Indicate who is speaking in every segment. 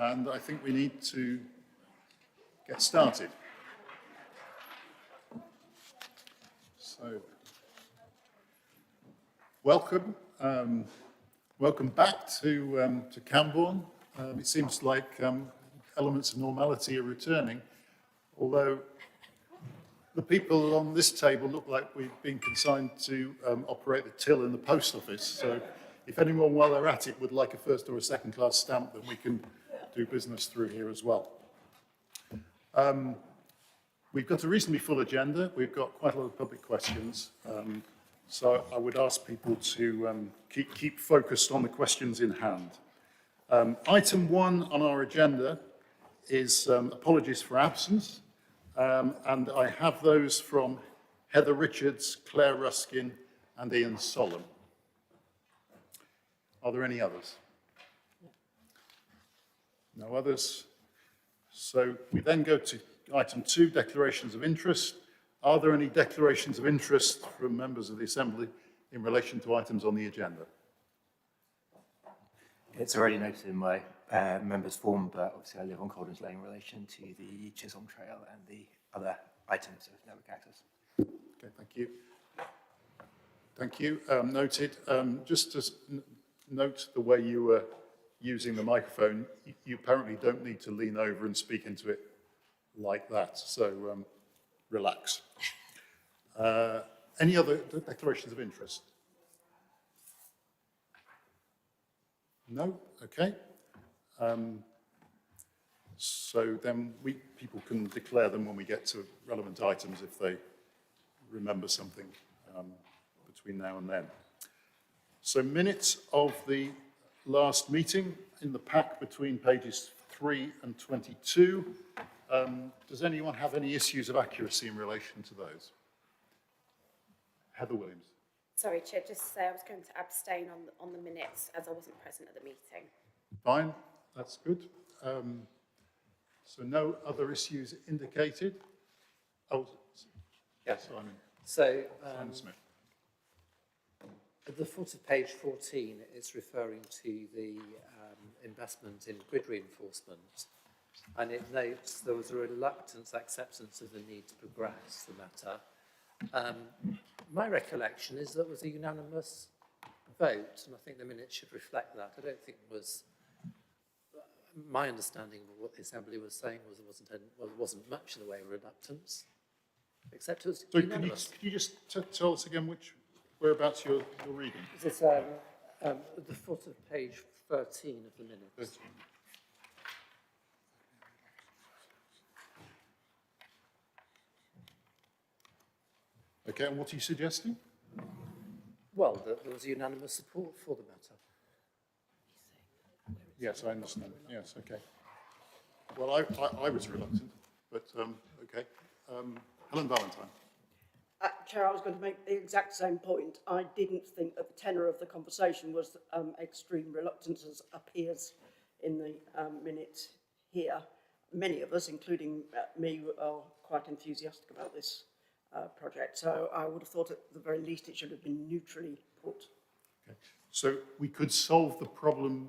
Speaker 1: and I think we need to get started. So, welcome. Welcome back to Camborne. It seems like elements of normality are returning, although the people on this table look like we've been consigned to operate the till in the post office. So if anyone while they're at it would like a first or a second class stamp, then we can do business through here as well. We've got a reasonably full agenda. We've got quite a lot of public questions. So I would ask people to keep focused on the questions in hand. Item 1 on our agenda is apologies for absence. And I have those from Heather Richards, Claire Ruskin, and Ian Solemn. Are there any others? No others. So we then go to item 2, declarations of interest. Are there any declarations of interest from members of the Assembly in relation to items on the agenda?
Speaker 2: It's already noted in my members' form, but obviously I live on Coldham's Lane in relation to the Chisholm Trail and the other items of network access.
Speaker 1: Okay, thank you. Thank you. Noted. Just to note the way you were using the microphone, you apparently don't need to lean over and speak into it like that, so relax. Any other declarations of interest? No? Okay. So then people can declare them when we get to relevant items if they remember something between now and then. So minutes of the last meeting in the pack between pages 3 and 22. Does anyone have any issues of accuracy in relation to those? Heather Williams.
Speaker 3: Sorry, Chair, just to say I was going to abstain on the minutes as I wasn't present at the meeting.
Speaker 1: Fine, that's good. So no other issues indicated? Oh, yes, Simon.
Speaker 4: So,
Speaker 1: Simon Smith.
Speaker 4: at the foot of page 14, it's referring to the investment in grid reinforcement, and it notes there was a reluctance acceptance of the need to progress the matter. My recollection is that it was a unanimous vote, and I think the minutes should reflect that. I don't think it was, my understanding of what the Assembly was saying was there wasn't much in the way of reluctance, except it was unanimous.
Speaker 1: Could you just tell us again whereabouts you're reading?
Speaker 4: This is at the foot of page 13 of the minutes.
Speaker 1: 13. Okay, and what are you suggesting?
Speaker 4: Well, there was unanimous support for the matter.
Speaker 1: Yes, I understand. Yes, okay. Well, I was reluctant, but okay. Helen Valentine.
Speaker 5: Chair, I was going to make the exact same point. I didn't think that the tenor of the conversation was extreme reluctance as appears in the minutes here. Many of us, including me, are quite enthusiastic about this project. So I would have thought at the very least it should have been neutrally put.
Speaker 1: Okay. So we could solve the problem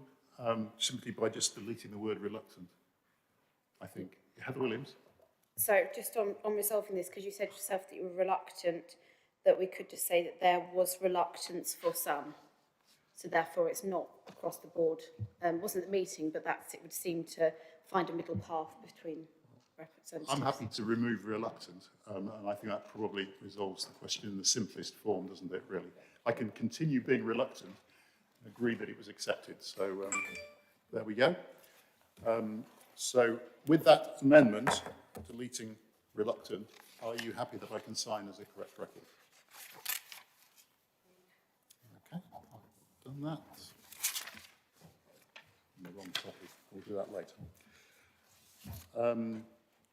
Speaker 1: simply by just deleting the word reluctant, I think. Heather Williams.
Speaker 3: So just on resolving this, because you said yourself that you were reluctant, that we could just say that there was reluctance for some. So therefore it's not across the board. Wasn't the meeting, but it would seem to find a middle path between representatives.
Speaker 1: I'm happy to remove reluctant, and I think that probably resolves the question in the simplest form, doesn't it, really? I can continue being reluctant and agree that it was accepted. So there we go. So with that amendment, deleting reluctant, are you happy that I can sign as a correct record? Okay, I've done that. On the wrong topic, we'll do that later.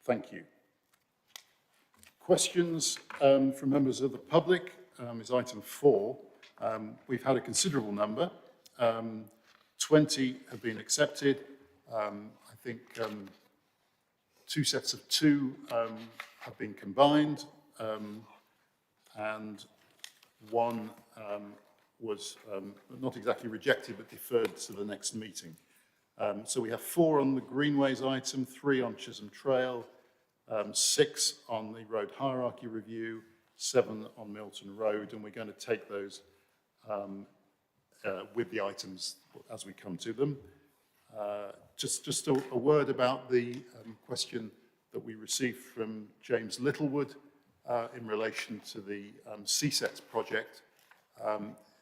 Speaker 1: Thank you. Questions from members of the public is item 4. We've had a considerable number. 20 have been accepted. I think 2 sets of 2 have been combined, and 1 was not exactly rejected but deferred to the next meeting. So we have 4 on the Greenways item, 3 on Chisholm Trail, 6 on the road hierarchy review, 7 on Milton Road, and we're going to take those with the items as we come to them. Just a word about the question that we received from James Littlewood in relation to the CSETS project.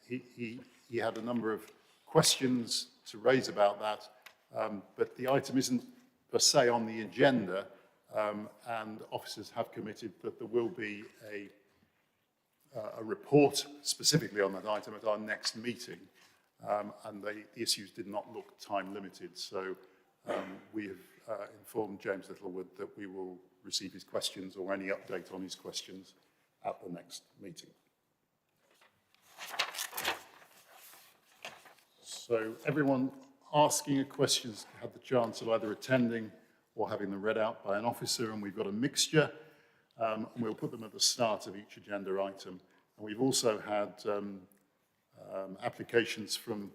Speaker 1: He had a number of questions to raise about that, but the item isn't per se on the agenda, and officers have committed that there will be a report specifically on that item at our next meeting, and the issues did not look time limited, so we have informed James Littlewood that we will receive his questions or any update on his questions at the next meeting. So everyone asking a question has had the chance of either attending or having them read out by an officer, and we've got a mixture, and we'll put them at the start of each agenda item. And we've also had applications from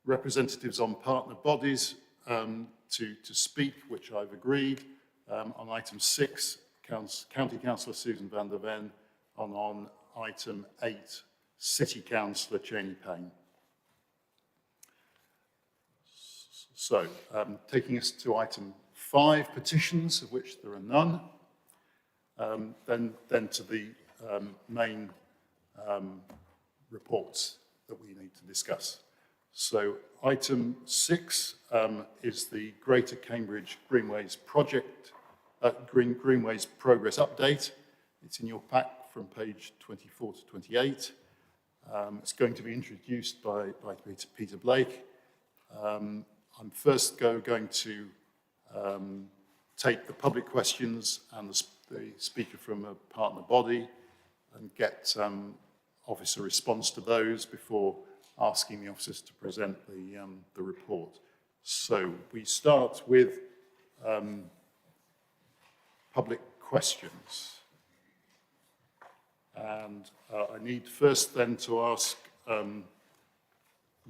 Speaker 1: representatives on partner bodies to speak, which I've agreed. On item 6, County Councillor Susan van der Ven, and on item 8, City Councillor Cheney Payne. So, taking us to item 5, petitions, of which there are none, then to the main reports that we need to discuss. So, item 6 is the Greater Cambridge Greenways project, Greenways progress update. It's in your pack from page 24 to 28. It's going to be introduced by Peter Blake. I'm first going to take the public questions and the speaker from a partner body and get officer response to those before asking the officers to present the report. So we start with public questions. And I need first then to ask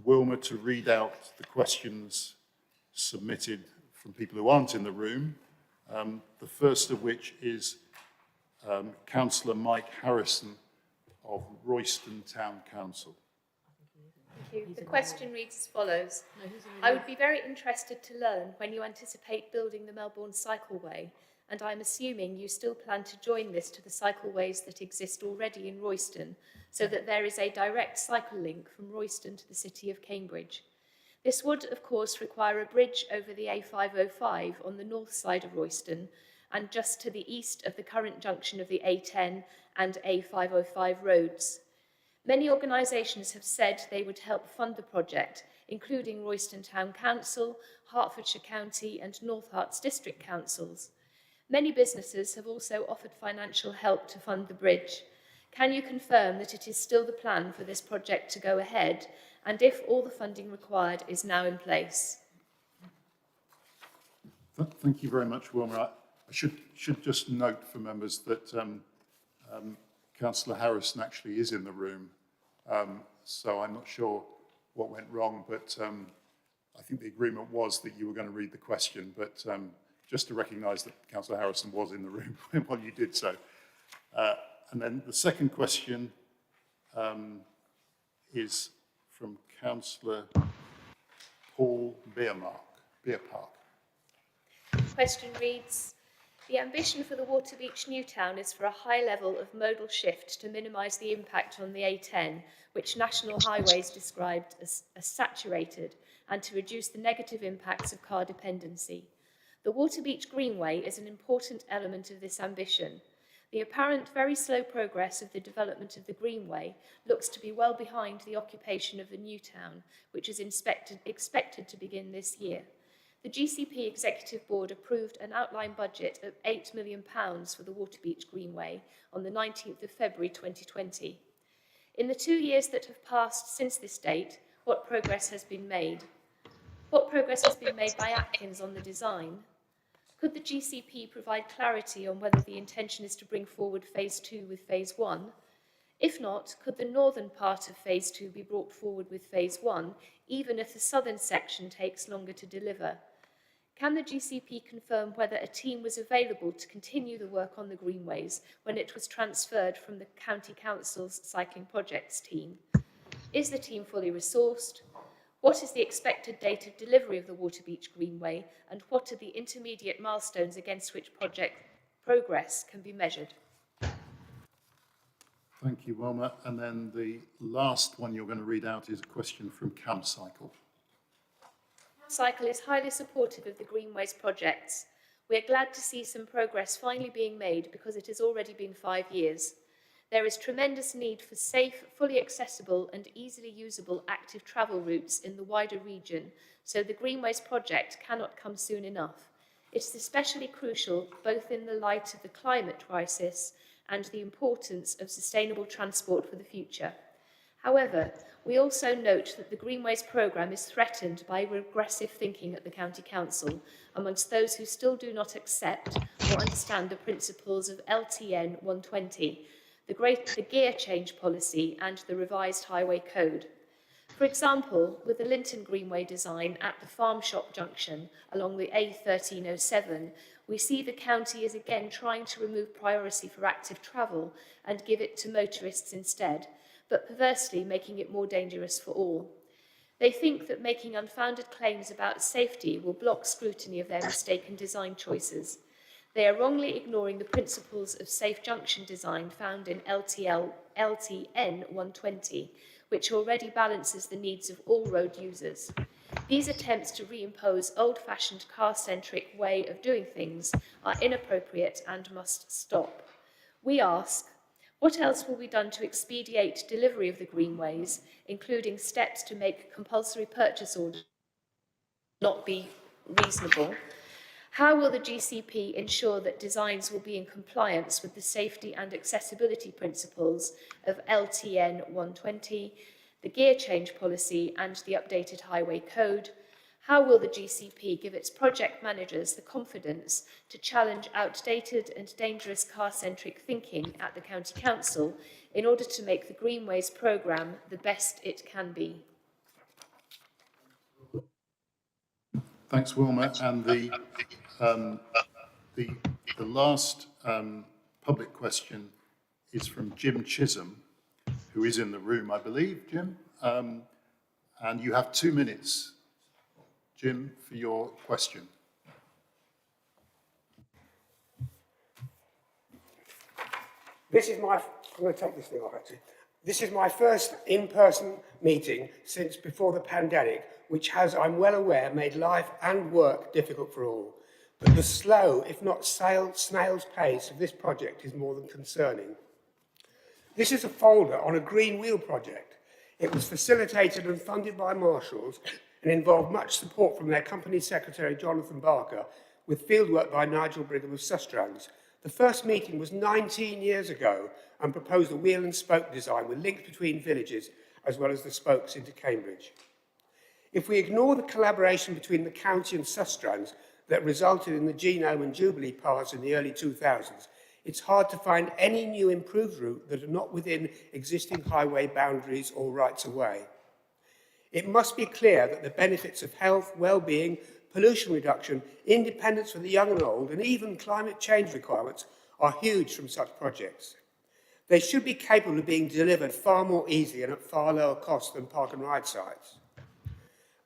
Speaker 1: Wilma to read out the questions submitted from people who aren't in the room. The first of which is Councillor Mike Harrison of Royston Town Council.
Speaker 6: Thank you. The question reads as follows. I would be very interested to learn when you anticipate building the Melbourne Cycleway, and I'm assuming you still plan to join this to the cycleways that exist already in Royston, so that there is a direct cycle link from Royston to the city of Cambridge. This would, of course, require a bridge over the A505 on the north side of Royston and just to the east of the current junction of the A10 and A505 roads. Many organisations have said they would help fund the project, including Royston Town Council, Hertfordshire County and North Herts District Councils. Many businesses have also offered financial help to fund the bridge. Can you confirm that it is still the plan for this project to go ahead, and if all the funding required is now in place?
Speaker 1: Thank you very much, Wilma. I should just note for members that Councillor Harrison actually is in the room, so I'm not sure what went wrong, but I think the agreement was that you were going to read the question, but just to recognise that Councillor Harrison was in the room while you did so. And then the second question is from Councillor Paul Beerpark.
Speaker 6: The question reads, the ambition for the Waterbeach Newtown is for a high level of modal shift to minimise the impact on the A10, which National Highways described as saturated, and to reduce the negative impacts of car dependency. The Waterbeach Greenway is an important element of this ambition. The apparent very slow progress of the development of the Greenway looks to be well behind the occupation of the Newtown, which is expected to begin this year. The GCP Executive Board approved an outline budget of £8 million for the Waterbeach Greenway on the 19th of February 2020. In the 2 years that have passed since this date, what progress has been made? What progress has been made by Atkins on the design? Could the GCP provide clarity on whether the intention is to bring forward phase 2 with phase 1? If not, could the northern part of Phase 2 be brought forward with Phase 1, even if the southern section takes longer to deliver? Can the GCP confirm whether a team was available to continue the work on the Greenways when it was transferred from the County Council's Cycling Projects team? Is the team fully resourced? What is the expected date of delivery of the Waterbeach Greenway, and what are the intermediate milestones against which project progress can be measured?
Speaker 1: Thank you, Wilma. And then the last one you're going to read out is a question from CamCycle.
Speaker 6: Cycle is highly supportive of the Greenways projects. We are glad to see some progress finally being made because it has already been 5 years. There is tremendous need for safe, fully accessible and easily usable active travel routes in the wider region, so the Greenways project cannot come soon enough. It is especially crucial both in the light of the climate crisis and the importance of sustainable transport for the future. However, we also note that the Greenways programme is threatened by regressive thinking at the County Council amongst those who still do not accept or understand the principles of LTN 120, the gear change policy and the revised highway code. For example, with the Linton Greenway design at the Farm Shop junction along the A1307, we see the county is again trying to remove priority for active travel and give it to motorists instead, but perversely making it more dangerous for all. They think that making unfounded claims about safety will block scrutiny of their mistaken design choices. They are wrongly ignoring the principles of safe junction design found in LTN 120, which already balances the needs of all road users. These attempts to reimpose old-fashioned car-centric way of doing things are inappropriate and must stop. We ask, what else will be done to expedite delivery of the Greenways, including steps to make compulsory purchase orders not be reasonable? How will the GCP ensure that designs will be in compliance with the safety and accessibility principles of LTN 120, the gear change policy and the updated highway code? How will the GCP give its project managers the confidence to challenge outdated and dangerous car-centric thinking at the County Council in order to make the Greenways programme the best it can be?
Speaker 1: Thanks, Wilma. And the last public question is from Jim Chisholm, who is in the room, I believe, Jim. And you have 2 minutes, Jim, for your question.
Speaker 7: I'm going to take this thing off actually. This is my first in-person meeting since before the pandemic, which has, I'm well aware, made life and work difficult for all. But the slow, if not snail's pace of this project is more than concerning. This is a folder on a green wheel project. It was facilitated and funded by marshals and involved much support from their company secretary, Jonathan Barker, with fieldwork by Nigel Brigham of Sustrans. The first meeting was 19 years ago and proposed a wheel and spoke design with links between villages as well as the spokes into Cambridge. If we ignore the collaboration between the county and Sustrans that resulted in the Genome and Jubilee paths in the early 2000s, it's hard to find any new improved route that are not within existing highway boundaries or rights-of-way. It must be clear that the benefits of health, well-being, pollution reduction, independence for the young and old, and even climate change requirements are huge from such projects. They should be capable of being delivered far more easily and at far lower cost than park and ride sites.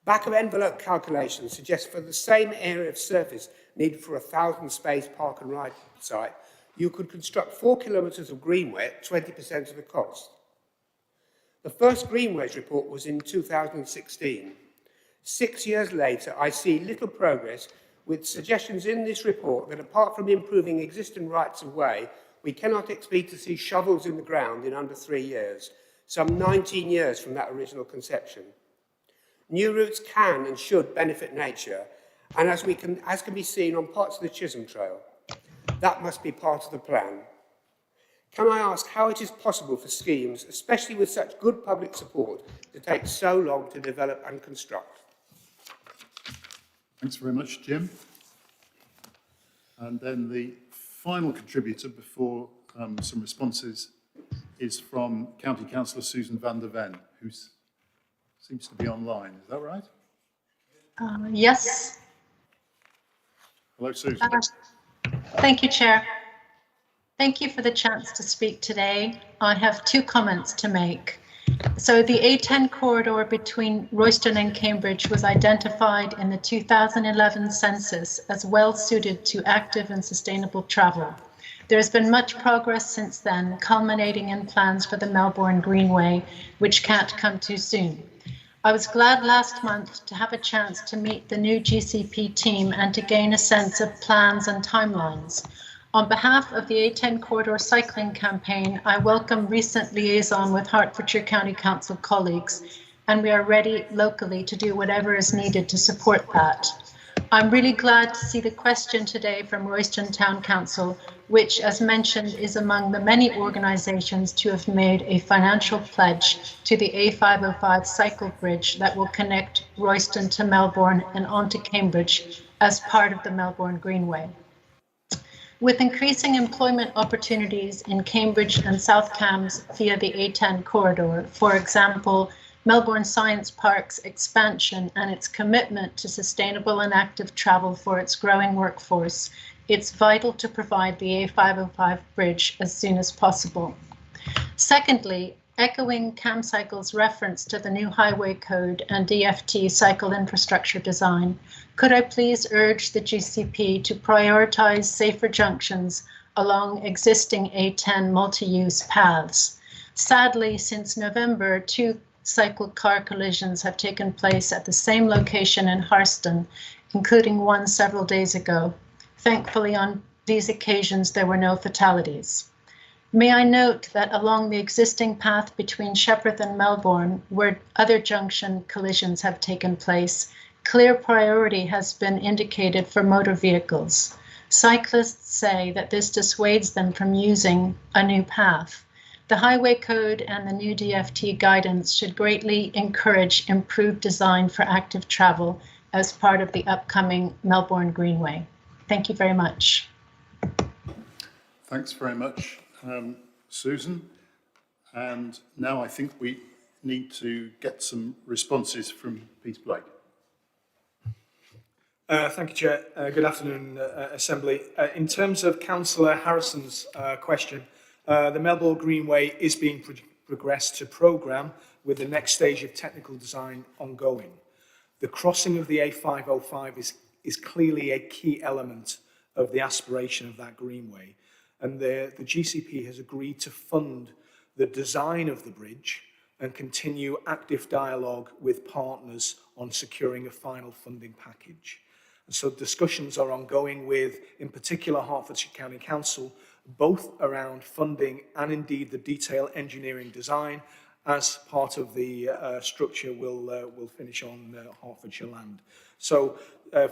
Speaker 7: Back-of-envelope calculations suggest for the same area of surface needed for a 1,000-space park and ride site, you could construct 4 kilometres of Greenway at 20% of the cost. The first Greenways report was in 2016. 6 years later, I see little progress with suggestions in this report that apart from improving existing rights-of-way, we cannot expect to see shovels in the ground in under 3 years, some 19 years from that original conception. New routes can and should benefit nature, and as can be seen on parts of the Chisholm Trail. That must be part of the plan. Can I ask how it is possible for schemes, especially with such good public support, to take so long to develop and construct?
Speaker 1: Thanks very much, Jim. And then the final contributor before some responses is from County Councillor Susan van der Ven, who seems to be online. Is that right?
Speaker 8: Yes.
Speaker 1: Hello, Susan.
Speaker 8: Thank you, Chair. Thank you for the chance to speak today. I have two comments to make. So the A10 corridor between Royston and Cambridge was identified in the 2011 census as well suited to active and sustainable travel. There has been much progress since then, culminating in plans for the Melbourne Greenway, which can't come too soon. I was glad last month to have a chance to meet the new GCP team and to gain a sense of plans and timelines. On behalf of the A10 Corridor Cycling Campaign, I welcome recent liaison with Hertfordshire County Council colleagues, and we are ready locally to do whatever is needed to support that. I'm really glad to see the question today from Royston Town Council, which, as mentioned, is among the many organisations to have made a financial pledge to the A505 cycle bridge that will connect Royston to Melbourne and on to Cambridge as part of the Melbourne Greenway. With increasing employment opportunities in Cambridge and South Cambs via the A10 corridor, for example, Melbourne Science Park's expansion and its commitment to sustainable and active travel for its growing workforce, it's vital to provide the A505 bridge as soon as possible. Secondly, echoing CamCycle's reference to the new highway code and DFT cycle infrastructure design, could I please urge the GCP to prioritise safer junctions along existing A10 multi-use paths? Sadly, since November, 2 cycle car collisions have taken place at the same location in Harston, including one several days ago. Thankfully, on these occasions, there were no fatalities. May I note that along the existing path between Shepparth and Melbourne, where other junction collisions have taken place, clear priority has been indicated for motor vehicles. Cyclists say that this dissuades them from using a new path. The highway code and the new DFT guidance should greatly encourage improved design for active travel as part of the upcoming Melbourne Greenway. Thank you very much.
Speaker 1: Thanks very much, Susan. And now I think we need to get some responses from Peter Blake.
Speaker 9: Thank you, Chair. Good afternoon, Assembly. In terms of Councillor Harrison's question, the Melbourne Greenway is being progressed to programme with the next stage of technical design ongoing. The crossing of the A505 is clearly a key element of the aspiration of that Greenway, and the GCP has agreed to fund the design of the bridge and continue active dialogue with partners on securing a final funding package. And so discussions are ongoing with, in particular, Hertfordshire County Council, both around funding and indeed the detailed engineering design as part of the structure will finish on Hertfordshire land. So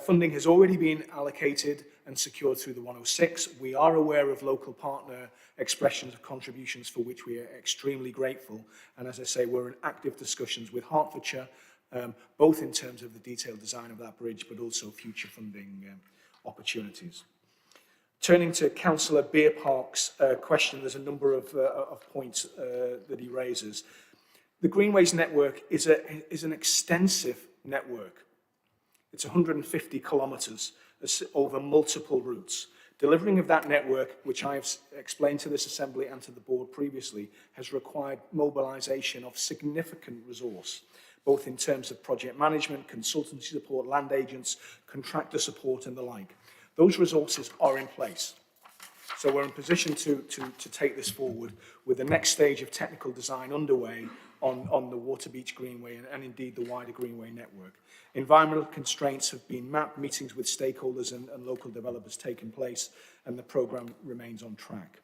Speaker 9: funding has already been allocated and secured through the 106. We are aware of local partner expressions of contributions for which we are extremely grateful. And as I say, we're in active discussions with Hertfordshire, both in terms of the detailed design of that bridge, but also future funding opportunities. Turning to Councillor Beer Park's question, there's a number of points that he raises. The Greenways network is an extensive network. It's 150 kilometres over multiple routes. Delivering of that network, which I've explained to this Assembly and to the Board previously, has required mobilisation of significant resource, both in terms of project management, consultancy support, land agents, contractor support and the like. Those resources are in place. So we're in position to take this forward with the next stage of technical design underway on the Waterbeach Greenway and indeed the wider Greenway network. Environmental constraints have been mapped, meetings with stakeholders and local developers taken place, and the programme remains on track.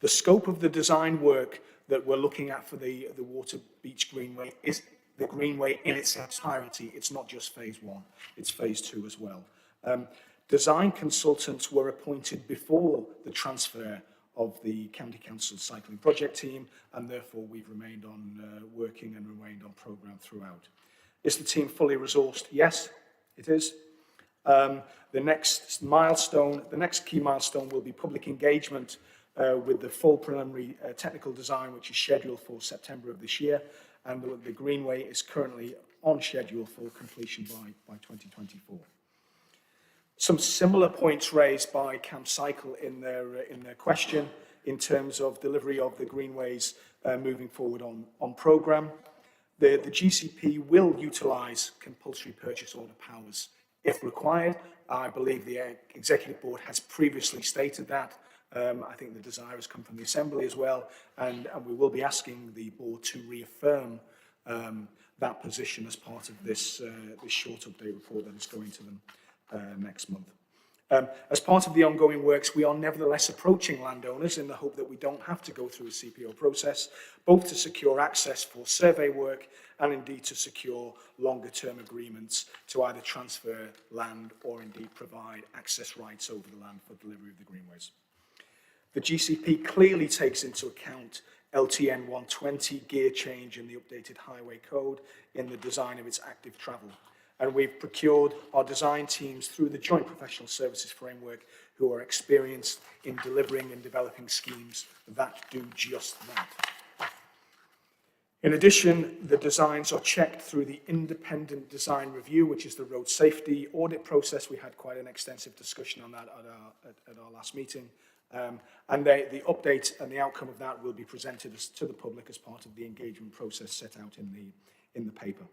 Speaker 9: The scope of the design work that we're looking at for the Waterbeach Greenway is the Greenway in its entirety. It's not just phase 1, it's phase 2 as well. Design consultants were appointed before the transfer of the County Council cycling project team, and therefore we've remained on working and remained on programme throughout. Is the team fully resourced? Yes, it is. The next key milestone will be public engagement with the full preliminary technical design, which is scheduled for September of this year, and the Greenway is currently on schedule for completion by 2024. Some similar points raised by CamCycle in their question in terms of delivery of the Greenways moving forward on programme. The GCP will utilise compulsory purchase order powers if required. I believe the Executive Board has previously stated that. I think the desire has come from the Assembly as well, and we will be asking the Board to reaffirm that position as part of this short update report that is going to them next month. As part of the ongoing works, we are nevertheless approaching landowners in the hope that we don't have to go through a CPO process, both to secure access for survey work and indeed to secure longer-term agreements to either transfer land or indeed provide access rights over the land for delivery of the Greenways. The GCP clearly takes into account LTN 120 gear change in the updated highway code in the design of its active travel. And we've procured our design teams through the Joint Professional Services Framework who are experienced in delivering and developing schemes that do just that. In addition, the designs are checked through the independent design review, which is the road safety audit process. We had quite an extensive discussion on that at our last meeting. And the update and the outcome of that will be presented to the public as part of the engagement process set out in the paper.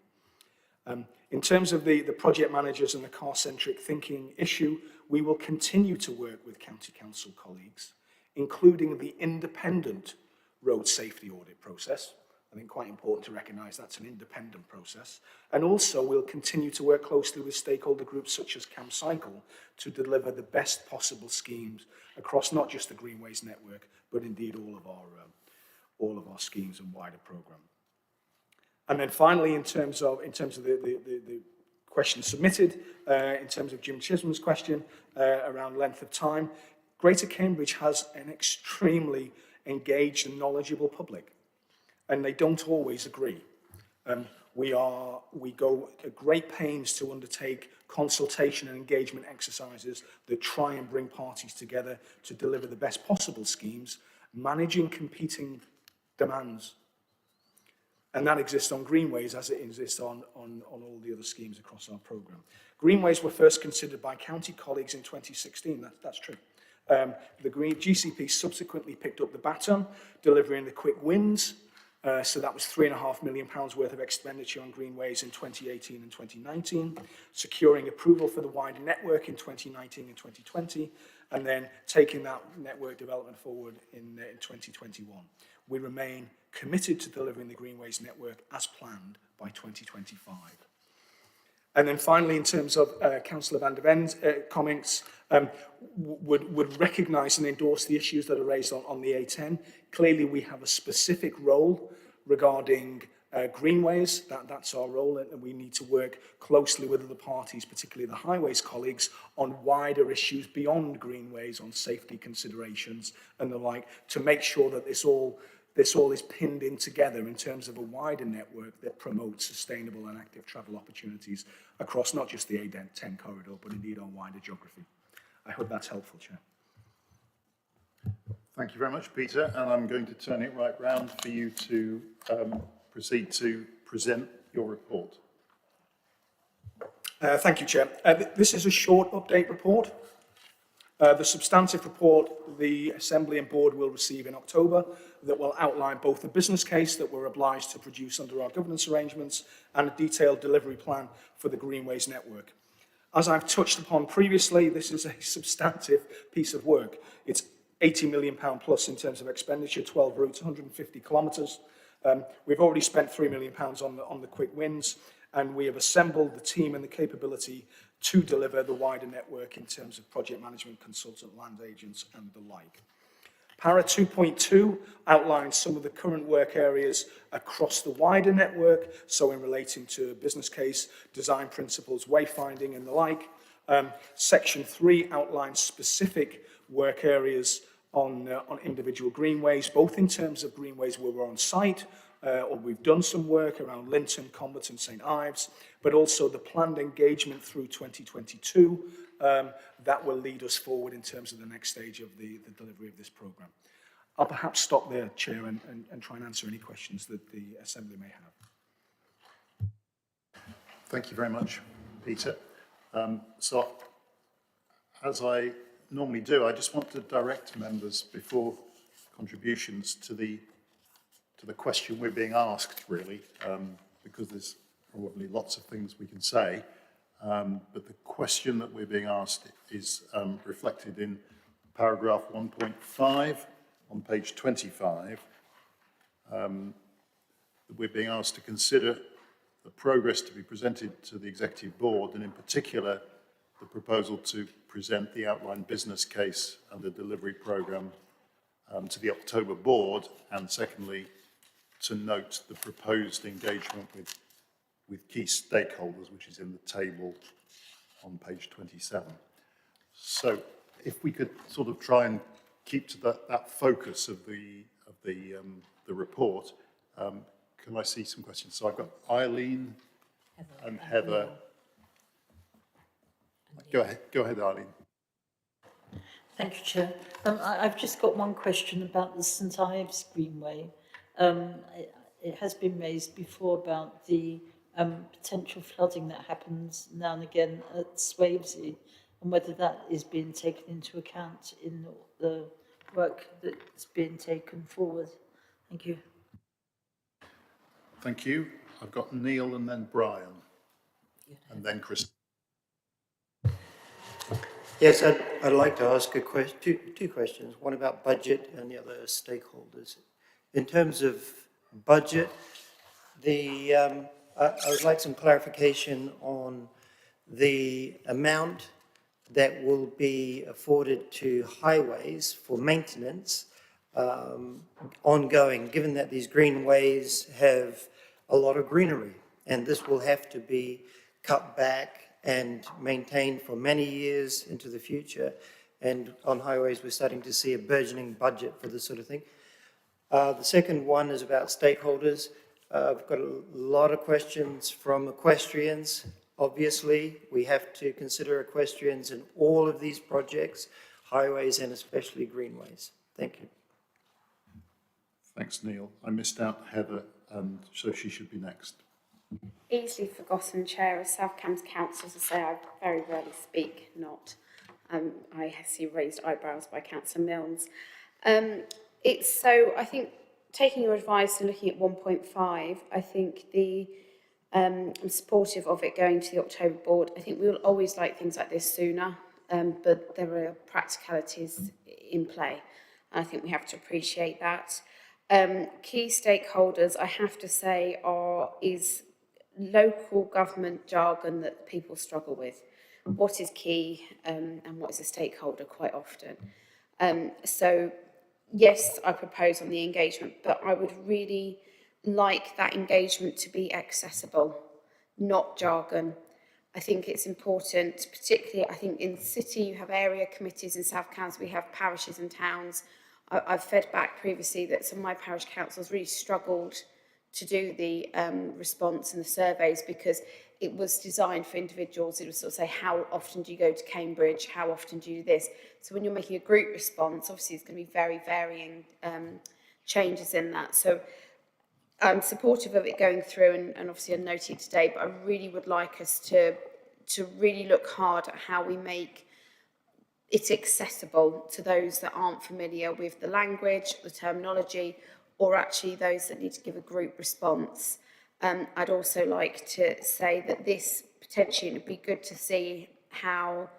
Speaker 9: In terms of the project managers and the car-centric thinking issue, we will continue to work with County Council colleagues, including the independent road safety audit process. I think quite important to recognise that's an independent process. And also we'll continue to work closely with stakeholder groups such as CamCycle to deliver the best possible schemes across not just the Greenways network, but indeed all of our schemes and wider programme. And then finally, in terms of the question submitted, in terms of Jim Chisholm's question around length of time, Greater Cambridge has an extremely engaged and knowledgeable public, and they don't always agree. We go at great pains to undertake consultation and engagement exercises that try and bring parties together to deliver the best possible schemes, managing competing demands. And that exists on Greenways as it exists on all the other schemes across our programme. Greenways were first considered by county colleagues in 2016, that's true. The GCP subsequently picked up the baton, delivering the quick wins. So that was £3.5 million worth of expenditure on Greenways in 2018 and 2019, securing approval for the wider network in 2019 and 2020, and then taking that network development forward in 2021. We remain committed to delivering the Greenways network as planned by 2025. And then finally, in terms of Councillor Van der Ven's comments, would recognise and endorse the issues that are raised on the A10. Clearly, we have a specific role regarding Greenways. That's our role, and we need to work closely with other parties, particularly the highways colleagues, on wider issues beyond Greenways, on safety considerations and the like, to make sure that this all is pinned in together in terms of a wider network that promotes sustainable and active travel opportunities across not just the A10 corridor, but indeed our wider geography. I hope that's helpful, Chair.
Speaker 1: Thank you very much, Peter. And I'm going to turn it right round for you to proceed to present your report.
Speaker 9: Thank you, Chair. This is a short update report. The substantive report the Assembly and Board will receive in October that will outline both the business case that we're obliged to produce under our governance arrangements and a detailed delivery plan for the Greenways network. As I've touched upon previously, this is a substantive piece of work. It's £80 million plus in terms of expenditure, 12 routes, 150 kilometres. We've already spent £3 million on the quick wins, and we have assembled the team and the capability to deliver the wider network in terms of project management, consultant, land agents, and the like. Para 2.2 outlines some of the current work areas across the wider network, so in relating to business case, design principles, wayfinding, and the like. Section 3 outlines specific work areas on individual greenways, both in terms of greenways where we're on site, or we've done some work around Linton, Combat and St Ives, but also the planned engagement through 2022 that will lead us forward in terms of the next stage of the delivery of this programme. I'll perhaps stop there, Chair, and try and answer any questions that the Assembly may have.
Speaker 1: Thank you very much, Peter. So, as I normally do, I just want to direct members before contributions to the question we're being asked, really, because there's probably lots of things we can say, but the question that we're being asked is reflected in paragraph 1.5 on page 25. We're being asked to consider the progress to be presented to the Executive Board, and in particular, the proposal to present the outline business case and the delivery programme to the October Board, and secondly, to note the proposed engagement with key stakeholders, which is in the table on page 27. So if we could sort of try and keep to that focus of the report, can I see some questions? So I've got Eileen and Heather. Go ahead, Eileen.
Speaker 10: Thank you, Chair. I've just got one question about the St Ives Greenway. It has been raised before about the potential flooding that happens now and again at Swavesey, and whether that is being taken into account in the work that's being taken forward. Thank you.
Speaker 1: Thank you. I've got Neil and then Brian, and then Chris.
Speaker 11: Yes, I'd like to ask two questions, one about budget and the other stakeholders. In terms of budget, I would like some clarification on the amount that will be afforded to highways for maintenance ongoing, given that these greenways have a lot of greenery, and this will have to be cut back and maintained for many years into the future. And on highways, we're starting to see a burgeoning budget for this sort of thing. The second one is about stakeholders. I've got a lot of questions from equestrians. Obviously, we have to consider equestrians in all of these projects, highways and especially greenways. Thank you.
Speaker 1: Thanks, Neil. I missed out Heather, and so she should be next.
Speaker 3: Easily forgotten, Chair. As South Cambs Council, as I say, I very rarely speak, not. I see raised eyebrows by Councillor Milnes. I think, taking your advice and looking at 1.5, I think I'm supportive of it going to the October Board. I think we will always like things like this sooner, but there are practicalities in play. And I think we have to appreciate that. Key stakeholders, I have to say, is local government jargon that people struggle with. What is key and what is a stakeholder quite often. So yes, I propose on the engagement, but I would really like that engagement to be accessible, not jargon. I think it's important, particularly I think in the city you have area committees, in South Cambs we have parishes and towns. I've fed back previously that some of my parish councils really struggled to do the response and the surveys because it was designed for individuals. It was sort of say, how often do you go to Cambridge? How often do you do this? So when you're making a group response, obviously it's going to be very varying changes in that. So I'm supportive of it going through and obviously I noted today, but I really would like us to really look hard at how we make it accessible to those that aren't familiar with the language, the terminology, or actually those that need to give a group response. I'd also like to say that this potentially would be good to see how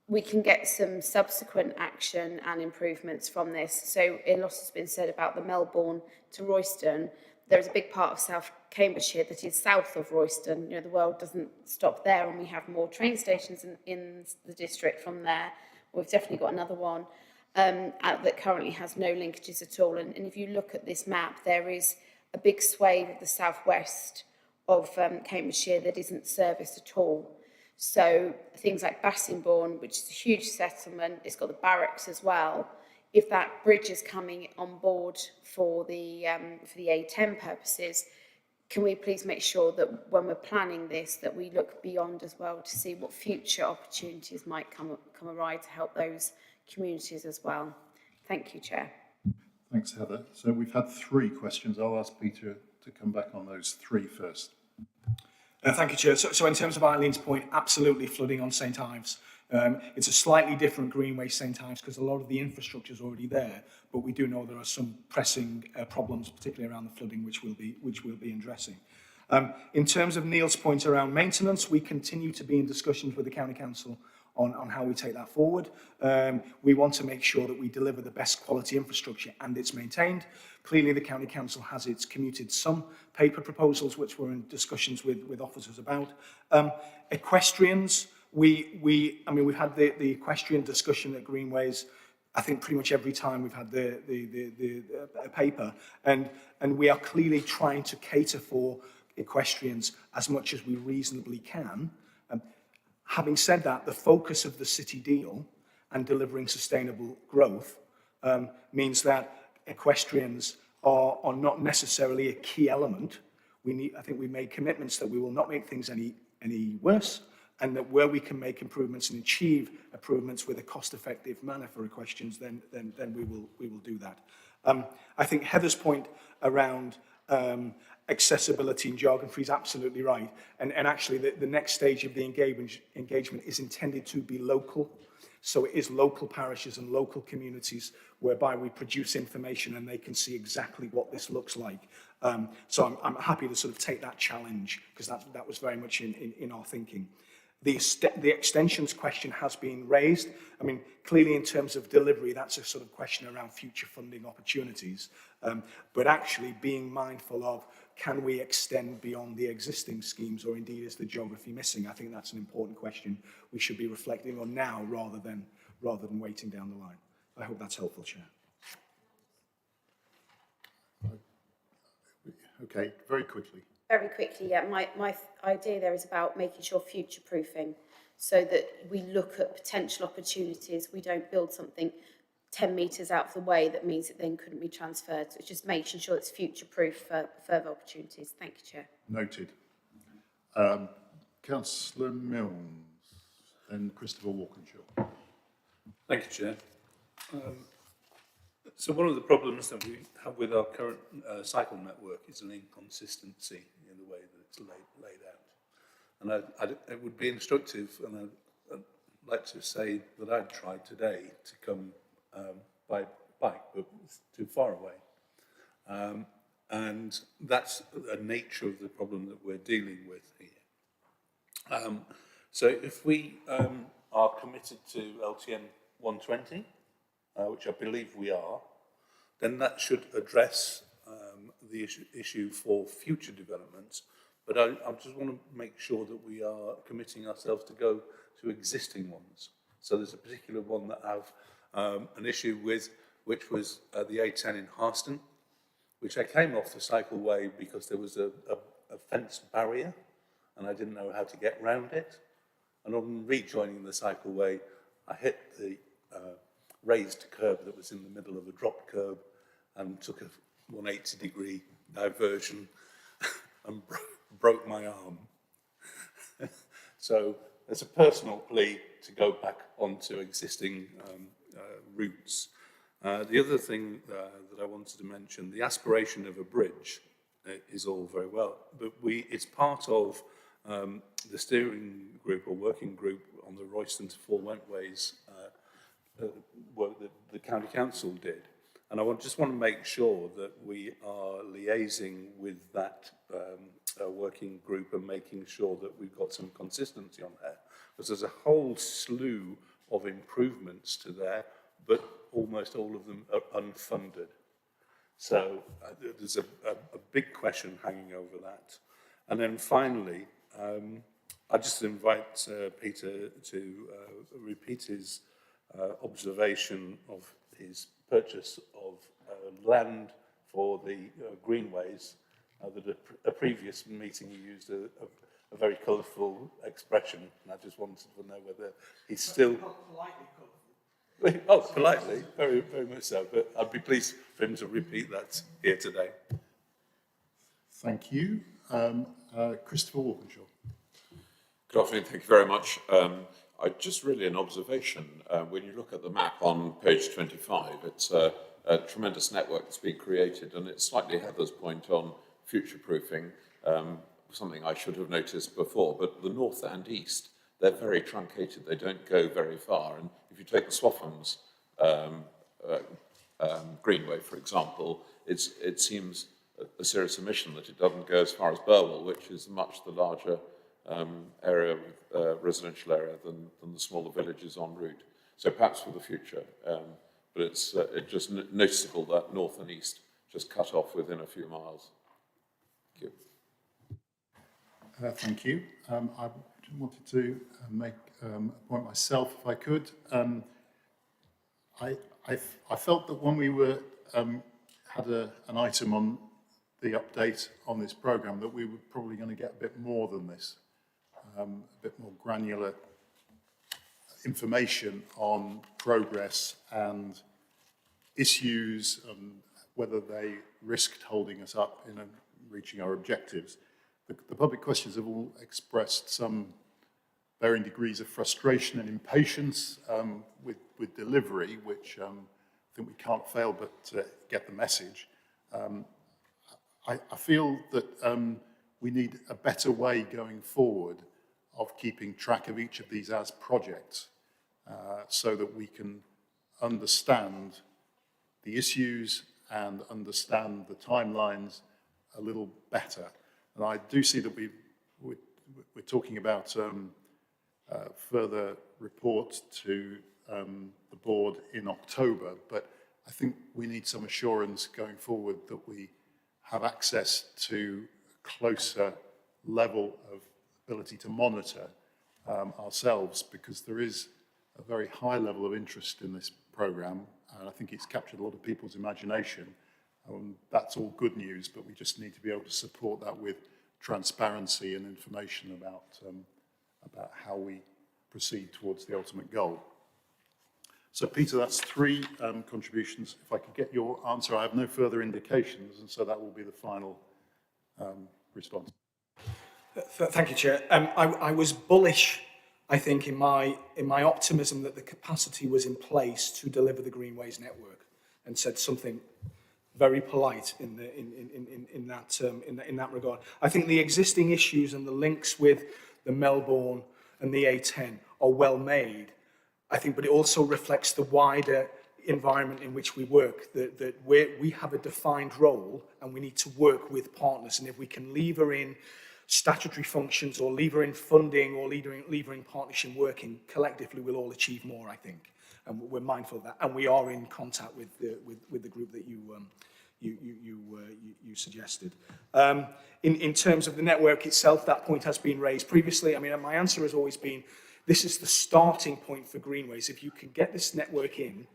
Speaker 3: we can get some subsequent action and improvements from this. So a lot has been said about the Melbourne to Royston. There's a big part of South Cambridgeshire that is south of Royston. You know, the world doesn't stop there, and we have more train stations in the district from there. We've definitely got another one that currently has no linkages at all. And if you look at this map, there is a big swathe of the southwest of Cambridgeshire that isn't serviced at all. So things like Bassingbourne, which is a huge settlement, it's got the barracks as well. If that bridge is coming on board for the A10 purposes, can we please make sure that when we're planning this, that we look beyond as well to see what future opportunities might come awry to help those communities as well. Thank you, Chair.
Speaker 1: Thanks, Heather. So we've had 3 questions. I'll ask Peter to come back on those 3 first.
Speaker 9: Thank you, Chair. So in terms of Eileen's point, absolutely flooding on St Ives. It's a slightly different Greenway St Ives because a lot of the infrastructure is already there, but we do know there are some pressing problems, particularly around the flooding, which we'll be addressing. In terms of Neil's point around maintenance, we continue to be in discussions with the County Council on how we take that forward. We want to make sure that we deliver the best quality infrastructure and it's maintained. Clearly, the County Council has its commuted some paper proposals, which we're in discussions with officers about. Equestrians, we've had the equestrian discussion at Greenways, I think pretty much every time we've had the paper, and we are clearly trying to cater for equestrians as much as we reasonably can. Having said that, the focus of the city deal and delivering sustainable growth means that equestrians are not necessarily a key element. I think we made commitments that we will not make things any worse, and that where we can make improvements and achieve improvements with a cost-effective manner for equestrians, then we will do that. I think Heather's point around accessibility and geography is absolutely right. And actually, the next stage of the engagement is intended to be local. So it is local parishes and local communities whereby we produce information and they can see exactly what this looks like. So I'm happy to sort of take that challenge because that was very much in our thinking. The extensions question has been raised. I mean, clearly in terms of delivery, that's a sort of question around future funding opportunities. But actually being mindful of, can we extend beyond the existing schemes, or indeed is the geography missing? I think that's an important question we should be reflecting on now rather than waiting down the line. I hope that's helpful, Chair.
Speaker 1: Okay, very quickly.
Speaker 3: Very quickly, yeah, my idea there is about making sure future-proofing, so that we look at potential opportunities. We don't build something 10 metres out of the way that means it then couldn't be transferred. So it's just making sure it's future-proof for further opportunities. Thank you, Chair.
Speaker 1: Noted. Councillor Milnes and Christopher Walkinshaw.
Speaker 12: Thank you, Chair. So one of the problems that we have with our current cycle network is an inconsistency in the way that it's laid out. And it would be instructive, and I'd like to say that I'd tried today to come by bike, but it's too far away. And that's the nature of the problem that we're dealing with here. So if we are committed to LTN 120, which I believe we are, then that should address the issue for future developments. But I just want to make sure that we are committing ourselves to go to existing ones. So there's a particular one that I have an issue with, which was the A10 in Harston, which I came off the cycleway because there was a fenced barrier and I didn't know how to get round it. And on rejoining the cycleway, I hit the raised curb that was in the middle of a drop curb and took a 180-degree diversion and broke my arm. So there's a personal plea to go back onto existing routes. The other thing that I wanted to mention, the aspiration of a bridge is all very well, but it's part of the steering group or working group on the Royston to Four Wentways work that the County Council did. And I just want to make sure that we are liaising with that working group and making sure that we've got some consistency on there. Because there's a whole slew of improvements to there, but almost all of them are unfunded. So there's a big question hanging over that. And then finally, I just invite Peter to repeat his observation of his purchase of land for the Greenways. That a previous meeting he used a very colourful expression, and I just wanted to know whether he's still... Politely colourful. Oh, politely, very, very much so, but I'd be pleased for him to repeat that here today.
Speaker 1: Thank you. Christopher Walkinshaw.
Speaker 13: Good afternoon, thank you very much. Just really an observation. When you look at the map on page 25, it's a tremendous network that's been created, and it's slightly Heather's point on future-proofing, something I should have noticed before, but the north and east, they're very truncated. They don't go very far. And if you take the Swaffham's Greenway, for example, it seems a serious omission that it doesn't go as far as Burwell, which is much the larger area, residential area than the smaller villages en route. So perhaps for the future, but it's just noticeable that north and east just cut off within a few miles. Thank you.
Speaker 1: Thank you. I wanted to make a point myself, if I could. I felt that when we were had an item on the update on this programme, that we were probably going to get a bit more than this, a bit more granular information on progress and issues and whether they risked holding us up in reaching our objectives. The public questions have all expressed some varying degrees of frustration and impatience with delivery, which I think we can't fail but get the message. I feel that we need a better way going forward of keeping track of each of these as projects so that we can understand the issues and understand the timelines a little better. And I do see that we're talking about further report to the board in October, but I think we need some assurance going forward that we have access to a closer level of ability to monitor ourselves, because there is a very high level of interest in this programme, and I think it's captured a lot of people's imagination. That's all good news, but we just need to be able to support that with transparency and information about how we proceed towards the ultimate goal. So, Peter, that's 3 contributions. If I could get your answer, I have no further indications, and so that will be the final response.
Speaker 9: Thank you, Chair. I was bullish, I think, in my optimism that the capacity was in place to deliver the Greenways network, and said something very polite in that regard. I think the existing issues and the links with the Melbourne and the A10 are well made, I think, but it also reflects the wider environment in which we work, that we have a defined role and we need to work with partners. And if we can lever in statutory functions or lever in funding or lever in partnership working, collectively we'll all achieve more, I think. And we're mindful of that. And we are in contact with the group that you suggested. In terms of the network itself, that point has been raised previously. I mean, my answer has always been, this is the starting point for Greenways. If you can get this network in,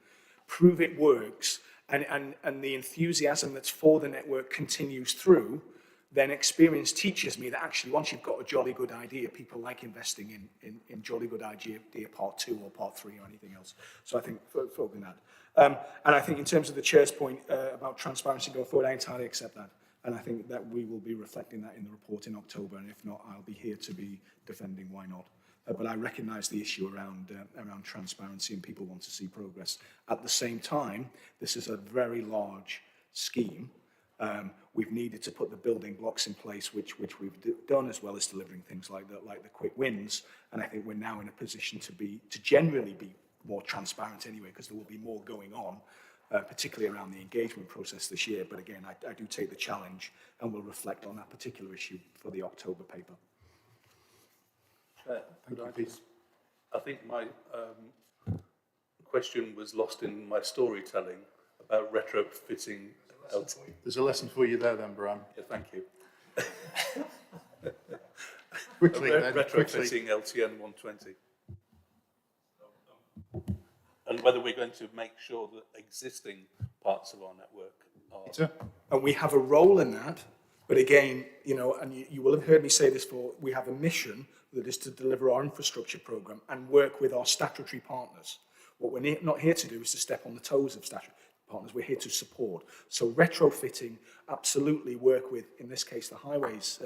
Speaker 9: prove it works, and the enthusiasm that's for the network continues through, then experience teaches me that actually once you've got a jolly good idea, people like investing in jolly good idea part 2 or part 3 or anything else. So I think focusing that. And I think in terms of the Chair's point about transparency going forward, I entirely accept that. And I think that we will be reflecting that in the report in October. And if not, I'll be here to be defending why not. But I recognise the issue around transparency, and people want to see progress. At the same time, this is a very large scheme. We've needed to put the building blocks in place, which we've done, as well as delivering things like the quick wins. And I think we're now in a position to generally be more transparent anyway, because there will be more going on, particularly around the engagement process this year. But again, I do take the challenge, and will reflect on that particular issue for the October paper.
Speaker 12: I think my question was lost in my storytelling about retrofitting.
Speaker 1: There's a lesson for you there then, Brian.
Speaker 12: Yeah, thank you.
Speaker 1: Quickly,
Speaker 12: retrofitting LTN 120. And whether we're going to make sure that existing parts of our network are...
Speaker 9: And we have a role in that, but again, and you will have heard me say this before, we have a mission that is to deliver our infrastructure programme and work with our statutory partners. What we're not here to do is to step on the toes of statutory. partners. We're here to support. So retrofitting, absolutely work with, in this case, the Highways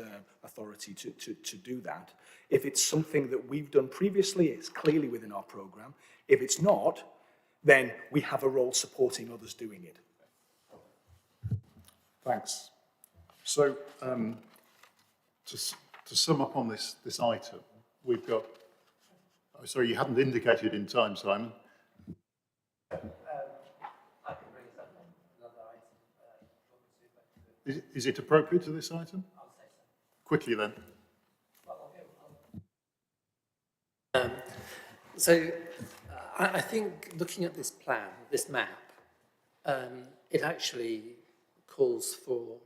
Speaker 9: Authority to do that. If it's something that we've done previously, it's clearly within our programme. If it's not, then we have a role supporting others doing it.
Speaker 1: Thanks. So, to sum up on this item, we've got, oh, sorry, you hadn't indicated in time, Simon.
Speaker 4: I can bring us up another item.
Speaker 1: Is it appropriate to this item?
Speaker 4: I'll say so.
Speaker 1: Quickly then.
Speaker 4: I think looking at this plan, this map, it actually calls for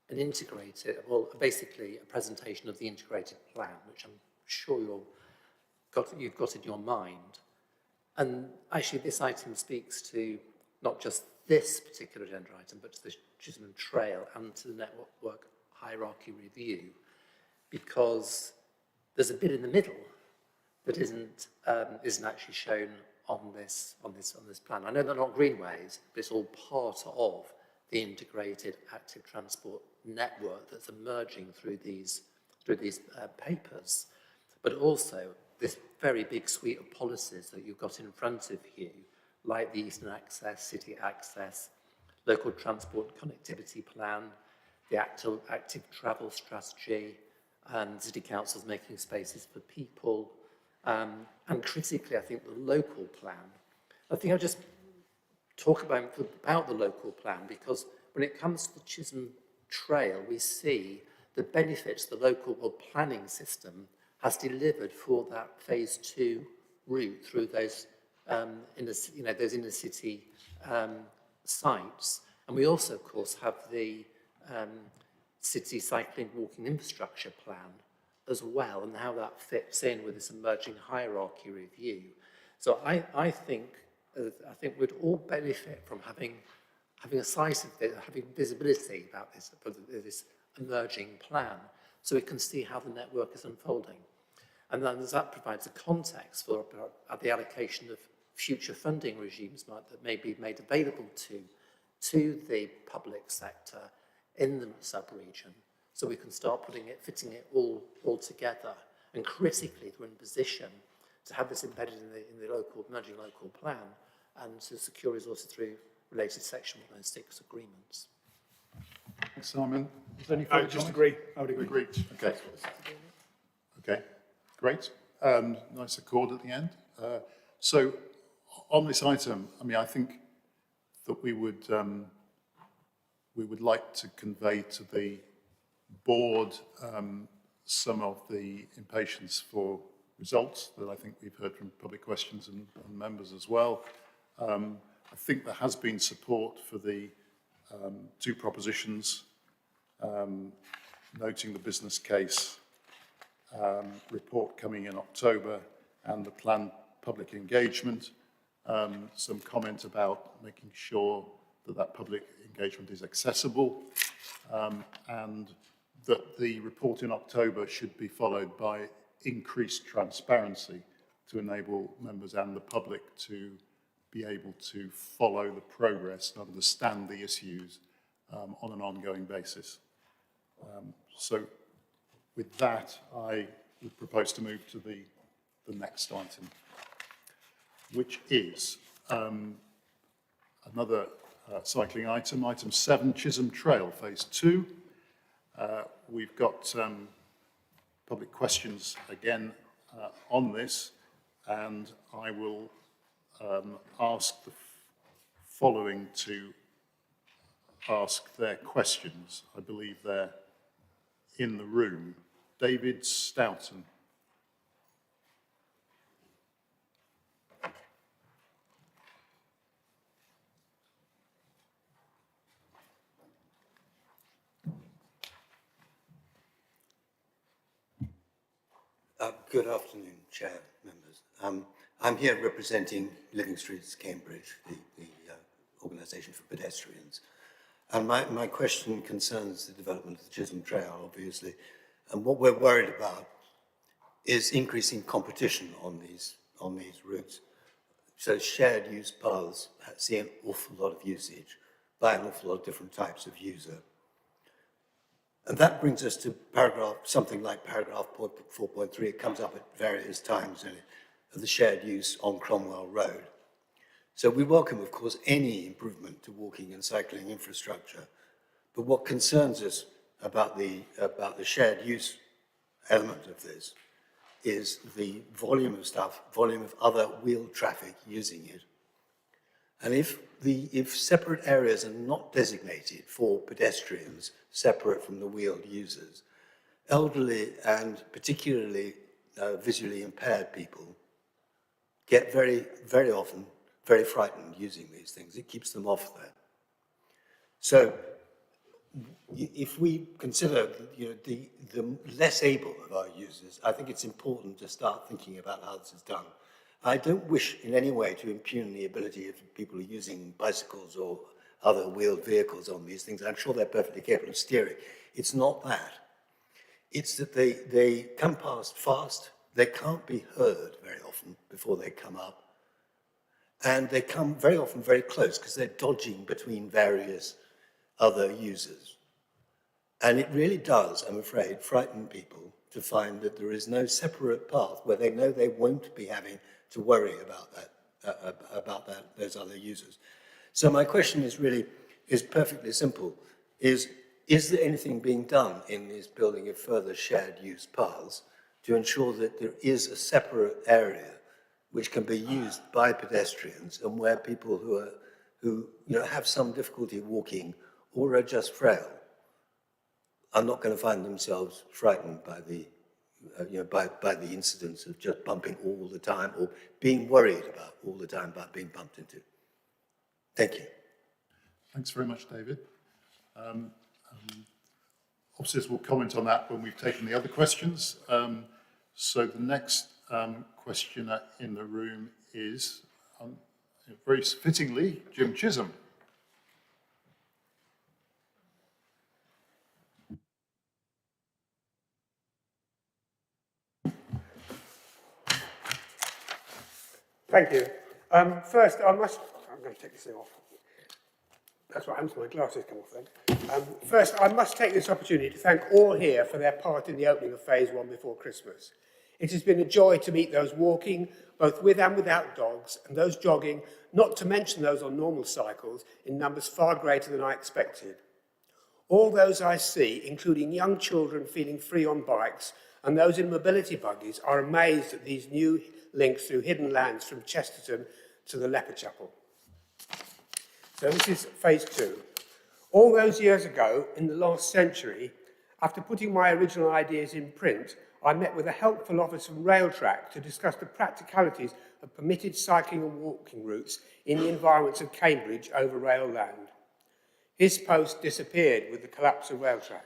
Speaker 4: an integrated, well, basically a presentation of the integrated plan, which I'm sure you've got in your mind. And actually this item speaks to not just this particular agenda item, but to the Chisholm Trail and to the network hierarchy review, because there's a bit in the middle that isn't actually shown on this plan. I know they're not greenways, but it's all part of the integrated active transport network that's emerging through these papers, but also this very big suite of policies that you've got in front of you, like the Eastern Access, City Access, Local Transport Connectivity Plan, the active travel strategy, and City Councils making spaces for people, and critically, I think, the local plan. I think I'll just talk about the local plan, because when it comes to the Chisholm Trail, we see the benefits the local planning system has delivered for that phase 2 route through those those inner city sites. And we also, of course, have the city cycling walking infrastructure plan as well, and how that fits in with this emerging hierarchy review. So I think we'd all benefit from having a sight of it, having visibility about this emerging plan, so we can see how the network is unfolding. And then that provides a context for the allocation of future funding regimes that may be made available to the public sector in the sub-region, so we can start fitting it all together. And critically, we're in position to have this embedded in the emerging local plan, and to secure resources through related Section 106 agreements.
Speaker 1: Thanks, Simon. Is there any
Speaker 9: I
Speaker 1: further
Speaker 9: would just
Speaker 1: comment?
Speaker 9: agree. I would agree.
Speaker 1: Agreed. Okay. Okay. Great. Nice accord at the end. So on this item, I mean, I think that we would like to convey to the board some of the impatience for results that I think we've heard from public questions and members as well. I think there has been support for the 2 propositions, noting the business case report coming in October and the planned public engagement. Some comment about making sure that public engagement is accessible, and that the report in October should be followed by increased transparency to enable members and the public to be able to follow the progress and understand the issues on an ongoing basis. So with that, I would propose to move to the next item, which is another cycling item, item 7, Chisholm Trail, phase 2. We've got public questions again on this, and I will ask the following to ask their questions. I believe they're in the room. David Stoughton.
Speaker 14: Good afternoon, Chair, members. I'm here representing Living Streets Cambridge, the organisation for pedestrians. And my question concerns the development of the Chisholm Trail, obviously. And what we're worried about is increasing competition on these routes. So shared use paths see an awful lot of usage by an awful lot of different types of user. And that brings us to something like paragraph 4.3. It comes up at various times in it, of the shared use on Cromwell Road. So we welcome, of course, any improvement to walking and cycling infrastructure. But what concerns us about the shared use element of this is the volume of stuff, volume of other wheeled traffic using it. And if separate areas are not designated for pedestrians, separate from the wheeled users, elderly and particularly visually impaired people get very, very often very frightened using these things. It keeps them off there. So if we consider the less able of our users, I think it's important to start thinking about how this is done. I don't wish in any way to impugn the ability of people using bicycles or other wheeled vehicles on these things. I'm sure they're perfectly capable of steering. It's not that. It's that they come past fast, they can't be heard very often before they come up, and they come very often very close because they're dodging between various other users. And it really does, I'm afraid, frighten people to find that there is no separate path where they know they won't be having to worry about those other users. So my question is perfectly simple, is there anything being done in this building of further shared use paths to ensure that there is a separate area which can be used by pedestrians and where people who have some difficulty walking or are just frail are not going to find themselves frightened by the by the incidents of just bumping all the time or being worried about all the time about being bumped into. Thank you.
Speaker 1: Thanks very much, David. Officers will comment on that when we've taken the other questions. So the next questioner in the room is, very fittingly, Jim Chisholm.
Speaker 7: Thank you. First, I'm going to take this thing off. That's what happens when my glasses come off then. First, I must take this opportunity to thank all here for their part in the opening of Phase 1 before Christmas. It has been a joy to meet those walking, both with and without dogs, and those jogging, not to mention those on normal cycles, in numbers far greater than I expected. All those I see, including young children feeling free on bikes, and those in mobility buggies, are amazed at these new links through hidden lands from Chesterton to the Leper Chapel. So this is Phase 2. All those years ago, in the last century, after putting my original ideas in print, I met with a helpful officer from Railtrack to discuss the practicalities of permitted cycling and walking routes in the environments of Cambridge over rail land. His post disappeared with the collapse of Railtrack.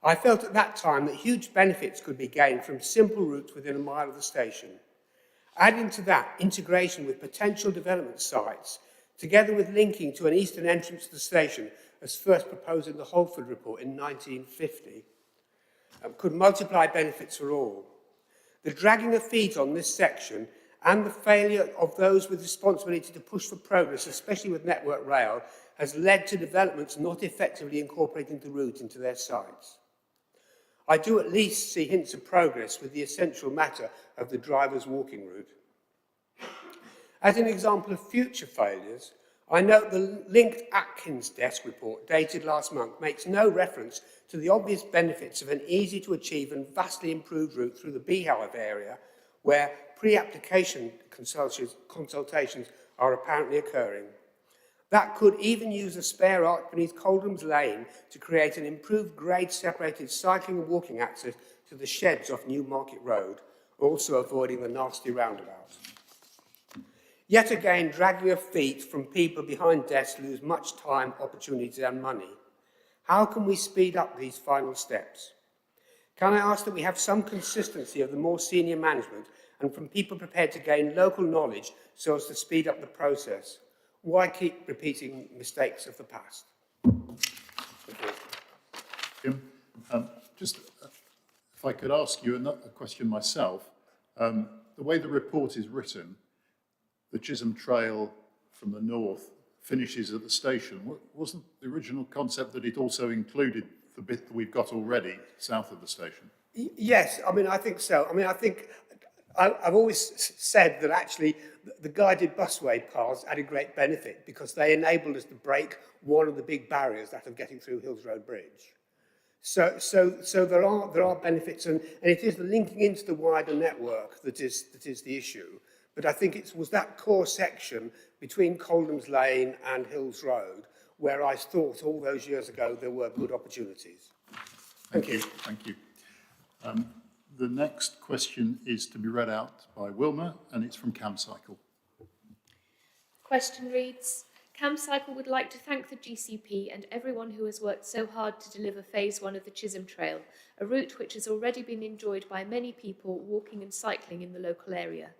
Speaker 7: I felt at that time that huge benefits could be gained from simple routes within a mile of the station. Adding to that integration with potential development sites, together with linking to an eastern entrance to the station, as first proposed in the Holford Report in 1950, could multiply benefits for all. The dragging of feet on this section and the failure of those with responsibility to push for progress, especially with Network Rail, has led to developments not effectively incorporating the route into their sites. I do at least see hints of progress with the essential matter of the driver's walking route. As an example of future failures, I note the linked Atkins desk report dated last month makes no reference to the obvious benefits of an easy to achieve and vastly improved route through the Beehive area where pre-application consultations are apparently occurring. That could even use a spare arch beneath Coldham's Lane to create an improved grade-separated cycling and walking access to the sheds off Newmarket Road, also avoiding the nasty roundabout. Yet again, dragging of feet from people behind desks lose much time, opportunity and money. How can we speed up these final steps? Can I ask that we have some consistency of the more senior management and from people prepared to gain local knowledge so as to speed up the process? Why keep repeating mistakes of the past?
Speaker 1: Jim, just if I could ask you a question myself. The way the report is written, the Chisholm Trail from the north finishes at the station. Wasn't the original concept that it also included the bit that we've got already south of the station?
Speaker 7: Yes, I mean, I think so. I mean, I think I've always said that actually the guided busway paths had a great benefit because they enabled us to break one of the big barriers that of getting through Hills Road Bridge. So there are benefits, and it is the linking into the wider network that is the issue. But I think it was that core section between Coldham's Lane and Hills Road where I thought all those years ago there were good opportunities. Thank you.
Speaker 1: Thank you. The next question is to be read out by Wilma, and it's from CamCycle.
Speaker 6: Question reads, CamCycle would like to thank the GCP and everyone who has worked so hard to deliver Phase 1 of the Chisholm Trail, a route which has already been enjoyed by many people walking and cycling in the local area.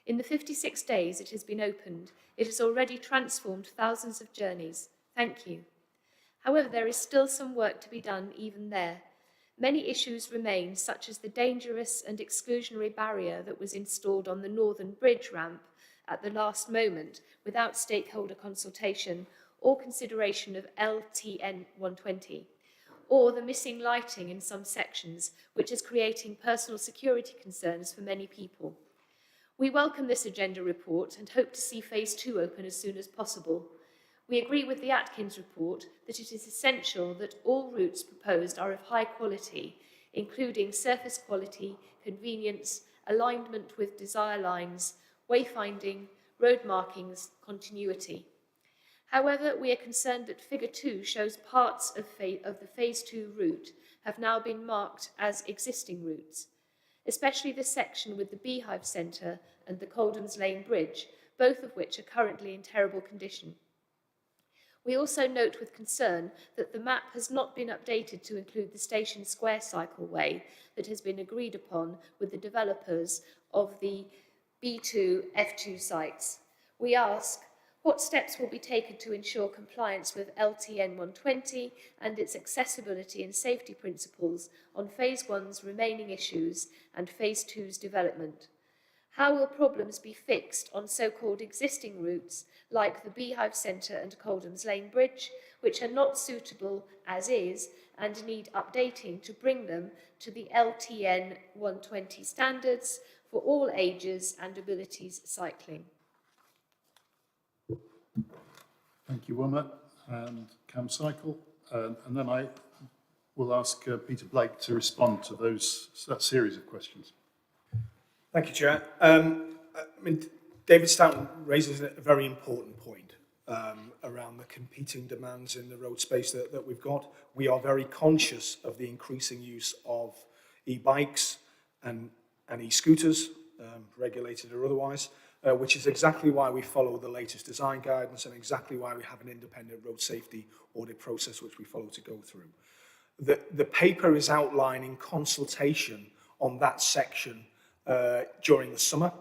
Speaker 6: In the 56 days it has been opened, it has already transformed thousands of journeys. Thank you. However, there is still some work to be done even there. Many issues remain, such as the dangerous and exclusionary barrier that was installed on the northern bridge ramp at the last moment without stakeholder consultation or consideration of LTN 120, or the missing lighting in some sections, which is creating personal security concerns for many people. We welcome this agenda report and hope to see Phase 2 open as soon as possible. We agree with the Atkins report that it is essential that all routes proposed are of high quality, including surface quality, convenience, alignment with desire lines, wayfinding, road markings, continuity. However, we are concerned that Figure 2 shows parts of the Phase 2 route have now been marked as existing routes, especially the section with the Beehive Centre and the Coldham's Lane Bridge, both of which are currently in terrible condition. We also note with concern that the map has not been updated to include the Station Square cycleway that has been agreed upon with the developers of the B2, F2 sites. We ask, what steps will be taken to ensure compliance with LTN 120 and its accessibility and safety principles on Phase 1's remaining issues and Phase 2's development? How will problems be fixed on so-called existing routes like the Beehive Centre and Coldham's Lane Bridge, which are not suitable as is and need updating to bring them to the LTN 120 standards for all ages and abilities cycling?
Speaker 1: Thank you, Wilma, and CamCycle. And then I will ask Peter Blake to respond to that series of questions.
Speaker 9: Thank you, Chair. I mean, David Stanton raises a very important point around the competing demands in the road space that we've got. We are very conscious of the increasing use of e-bikes and e-scooters, regulated or otherwise, which is exactly why we follow the latest design guidance and exactly why we have an independent road safety audit process which we follow to go through. The paper is outlining consultation on that section during the summer.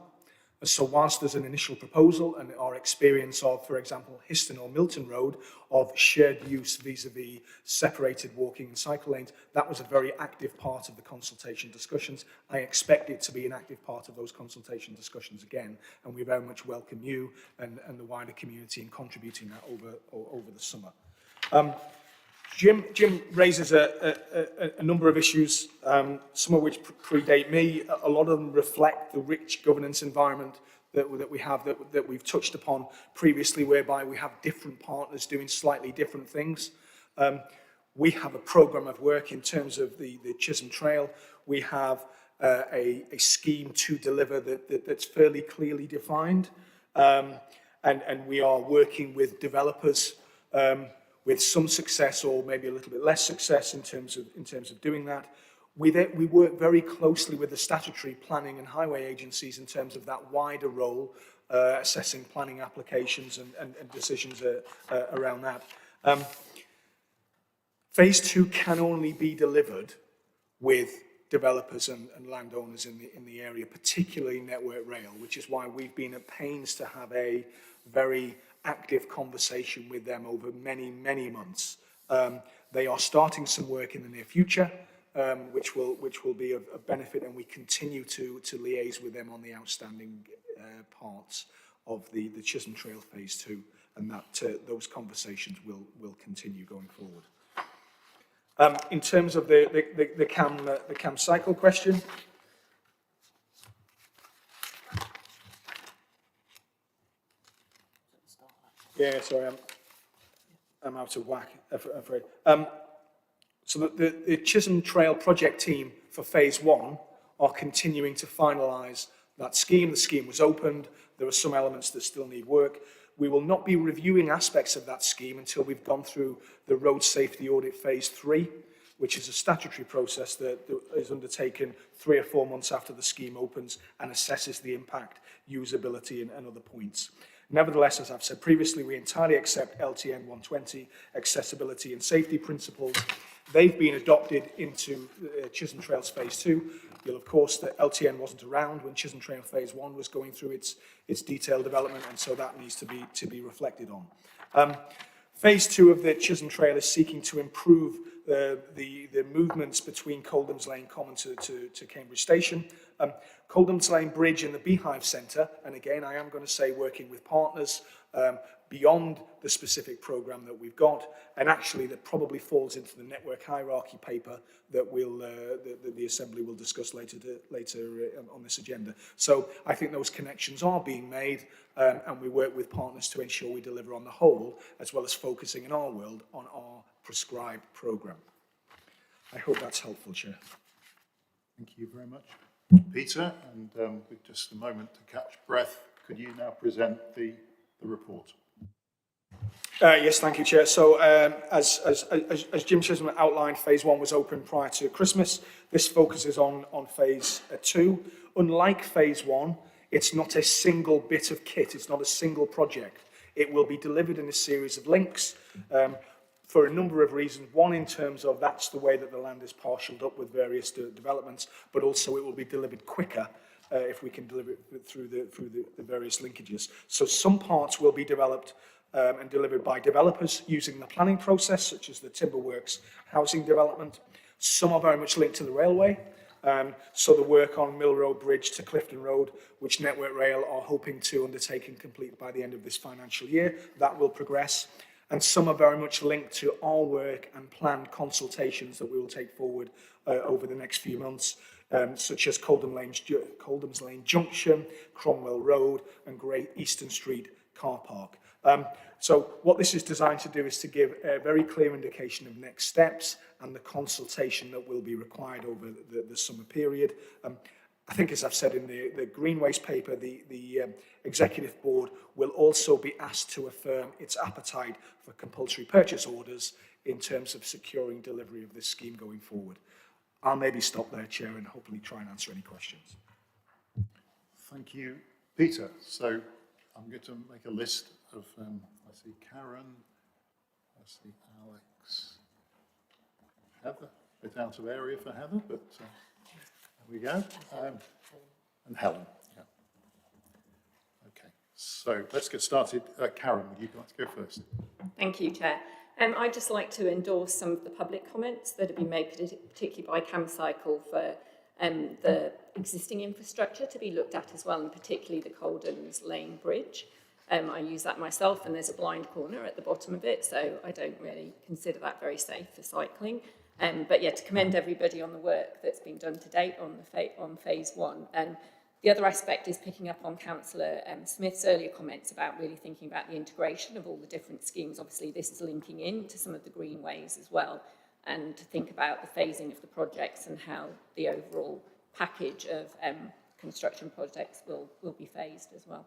Speaker 9: So whilst there's an initial proposal and our experience of, for example, Histon or Milton Road of shared use vis-a-vis separated walking and cycle lanes, that was a very active part of the consultation discussions. I expect it to be an active part of those consultation discussions again, and we very much welcome you and the wider community in contributing that over the summer. Jim raises a number of issues, some of which predate me. A lot of them reflect the rich governance environment that we have, that we've touched upon previously, whereby we have different partners doing slightly different things. We have a programme of work in terms of the Chisholm Trail. We have a scheme to deliver that's fairly clearly defined, and we are working with developers with some success or maybe a little bit less success in terms of doing that. We work very closely with the statutory planning and highway agencies in terms of that wider role, assessing planning applications and decisions around that. Phase 2 can only be delivered with developers and landowners in the area, particularly Network Rail, which is why we've been at pains to have a very active conversation with them over many, many months. They are starting some work in the near future, which will be of benefit, and we continue to liaise with them on the outstanding parts of the Chisholm Trail Phase 2, and that those conversations will continue going forward. In terms of the CAM cycle question, yeah, sorry, I'm out of whack, afraid. So the Chisholm Trail project team for Phase 1 are continuing to finalise that scheme. The scheme was opened. There are some elements that still need work. We will not be reviewing aspects of that scheme until we've gone through the road safety audit Phase 3, which is a statutory process that is undertaken 3 or 4 months after the scheme opens and assesses the impact, usability and other points. Nevertheless, as I've said previously, we entirely accept LTN 120 accessibility and safety principles. They've been adopted into Chisholm Trails Phase 2. You'll, of course, that LTN wasn't around when Chisholm Trail Phase 1 was going through its detailed development, and so that needs to be reflected on. Phase 2 of the Chisholm Trail is seeking to improve the movements between Coldham's Lane Common to Cambridge Station. Coldham's Lane Bridge in the Beehive Centre, and again, I am going to say working with partners beyond the specific programme that we've got, and actually that probably falls into the network hierarchy paper that the Assembly will discuss later on this agenda. So I think those connections are being made, and we work with partners to ensure we deliver on the whole, as well as focusing in our world on our prescribed programme. I hope that's helpful, Chair.
Speaker 1: Thank you very much, Peter. And with just a moment to catch breath, could you now present the report?
Speaker 9: Yes, thank you, Chair. So as Jim Chisholm outlined, Phase 1 was opened prior to Christmas. This focuses on Phase 2. Unlike Phase 1, it's not a single bit of kit. It's not a single project. It will be delivered in a series of links for a number of reasons. One, in terms of that's the way that the land is parcelled up with various developments, but also it will be delivered quicker if we can deliver it through the various linkages. So some parts will be developed and delivered by developers using the planning process, such as the Timberworks housing development. Some are very much linked to the railway. So the work on Mill Road Bridge to Clifton Road, which Network Rail are hoping to undertake and complete by the end of this financial year, that will progress. And some are very much linked to our work and planned consultations that we will take forward over the next few months, such as Coldham's Lane Junction, Cromwell Road, and Great Eastern Street Car Park. So what this is designed to do is to give a very clear indication of next steps and the consultation that will be required over the summer period. I think, as I've said in the Greenways paper, the Executive Board will also be asked to affirm its appetite for compulsory purchase orders in terms of securing delivery of this scheme going forward. I'll maybe stop there, Chair, and hopefully try and answer any questions.
Speaker 1: Thank you, Peter. So I'm going to make a list of, I see Karen, I see Alex, Heather, a bit out of area for Heather, but there we go, and Helen. Yeah. Okay, so let's get started. Karen, would you like to go first?
Speaker 15: Thank you, Chair. I'd just like to endorse some of the public comments that have been made, particularly by CamCycle, for the existing infrastructure to be looked at as well, and particularly the Coldham's Lane Bridge. I use that myself, and there's a blind corner at the bottom of it, so I don't really consider that very safe for cycling. But yeah, to commend everybody on the work that's been done to date on Phase 1. The other aspect is picking up on Councillor Smith's earlier comments about really thinking about the integration of all the different schemes. Obviously, this is linking in to some of the Greenways as well, and to think about the phasing of the projects and how the overall package of construction projects will be phased as well.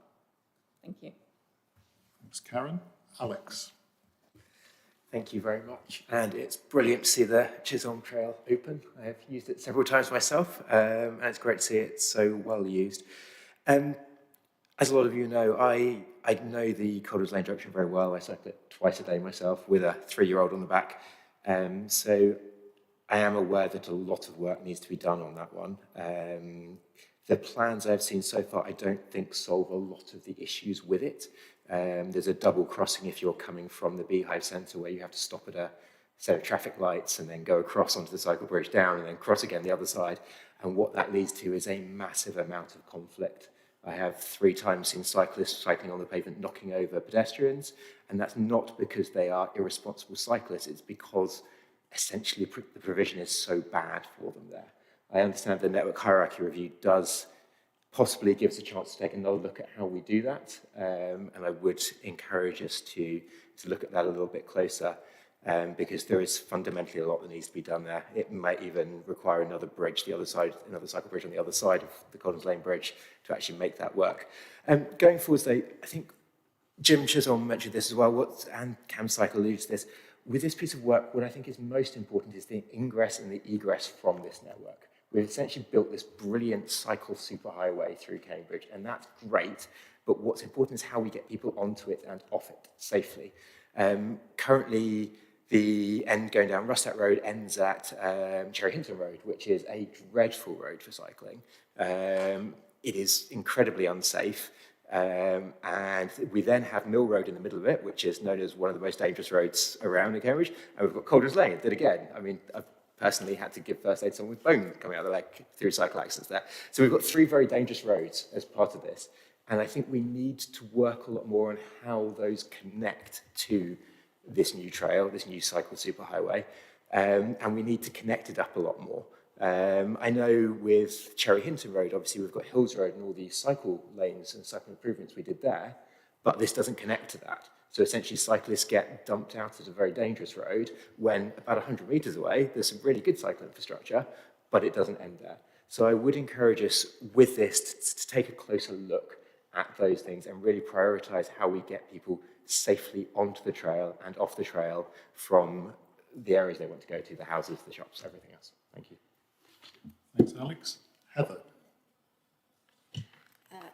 Speaker 15: Thank you.
Speaker 1: Thanks, Karen. Alex.
Speaker 2: Thank you very much. And it's brilliant to see the Chisholm Trail open. I have used it several times myself, and it's great to see it so well used. As a lot of you know, I know the Coldham's Lane Junction very well. I cycle it twice a day myself with a 3-year-old on the back. So I am aware that a lot of work needs to be done on that one. The plans I've seen so far, I don't think solve a lot of the issues with it. There's a double crossing if you're coming from the Beehive Centre, where you have to stop at a set of traffic lights and then go across onto the cycle bridge down and then cross again the other side. And what that leads to is a massive amount of conflict I have 3 times seen cyclists cycling on the pavement knocking over pedestrians, and that's not because they are irresponsible cyclists, it's because essentially the provision is so bad for them there. I understand the network hierarchy review does possibly give us a chance to take another look at how we do that, and I would encourage us to look at that a little bit closer, because there is fundamentally a lot that needs to be done there. It might even require another bridge, the other side, another cycle bridge on the other side of the Collins Lane Bridge to actually make that work. Going forwards, though, I think Jim Chisholm mentioned this as well, and CamCycle alludes to this. With this piece of work, what I think is most important is the ingress and the egress from this network. We've essentially built this brilliant cycle superhighway through Cambridge, and that's great, but what's important is how we get people onto it and off it safely. Currently, the end going down Rustat Road ends at Cherry Hinton Road, which is a dreadful road for cycling. It is incredibly unsafe. And we then have Mill Road in the middle of it, which is known as one of the most dangerous roads around in Cambridge. And we've got Calder's Lane, that again, I mean, I've personally had to give first aid to someone with bone coming out of the leg through cycle accidents there. So we've got 3 very dangerous roads as part of this. And I think we need to work a lot more on how those connect to this new trail, this new cycle superhighway. And we need to connect it up a lot more. I know with Cherry Hinton Road, obviously we've got Hills Road and all these cycle lanes and cycle improvements we did there, but this doesn't connect to that. So essentially cyclists get dumped out at a very dangerous road when about 100 metres away, there's some really good cycle infrastructure, but it doesn't end there. So I would encourage us with this to take a closer look at those things and really prioritise how we get people safely onto the trail and off the trail from the areas they want to go to, the houses, the shops, everything else. Thank you.
Speaker 1: Thanks, Alex. Heather.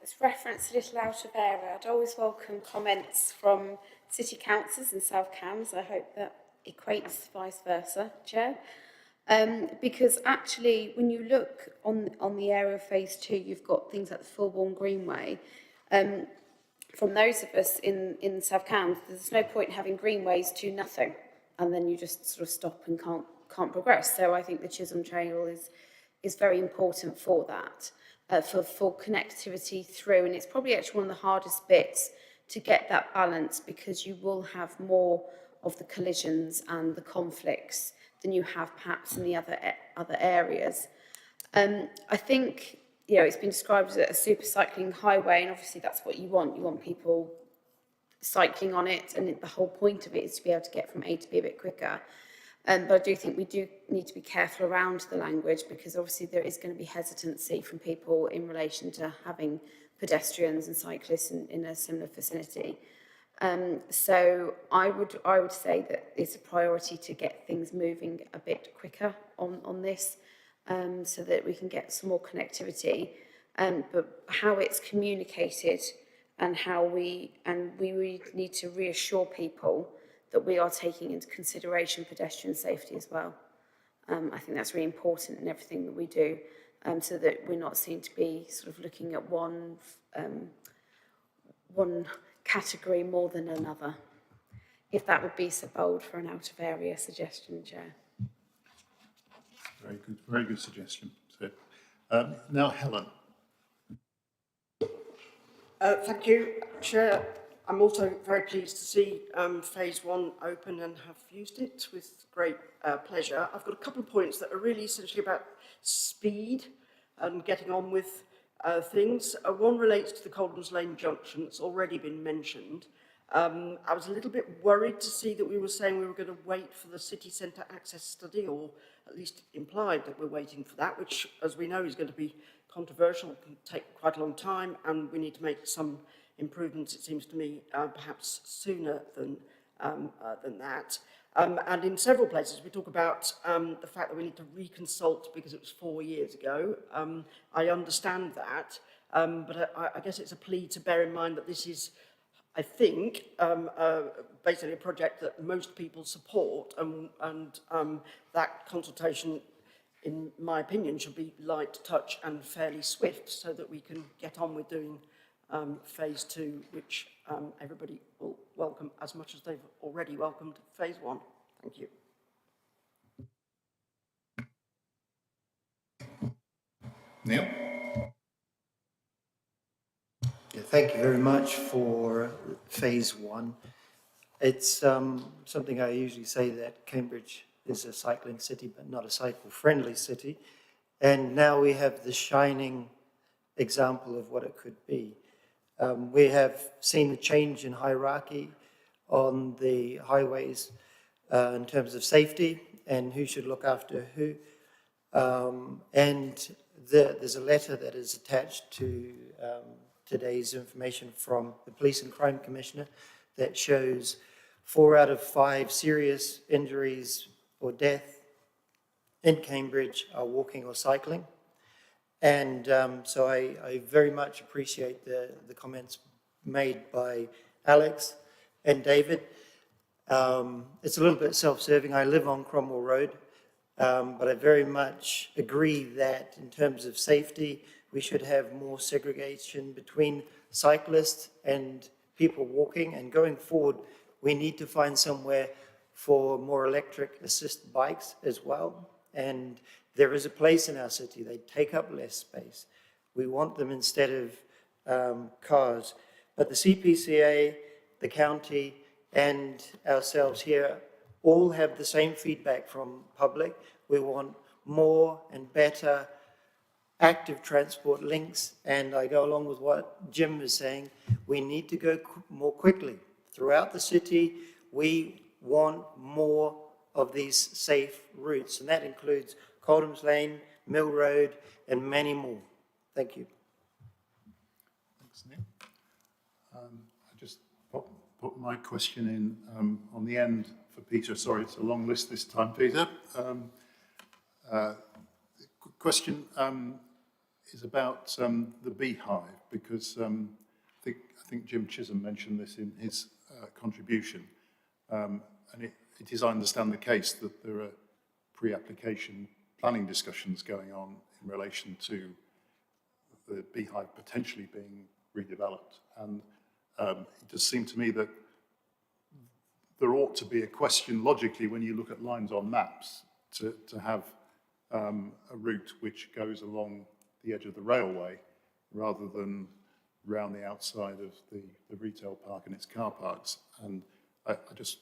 Speaker 3: It's referenced a little out of area. I'd always welcome comments from city councillors and South Cams. I hope that equates vice versa, Chair. Because actually, when you look on the area of phase 2, you've got things like the Fulbourn Greenway. From those of us in South Cams, there's no point in having Greenways to nothing, and then you just sort of stop and can't progress. So I think the Chisholm Trail is very important for that. For connectivity through, and it's probably actually one of the hardest bits to get that balance, because you will have more of the collisions and the conflicts than you have perhaps in the other areas. I think, you know, it's been described as a super cycling highway, and obviously that's what you want. You want people cycling on it, and the whole point of it is to be able to get from A to B a bit quicker. But I do think we do need to be careful around the language, because obviously there is going to be hesitancy from people in relation to having pedestrians and cyclists in a similar vicinity. So I would say that it's a priority to get things moving a bit quicker on this, so that we can get some more connectivity. But how it's communicated and how we really need to reassure people that we are taking into consideration pedestrian safety as well. I think that's really important in everything that we do, so that we're not seen to be sort of looking at one category more than another. If that would be so bold for an out of area suggestion, Chair.
Speaker 1: Very good suggestion. So, now Helen.
Speaker 5: Thank you, Chair. I'm also very pleased to see phase 1 open and have used it with great pleasure. I've got a couple of points that are really essentially about speed and getting on with things. One relates to the Coldham's Lane junction. It's already been mentioned. I was a little bit worried to see that we were saying we were going to wait for the city centre access study, or at least implied that we're waiting for that, which, as we know, is going to be controversial, can take quite a long time, and we need to make some improvements, it seems to me, perhaps sooner than that. And in several places we talk about the fact that we need to reconsult because it was 4 years ago. I understand that, but I guess it's a plea to bear in mind that this is, I think, basically a project that most people support, and that consultation, in my opinion, should be light touch and fairly swift, so that we can get on with doing phase 2, which everybody will welcome as much as they've already welcomed phase 1. Thank you.
Speaker 1: Neil?
Speaker 11: Thank you very much for phase one. It's something I usually say, that Cambridge is a cycling city, but not a cycle-friendly city. And now we have the shining example of what it could be. We have seen the change in hierarchy on the highways in terms of safety and who should look after who. And there's a letter that is attached to today's information from the Police and Crime Commissioner that shows 4 out of 5 serious injuries or death in Cambridge are walking or cycling. And so I very much appreciate the comments made by Alex and David. It's a little bit self-serving. I live on Cromwell Road, but I very much agree that in terms of safety, we should have more segregation between cyclists and people walking. And going forward, we need to find somewhere for more electric assist bikes as well. And there is a place in our city. They take up less space. We want them instead of cars. But the CPCA, the county, and ourselves here all have the same feedback from public. We want more and better active transport links, and I go along with what Jim was saying. We need to go more quickly. Throughout the city, we want more of these safe routes, and that includes Coldham's Lane, Mill Road, and many more. Thank you.
Speaker 1: Thanks, Nick. I just put my question in on the end for Peter. Sorry, it's a long list this time, Peter. Question is about the beehive, because I think Jim Chisholm mentioned this in his contribution, and it is, I understand, the case that there are pre-application planning discussions going on in relation to the beehive potentially being redeveloped, and it does seem to me that there ought to be a question logically when you look at lines on maps to have a route which goes along the edge of the railway rather than round the outside of the retail park and its car parks. And I just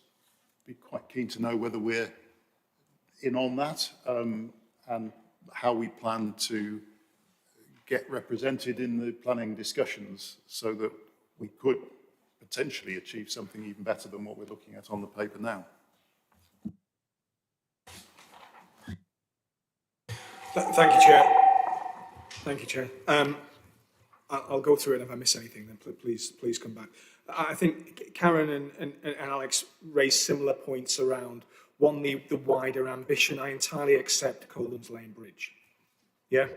Speaker 1: be quite keen to know whether we're in on that and how we plan to get represented in the planning discussions so that we could potentially achieve something even better than what we're looking at on the paper now.
Speaker 9: Thank you, Chair. Thank you, Chair. I'll go through it. If I miss anything, then please come back. I think Karen and Alex raised similar points around, one, the wider ambition. I entirely accept Coldham's Lane Bridge. Yeah,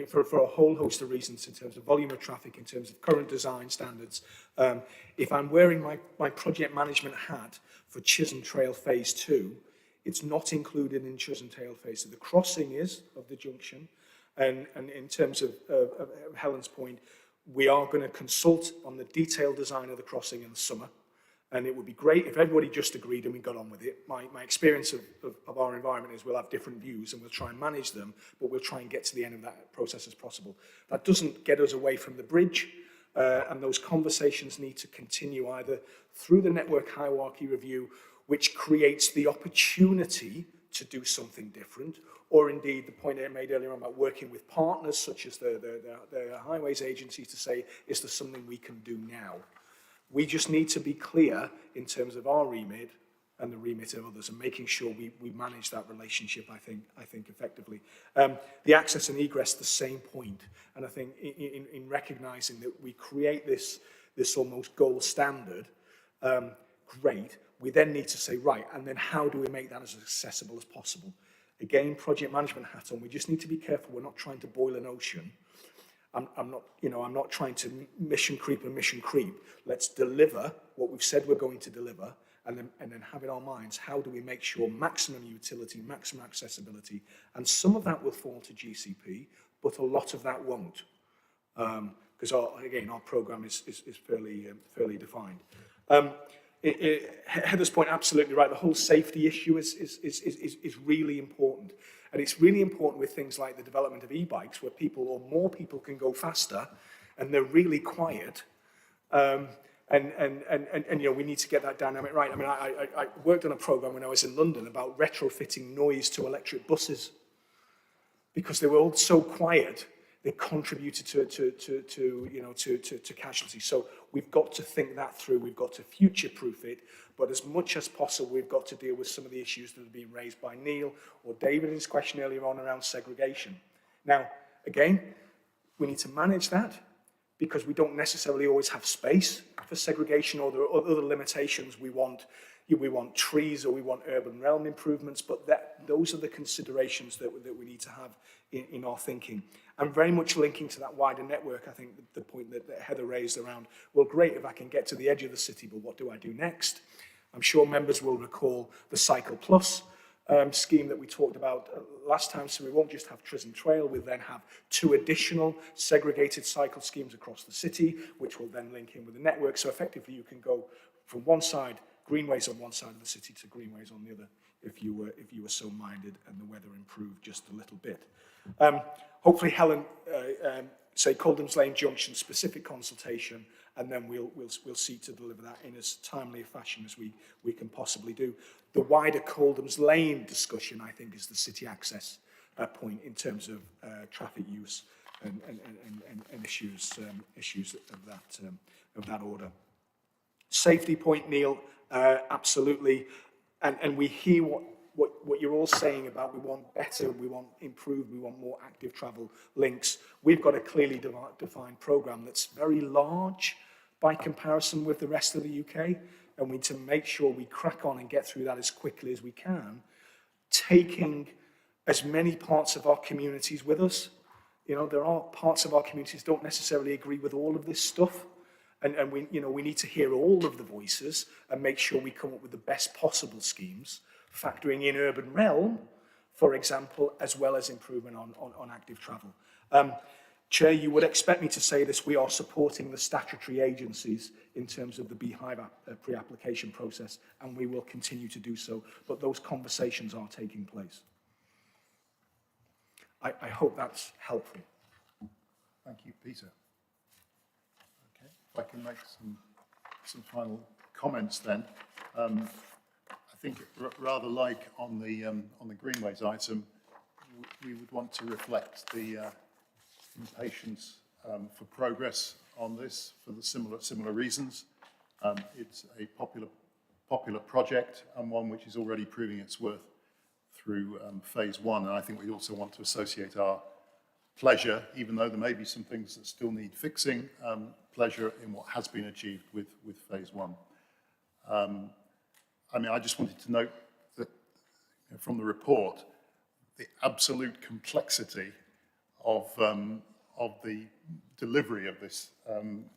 Speaker 9: for a whole host of reasons in terms of volume of traffic, in terms of current design standards. If I'm wearing my project management hat for Chisholm Trail Phase 2, it's not included in Chisholm Trail Phase 2. The crossing is of the junction. And in terms of Helen's point, we are going to consult on the detailed design of the crossing in the summer. And it would be great if everybody just agreed and we got on with it. My experience of our environment is we'll have different views and we'll try and manage them, but we'll try and get to the end of that process as possible. That doesn't get us away from the bridge, and those conversations need to continue either through the network hierarchy review, which creates the opportunity to do something different, or indeed the point I made earlier on about working with partners such as the highways agencies to say, is there something we can do now? We just need to be clear in terms of our remit and the remit of others, and making sure we manage that relationship, I think effectively. The access and egress, the same point. And I think in recognizing that we create this almost gold standard, great. We then need to say, right, and then how do we make that as accessible as possible? Again, project management hat on. We just need to be careful. We're not trying to boil an ocean. I'm not trying to mission creep. Let's deliver what we've said we're going to deliver, and then have in our minds, how do we make sure maximum utility, maximum accessibility, and some of that will fall to GCP, but a lot of that won't, because our program is fairly defined. Heather's point, absolutely right. The whole safety issue is really important. And it's really important with things like the development of e-bikes, where more people can go faster and they're really quiet. And you know, we need to get that dynamic right. I mean, I worked on a program when I was in London about retrofitting noise to electric buses because they were all so quiet, they contributed to casualties. So we've got to think that through. We've got to future-proof it. But as much as possible, we've got to deal with some of the issues that have been raised by Neil or David in his question earlier on around segregation. Now, again, we need to manage that because we don't necessarily always have space for segregation, or there are other limitations. We want trees, or we want urban realm improvements, but those are the considerations that we need to have in our thinking. And very much linking to that wider network, I think the point that Heather raised around, well, great if I can get to the edge of the city, but what do I do next? I'm sure members will recall the Cycle Plus scheme that we talked about last time, so we won't just have Tristan Trail, we'll then have 2 additional segregated cycle schemes across the city, which will then link in with the network. So effectively you can go from one side, Greenways on one side of the city, to Greenways on the other, if you were so minded and the weather improved just a little bit. Hopefully Helen, say Coldham's Lane Junction specific consultation, and then we'll seek to deliver that in as timely a fashion as we can possibly do. The wider Coldham's Lane discussion, I think, is the city access point in terms of traffic use and issues of that order. Safety point, Neil, absolutely, and we hear what you're all saying about we want better, we want improved, we want more active travel links. We've got a clearly defined programme that's very large by comparison with the rest of the UK, and we need to make sure we crack on and get through that as quickly as we can, taking as many parts of our communities with us. You know, there are parts of our communities don't necessarily agree with all of this stuff, and we need to hear all of the voices and make sure we come up with the best possible schemes, factoring in urban realm, for example, as well as improvement on active travel. Chair, you would expect me to say this, we are supporting the statutory agencies in terms of the Beehive pre-application process, and we will continue to do so, but those conversations are taking place. I hope that's helpful.
Speaker 1: Thank you, Peter. Okay, if I can make some final comments then. I think rather like on the Greenways item, we would want to reflect the impatience for progress on this for the similar reasons. It's a popular project and one which is already proving its worth through phase 1, and I think we also want to associate our pleasure, even though there may be some things that still need fixing, pleasure in what has been achieved with phase 1. I mean, I just wanted to note that from the report, the absolute complexity of the delivery of this,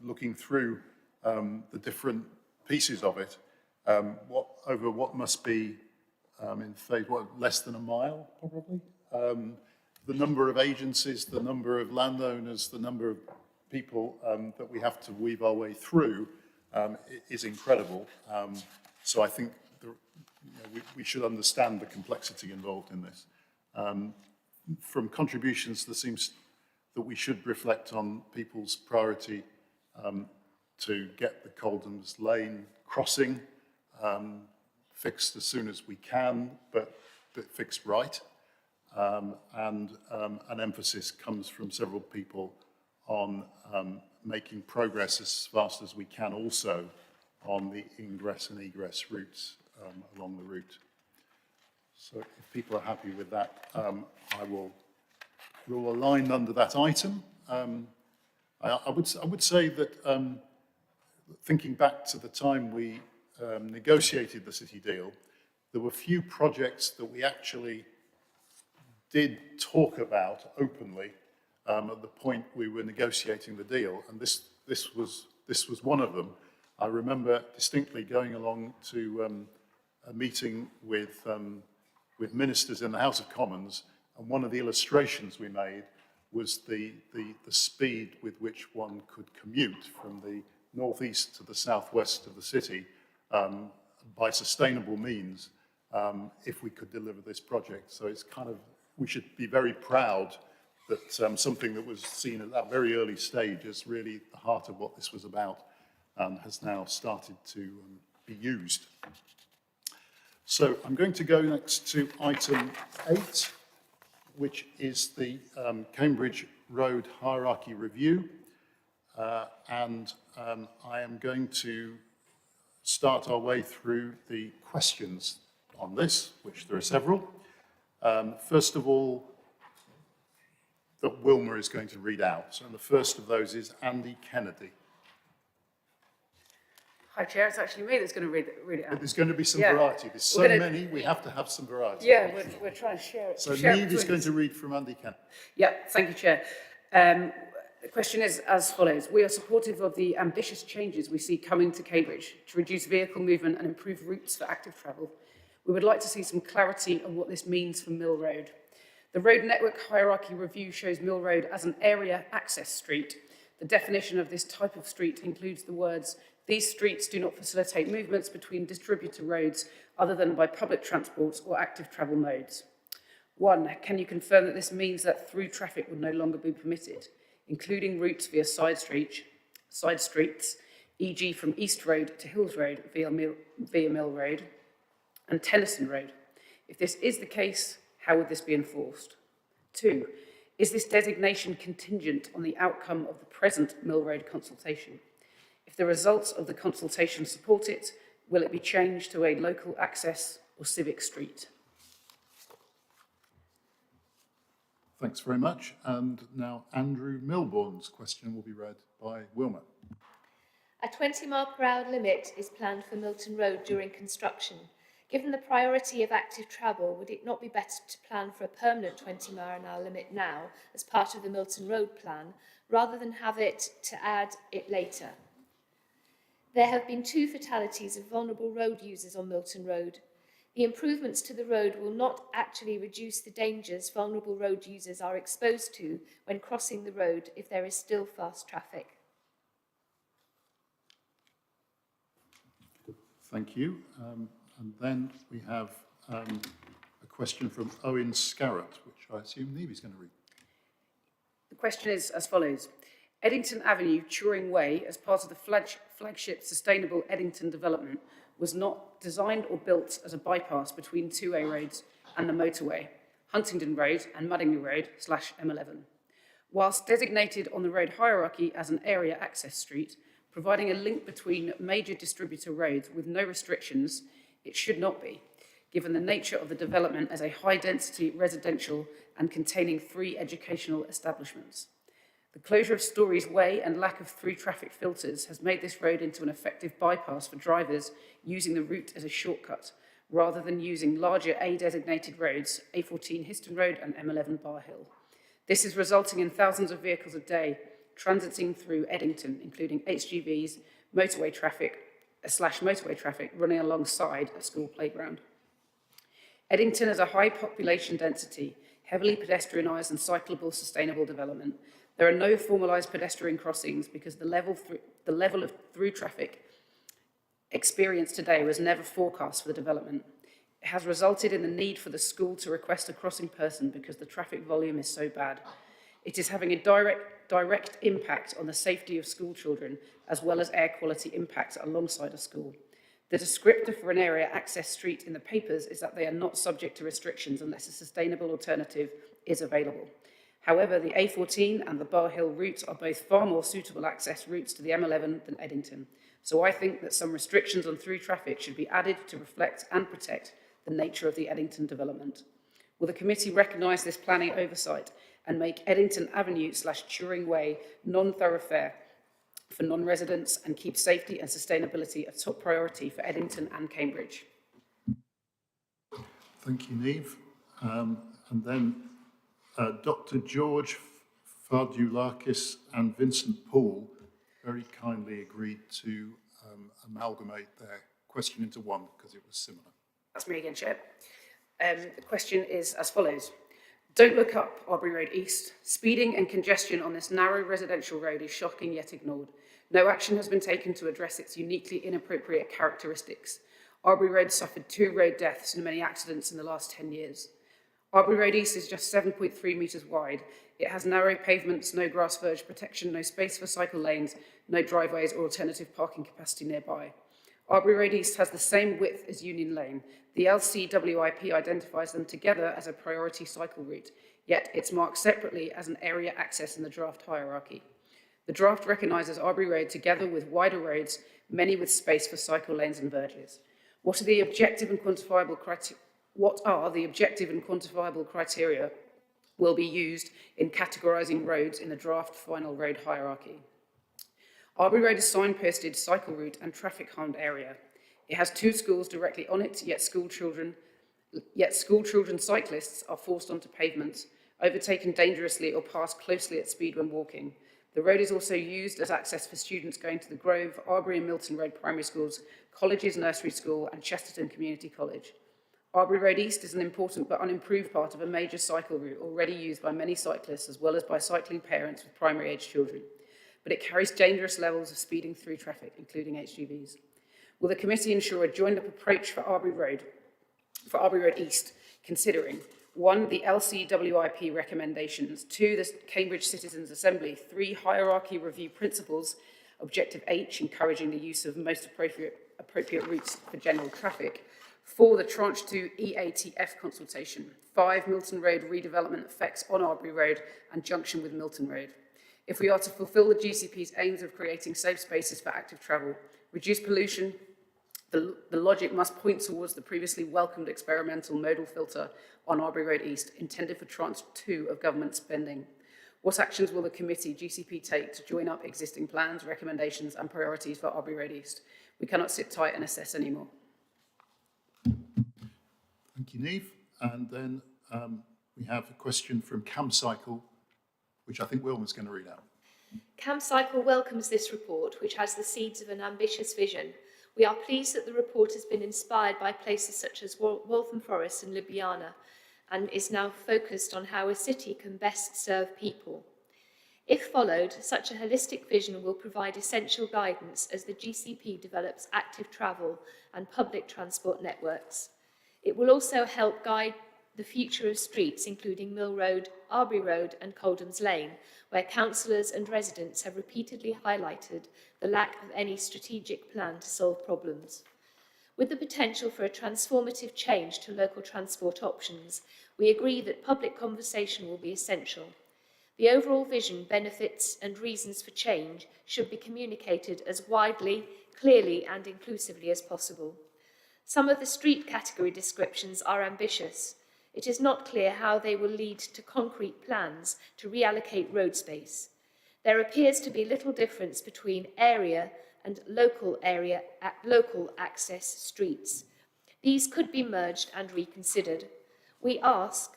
Speaker 1: looking through the different pieces of it, over what must be in phase, less than a mile, probably? The number of agencies, the number of landowners, the number of people that we have to weave our way through is incredible. So I think we should understand the complexity involved in this. From contributions, there seems that we should reflect on people's priority to get the Coldham's Lane crossing fixed as soon as we can, but fixed right. And an emphasis comes from several people on making progress as fast as we can also on the ingress and egress routes along the route. So if people are happy with that, we'll align under that item. I would say that thinking back to the time we negotiated the city deal, there were few projects that we actually did talk about openly at the point we were negotiating the deal, and this was one of them. I remember distinctly going along to a meeting with ministers in the House of Commons, and one of the illustrations we made was the speed with which one could commute from the northeast to the southwest of the city by sustainable means if we could deliver this project. So it's kind of, we should be very proud that something that was seen at that very early stage is really the heart of what this was about. and has now started to be used. So I'm going to go next to item 8, which is the Cambridge Road Hierarchy Review. And I am going to start our way through the questions on this, which there are several. First of all, that Wilma is going to read out. And the first of those is Andy Kennedy.
Speaker 16: Hi, Chair. It's actually me that's going to read it out.
Speaker 1: But there's going to be some variety. There's so many, we have to have some variety.
Speaker 16: Yeah, we're trying to share it.
Speaker 1: So
Speaker 16: share
Speaker 1: Neve is going to read from Andy Kennedy.
Speaker 16: Yeah, thank you, Chair. The question is as follows. We are supportive of the ambitious changes we see coming to Cambridge to reduce vehicle movement and improve routes for active travel. We would like to see some clarity on what this means for Mill Road. The Road Network Hierarchy Review shows Mill Road as an area access street. The definition of this type of street includes the words, "These streets do not facilitate movements between distributor roads other than by public transport or active travel modes." 1, can you confirm that this means that through traffic would no longer be permitted, including routes via side streets, e.g. from East Road to Hills Road via Mill Road and Tennyson Road? If this is the case, how would this be enforced? 2, is this designation contingent on the outcome of the present Mill Road consultation? If the results of the consultation support it, will it be changed to a local access or civic street?
Speaker 1: Thanks very much. And now Andrew Milbourne's question will be read by Wilma.
Speaker 6: A 20-mile-per-hour limit is planned for Milton Road during construction. Given the priority of active travel, would it not be better to plan for a permanent 20-mile-an-hour limit now as part of the Milton Road plan, rather than have it to add it later? There have been 2 fatalities of vulnerable road users on Milton Road. The improvements to the road will not actually reduce the dangers vulnerable road users are exposed to when crossing the road if there is still fast traffic.
Speaker 1: Thank you. And then we have a question from Owen Scarrett, which I assume Neve is going to read.
Speaker 16: The question is as follows. Eddington Avenue, Turing Way, as part of the flagship Sustainable Eddington development, was not designed or built as a bypass between 2A roads and the motorway, Huntingdon Road and Muddingley Road /M11. Whilst designated on the road hierarchy as an area access street, providing a link between major distributor roads with no restrictions, it should not be, given the nature of the development as a high-density residential and containing 3 educational establishments. The closure of Stories Way and lack of through traffic filters has made this road into an effective bypass for drivers using the route as a shortcut, rather than using larger A-designated roads, A14 Histon Road and M11 Bar Hill. This is resulting in thousands of vehicles a day transiting through Eddington, including HGVs, motorway traffic running alongside a school playground. Eddington has a high population density, heavily pedestrianised and cyclable sustainable development. There are no formalised pedestrian crossings because the level of through traffic experienced today was never forecast for the development. It has resulted in the need for the school to request a crossing person because the traffic volume is so bad. It is having a direct impact on the safety of school children, as well as air quality impacts alongside a school. The descriptor for an area access street in the papers is that they are not subject to restrictions unless a sustainable alternative is available. However, the A14 and the Bar Hill routes are both far more suitable access routes to the M11 than Eddington. So I think that some restrictions on through traffic should be added to reflect and protect the nature of the Eddington development. Will the committee recognise this planning oversight and make Eddington Avenue /Turing Way non-thoroughfare for non-residents and keep safety and sustainability a top priority for Eddington and Cambridge?
Speaker 1: Thank you, Neve. And then Dr. George Fardulakis and Vincent Poole very kindly agreed to amalgamate their question into one because it was similar.
Speaker 16: That's me again, Chair. The question is as follows. Don't look up Aubrey Road East. Speeding and congestion on this narrow residential road is shocking yet ignored. No action has been taken to address its uniquely inappropriate characteristics. Aubrey Road suffered 2 road deaths and many accidents in the last 10 years. Aubrey Road East is just 7.3 metres wide. It has narrow pavements, no grass verge protection, no space for cycle lanes, no driveways or alternative parking capacity nearby. Arbury Road East has the same width as Union Lane. The LCWIP identifies them together as a priority cycle route, yet it's marked separately as an area access in the draft hierarchy. The draft recognises Arbury Road together with wider roads, many with space for cycle lanes and verges. What are the objective and quantifiable criteria will be used in categorising roads in the draft final road hierarchy? Arbury Road is signposted cycle route and traffic harmed area. It has 2 schools directly on it, yet school children cyclists are forced onto pavements, overtaken dangerously or pass closely at speed when walking. The road is also used as access for students going to the Grove, Arbury and Milton Road primary schools, colleges, nursery school and Chesterton Community College. Arbury Road East is an important but unimproved part of a major cycle route already used by many cyclists as well as by cycling parents with primary age children. But it carries dangerous levels of speeding through traffic, including HGVs. Will the committee ensure a joined-up approach for Arbury Road East, considering 1, the LCWIP recommendations, 2, the Cambridge Citizens Assembly, 3, hierarchy review principles, objective H, encouraging the use of most appropriate routes for general traffic, 4, the tranche 2 EATF consultation, 5, Milton Road redevelopment effects on Arbury Road and junction with Milton Road. If we are to fulfil the GCP's aims of creating safe spaces for active travel, reduce pollution, the logic must point towards the previously welcomed experimental modal filter on Arbury Road East, intended for tranche 2 of government spending. What actions will the committee GCP take to join up existing plans, recommendations and priorities for Arbury Road East? We cannot sit tight and assess anymore.
Speaker 1: Thank you, Niamh. And then we have a question from CamCycle, which I think Wilma's going to read out.
Speaker 6: CamCycle welcomes this report, which has the seeds of an ambitious vision. We are pleased that the report has been inspired by places such as Waltham Forest and Ljubljana and is now focused on how a city can best serve people. If followed, such a holistic vision will provide essential guidance as the GCP develops active travel and public transport networks. It will also help guide the future of streets, including Mill Road, Arbury Road and Coldham's Lane, where councillors and residents have repeatedly highlighted the lack of any strategic plan to solve problems. With the potential for a transformative change to local transport options, we agree that public conversation will be essential. The overall vision, benefits and reasons for change should be communicated as widely, clearly and inclusively as possible. Some of the street category descriptions are ambitious. It is not clear how they will lead to concrete plans to reallocate road space. There appears to be little difference between area and local access streets. These could be merged and reconsidered. We ask,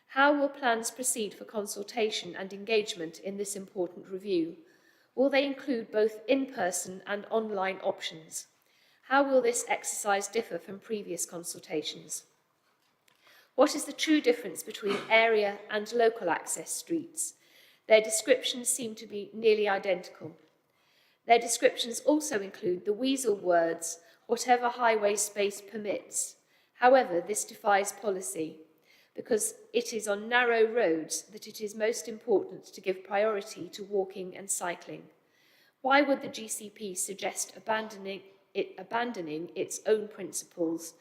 Speaker 6: how will plans proceed for consultation and engagement in this important review? Will they include both in-person and online options? How will this exercise differ from previous consultations? What is the true difference between area and local access streets? Their descriptions seem to be nearly identical. Their descriptions also include the weasel words, whatever highway space permits. However, this defies policy, because it is on narrow roads that it is most important to give priority to walking and cycling. Why would the GCP suggest abandoning its own principles,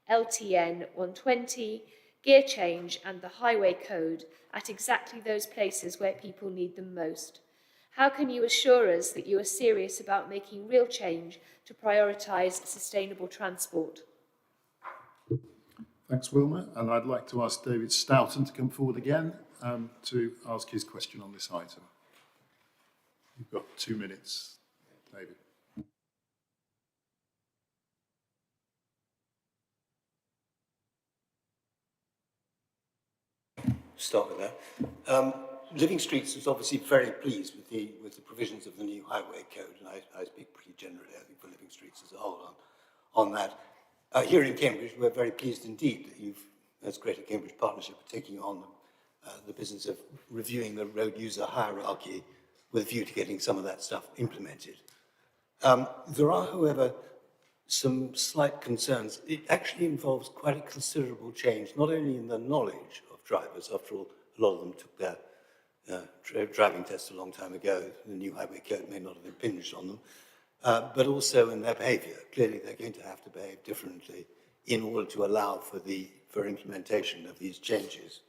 Speaker 6: LTN 120, gear change and the highway code at exactly those places where people need them most? How can you assure us that you are serious about making real change to prioritise sustainable transport?
Speaker 1: Thanks, Wilma. And I'd like to ask David Stoughton to come forward again to ask his question on this item. You've got 2 minutes, David.
Speaker 14: Start with that. Living Streets is obviously very pleased with the provisions of the new highway code, and I speak pretty generally, I think, for Living Streets as a whole on that. Here in Cambridge, we're very pleased indeed that you've, as Greater Cambridge Partnership, are taking on the business of reviewing the road user hierarchy with a view to getting some of that stuff implemented. There are, however, some slight concerns. It actually involves quite a considerable change, not only in the knowledge of drivers, after all, a lot of them took their driving tests a long time ago. The new highway code may not have impinged on them, but also in their behaviour. Clearly, they're going to have to behave differently in order to allow for implementation of these changes.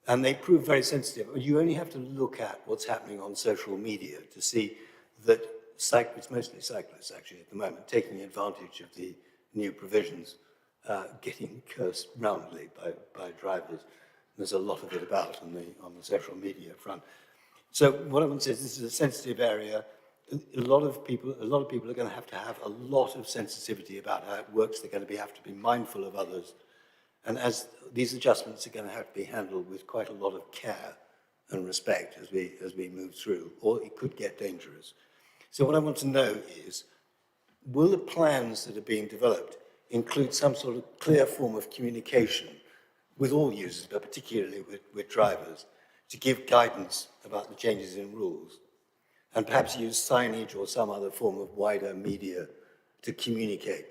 Speaker 14: And they prove very sensitive. You only have to look at what's happening on social media to see that it's mostly cyclists, actually, at the moment, taking advantage of the new provisions, getting cursed roundly by drivers. There's a lot of it about on the social media front. So what I want to say is this is a sensitive area. A lot of people are going to have a lot of sensitivity about how it works. They're going to have to be mindful of others. And as these adjustments are going to have to be handled with quite a lot of care and respect as we move through, or it could get dangerous. So what I want to know is, will the plans that are being developed include some sort of clear form of communication with all users, but particularly with drivers, to give guidance about the changes in rules, and perhaps use signage or some other form of wider media to communicate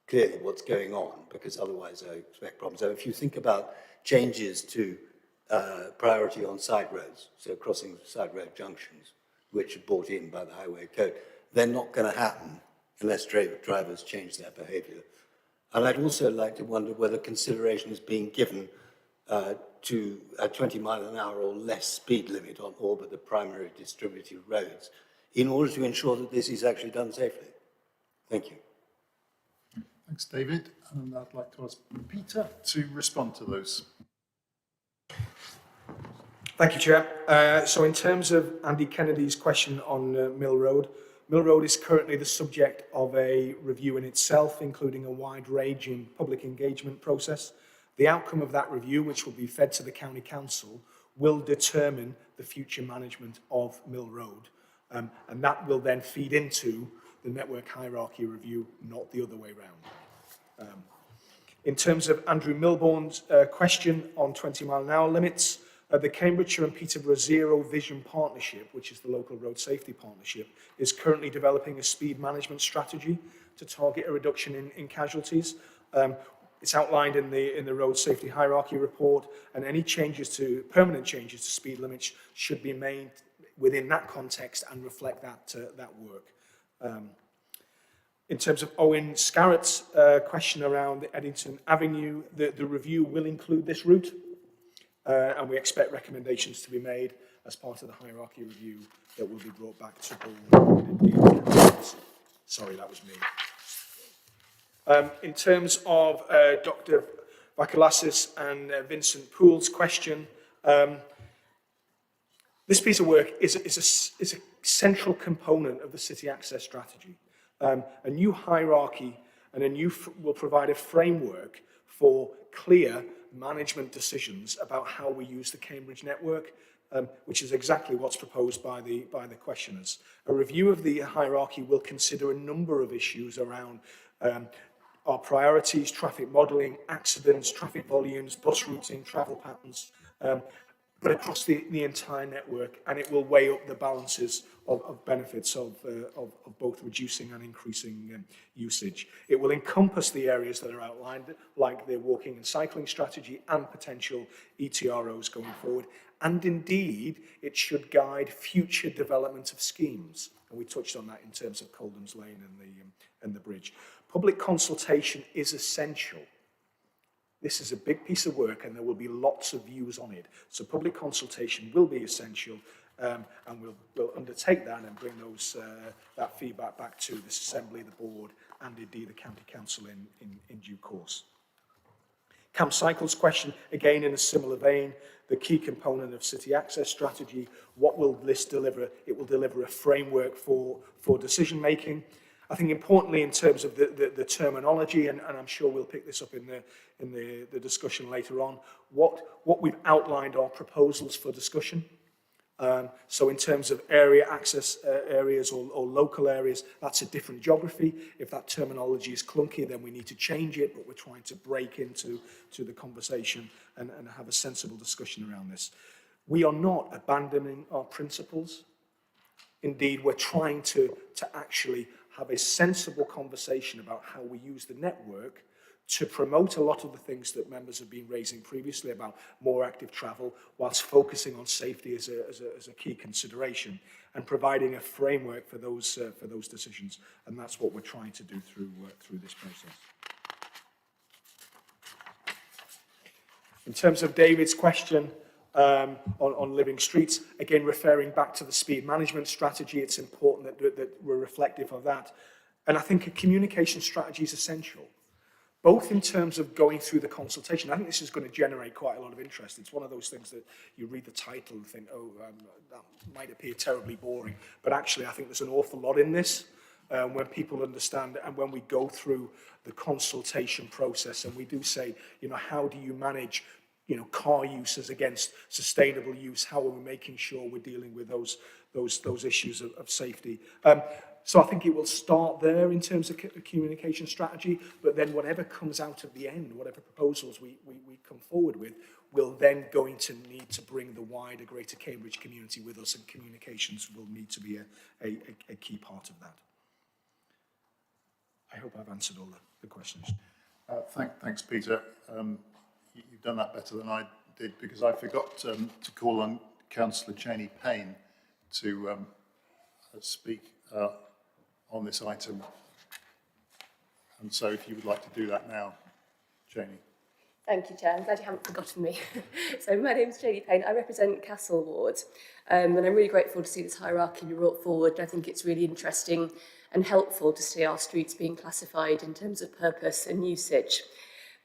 Speaker 14: clearly what's going on, because otherwise I expect problems. So if you think about changes to priority on side roads, so crossing side road junctions, which are brought in by the highway code, they're not going to happen unless drivers change their behaviour. And I'd also like to wonder whether consideration is being given to a 20 mile an hour or less speed limit on all but the primary distributed roads in order to ensure that this is actually done safely. Thank you.
Speaker 1: Thanks, David. And I'd like to ask Peter to respond to those.
Speaker 9: Thank you, Chair. So in terms of Andy Kennedy's question on Mill Road is currently the subject of a review in itself, including a wide-ranging public engagement process. The outcome of that review, which will be fed to the County Council, will determine the future management of Mill Road. And that will then feed into the network hierarchy review, not the other way round. In terms of Andrew Milbourne's question on 20 mile an hour limits, the Cambridgeshire and Peterborough Zero Vision Partnership, which is the local road safety partnership, is currently developing a speed management strategy to target a reduction in casualties. It's outlined in the road safety hierarchy report, and any permanent changes to speed limits should be made within that context and reflect that work. In terms of Owen Scarrett's question around the Eddington Avenue, the review will include this route. And we expect recommendations to be made as part of the hierarchy review that will be brought back to board. Sorry, that was me. In terms of Dr. Vakalasis and Vincent Poole's question, this piece of work is a central component of the city access strategy. A new hierarchy and will provide a framework for clear management decisions about how we use the Cambridge network, which is exactly what's proposed by the questioners. A review of the hierarchy will consider a number of issues around our priorities, traffic modelling, accidents, traffic volumes, bus routing, travel patterns, but across the entire network, and it will weigh up the balances of benefits of both reducing and increasing usage. It will encompass the areas that are outlined, like the walking and cycling strategy and potential ETROs going forward. And indeed, it should guide future development of schemes. And we touched on that in terms of Coldham's Lane and the bridge. Public consultation is essential. This is a big piece of work and there will be lots of views on it. So public consultation will be essential, and we'll undertake that and bring that feedback back to this Assembly, the Board, and indeed the County Council in due course. Camp Cycle's question, again in a similar vein, the key component of city access strategy, what will this deliver? It will deliver a framework for decision making. I think importantly in terms of the terminology, and I'm sure we'll pick this up in the discussion later on, what we've outlined are proposals for discussion. So in terms of area access areas or local areas, that's a different geography. If that terminology is clunky, then we need to change it, but we're trying to break into the conversation and have a sensible discussion around this. We are not abandoning our principles. Indeed, we're trying to actually have a sensible conversation about how we use the network to promote a lot of the things that members have been raising previously about more active travel, whilst focusing on safety as a key consideration, and providing a framework for those decisions. And that's what we're trying to do through this process. In terms of David's question on living streets, again, referring back to the speed management strategy, it's important that we're reflective of that. And I think a communication strategy is essential, both in terms of going through the consultation. I think this is going to generate quite a lot of interest. It's one of those things that you read the title and think, oh, that might appear terribly boring. But actually, I think there's an awful lot in this when people understand, and when we go through the consultation process and we do say, you know, how do you manage, you know, car uses against sustainable use? How are we making sure we're dealing with those issues of safety? So I think it will start there in terms of communication strategy, but then whatever comes out at the end, whatever proposals we come forward with, we're then going to need to bring the wider Greater Cambridge community with us, and communications will need to be a key part of that. I hope I've answered all the questions.
Speaker 1: Thanks, Peter. You've done that better than I did, because I forgot to call on Councillor Cheney Payne to speak on this item. And so if you would like to do that now, Cheney.
Speaker 17: Thank you, Chair. I'm glad you haven't forgotten me. So my name's Jodie Payne. I represent Castle Ward, and I'm really grateful to see this hierarchy be brought forward. I think it's really interesting and helpful to see our streets being classified in terms of purpose and usage.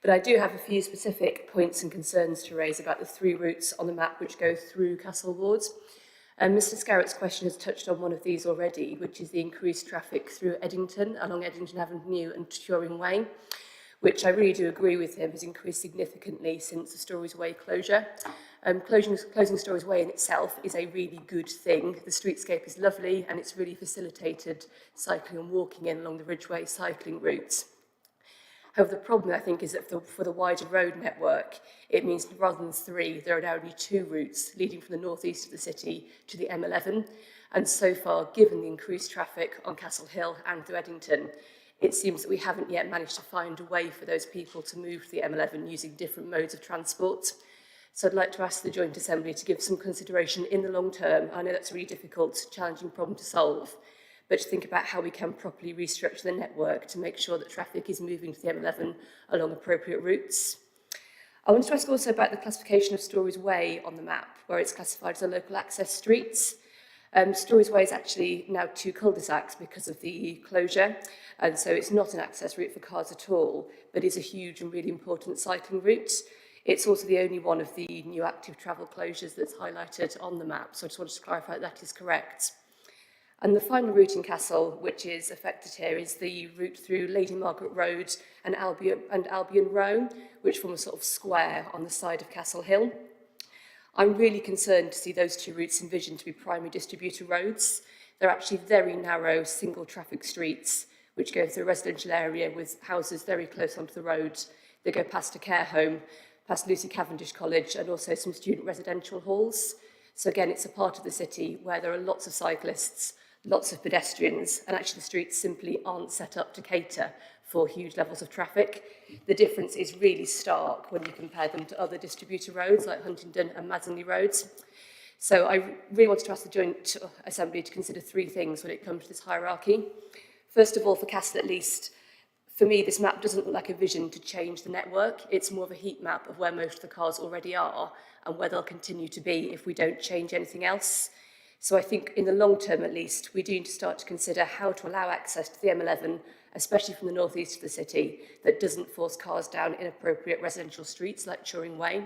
Speaker 17: But I do have a few specific points and concerns to raise about the 3 routes on the map which go through Castle Ward. Mr Scarrett's question has touched on one of these already, which is the increased traffic through Eddington, along Eddington Avenue and Turing Way, which I really do agree with him has increased significantly since the Storys Way closure. Closing Storys Way in itself is a really good thing. The streetscape is lovely, and it's really facilitated cycling and walking in along the Ridgeway cycling routes. However, the problem, I think, is that for the wider road network, it means rather than 3, there are now only 2 routes leading from the northeast of the city to the M11. And so far, given the increased traffic on Castle Hill and through Eddington, it seems that we haven't yet managed to find a way for those people to move to the M11 using different modes of transport. So I'd like to ask the Joint Assembly to give some consideration in the long term. I know that's a really difficult, challenging problem to solve, but to think about how we can properly restructure the network to make sure that traffic is moving to the M11 along appropriate routes. I wanted to ask also about the classification of Storys Way on the map, where it's classified as a local access street. Storys Way is actually now 2 cul-de-sacs because of the closure, and so it's not an access route for cars at all, but is a huge and really important cycling route. It's also the only one of the new active travel closures that's highlighted on the map, so I just wanted to clarify that is correct. And the final route in Castle, which is affected here, is the route through Lady Margaret Road and Albion Row, which form a sort of square on the side of Castle Hill. I'm really concerned to see those 2 routes envisioned to be primary distributor roads. They're actually very narrow, single traffic streets, which go through a residential area with houses very close onto the road. They go past a care home, past Lucy Cavendish College, and also some student residential halls. So again, it's a part of the city where there are lots of cyclists, lots of pedestrians, and actually the streets simply aren't set up to cater for huge levels of traffic. The difference is really stark when you compare them to other distributor roads like Huntingdon and Maddenley roads. So I really wanted to ask the Joint Assembly to consider 3 things when it comes to this hierarchy. First of all, for Castle at least, for me, this map doesn't look like a vision to change the network. It's more of a heat map of where most of the cars already are and where they'll continue to be if we don't change anything else. So I think in the long term, at least, we do need to start to consider how to allow access to the M11, especially from the northeast of the city, that doesn't force cars down inappropriate residential streets like Turing Way.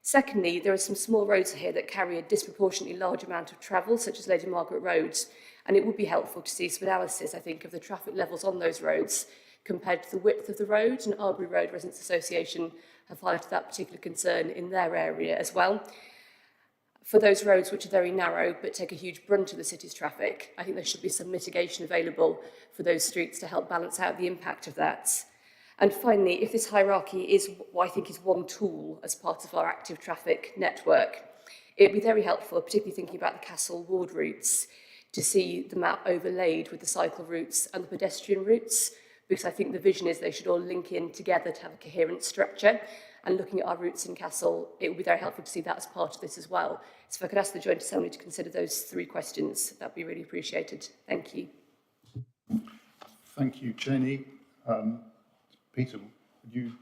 Speaker 17: Secondly, there are some small roads here that carry a disproportionately large amount of travel, such as Lady Margaret Road, and it would be helpful to see some analysis, I think, of the traffic levels on those roads compared to the width of the road, and Arbury Road Residents Association have highlighted that particular concern in their area as well. For those roads which are very narrow but take a huge brunt of the city's traffic, I think there should be some mitigation available for those streets to help balance out the impact of that. And finally, if this hierarchy is what I think is one tool as part of our active traffic network, it would be very helpful, particularly thinking about the Castle Ward routes, to see the map overlaid with the cycle routes and the pedestrian routes, because I think the vision is they should all link in together to have a coherent structure. And looking at our routes in Castle, it would be very helpful to see that as part of this as well. So if I could ask the Joint Assembly to consider those 3 questions, that'd be really appreciated. Thank you.
Speaker 1: Thank you, Jenny. Peter, would you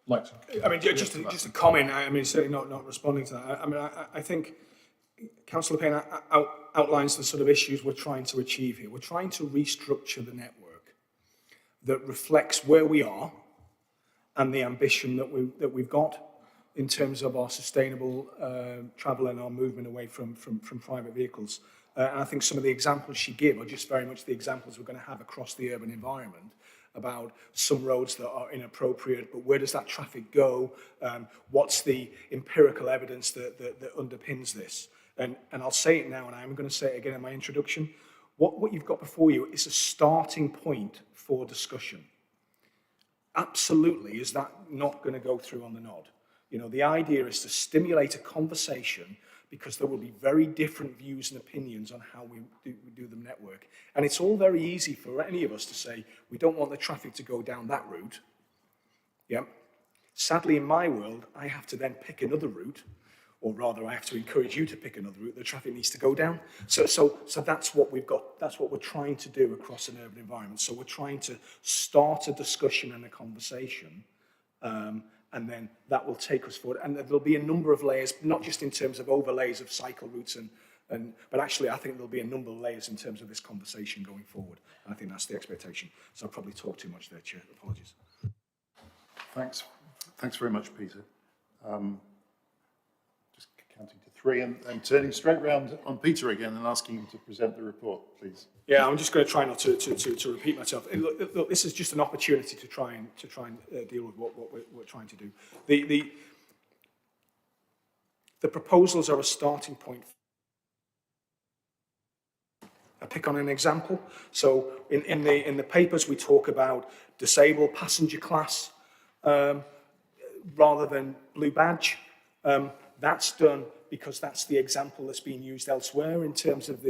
Speaker 1: like to?
Speaker 9: I mean, just a comment. I mean, certainly not responding to that. I mean, I think Councillor Payne outlines the sort of issues we're trying to achieve here. We're trying to restructure the network that reflects where we are and the ambition that we've got in terms of our sustainable travel and our movement away from private vehicles. And I think some of the examples she gave are just very much the examples we're going to have across the urban environment, about some roads that are inappropriate, but where does that traffic go? What's the empirical evidence that underpins this? And I'll say it now, and I'm going to say it again in my introduction. What you've got before you is a starting point for discussion. Absolutely, is that not going to go through on the nod? You know, the idea is to stimulate a conversation, because there will be very different views and opinions on how we do the network. And it's all very easy for any of us to say, we don't want the traffic to go down that route. Yeah. Sadly, in my world, I have to then pick another route, or rather I have to encourage you to pick another route the traffic needs to go down. So that's what we've got. That's what we're trying to do across an urban environment. So we're trying to start a discussion and a conversation, and then that will take us forward. And there'll be a number of layers, not just in terms of overlays of cycle routes, but actually I think there'll be a number of layers in terms of this conversation going forward. And I think that's the expectation. So I probably talked too much there, Chair. Apologies.
Speaker 1: Thanks very much, Peter. Just counting to 3 and turning straight round on Peter again and asking him to present the report, please.
Speaker 9: Yeah, I'm just going to try not to repeat myself. Look, this is just an opportunity to try and deal with what we're trying to do. The proposals are a starting point. I pick on an example. So in the papers we talk about disabled passenger class rather than blue badge. That's done because that's the example that's being used elsewhere in terms of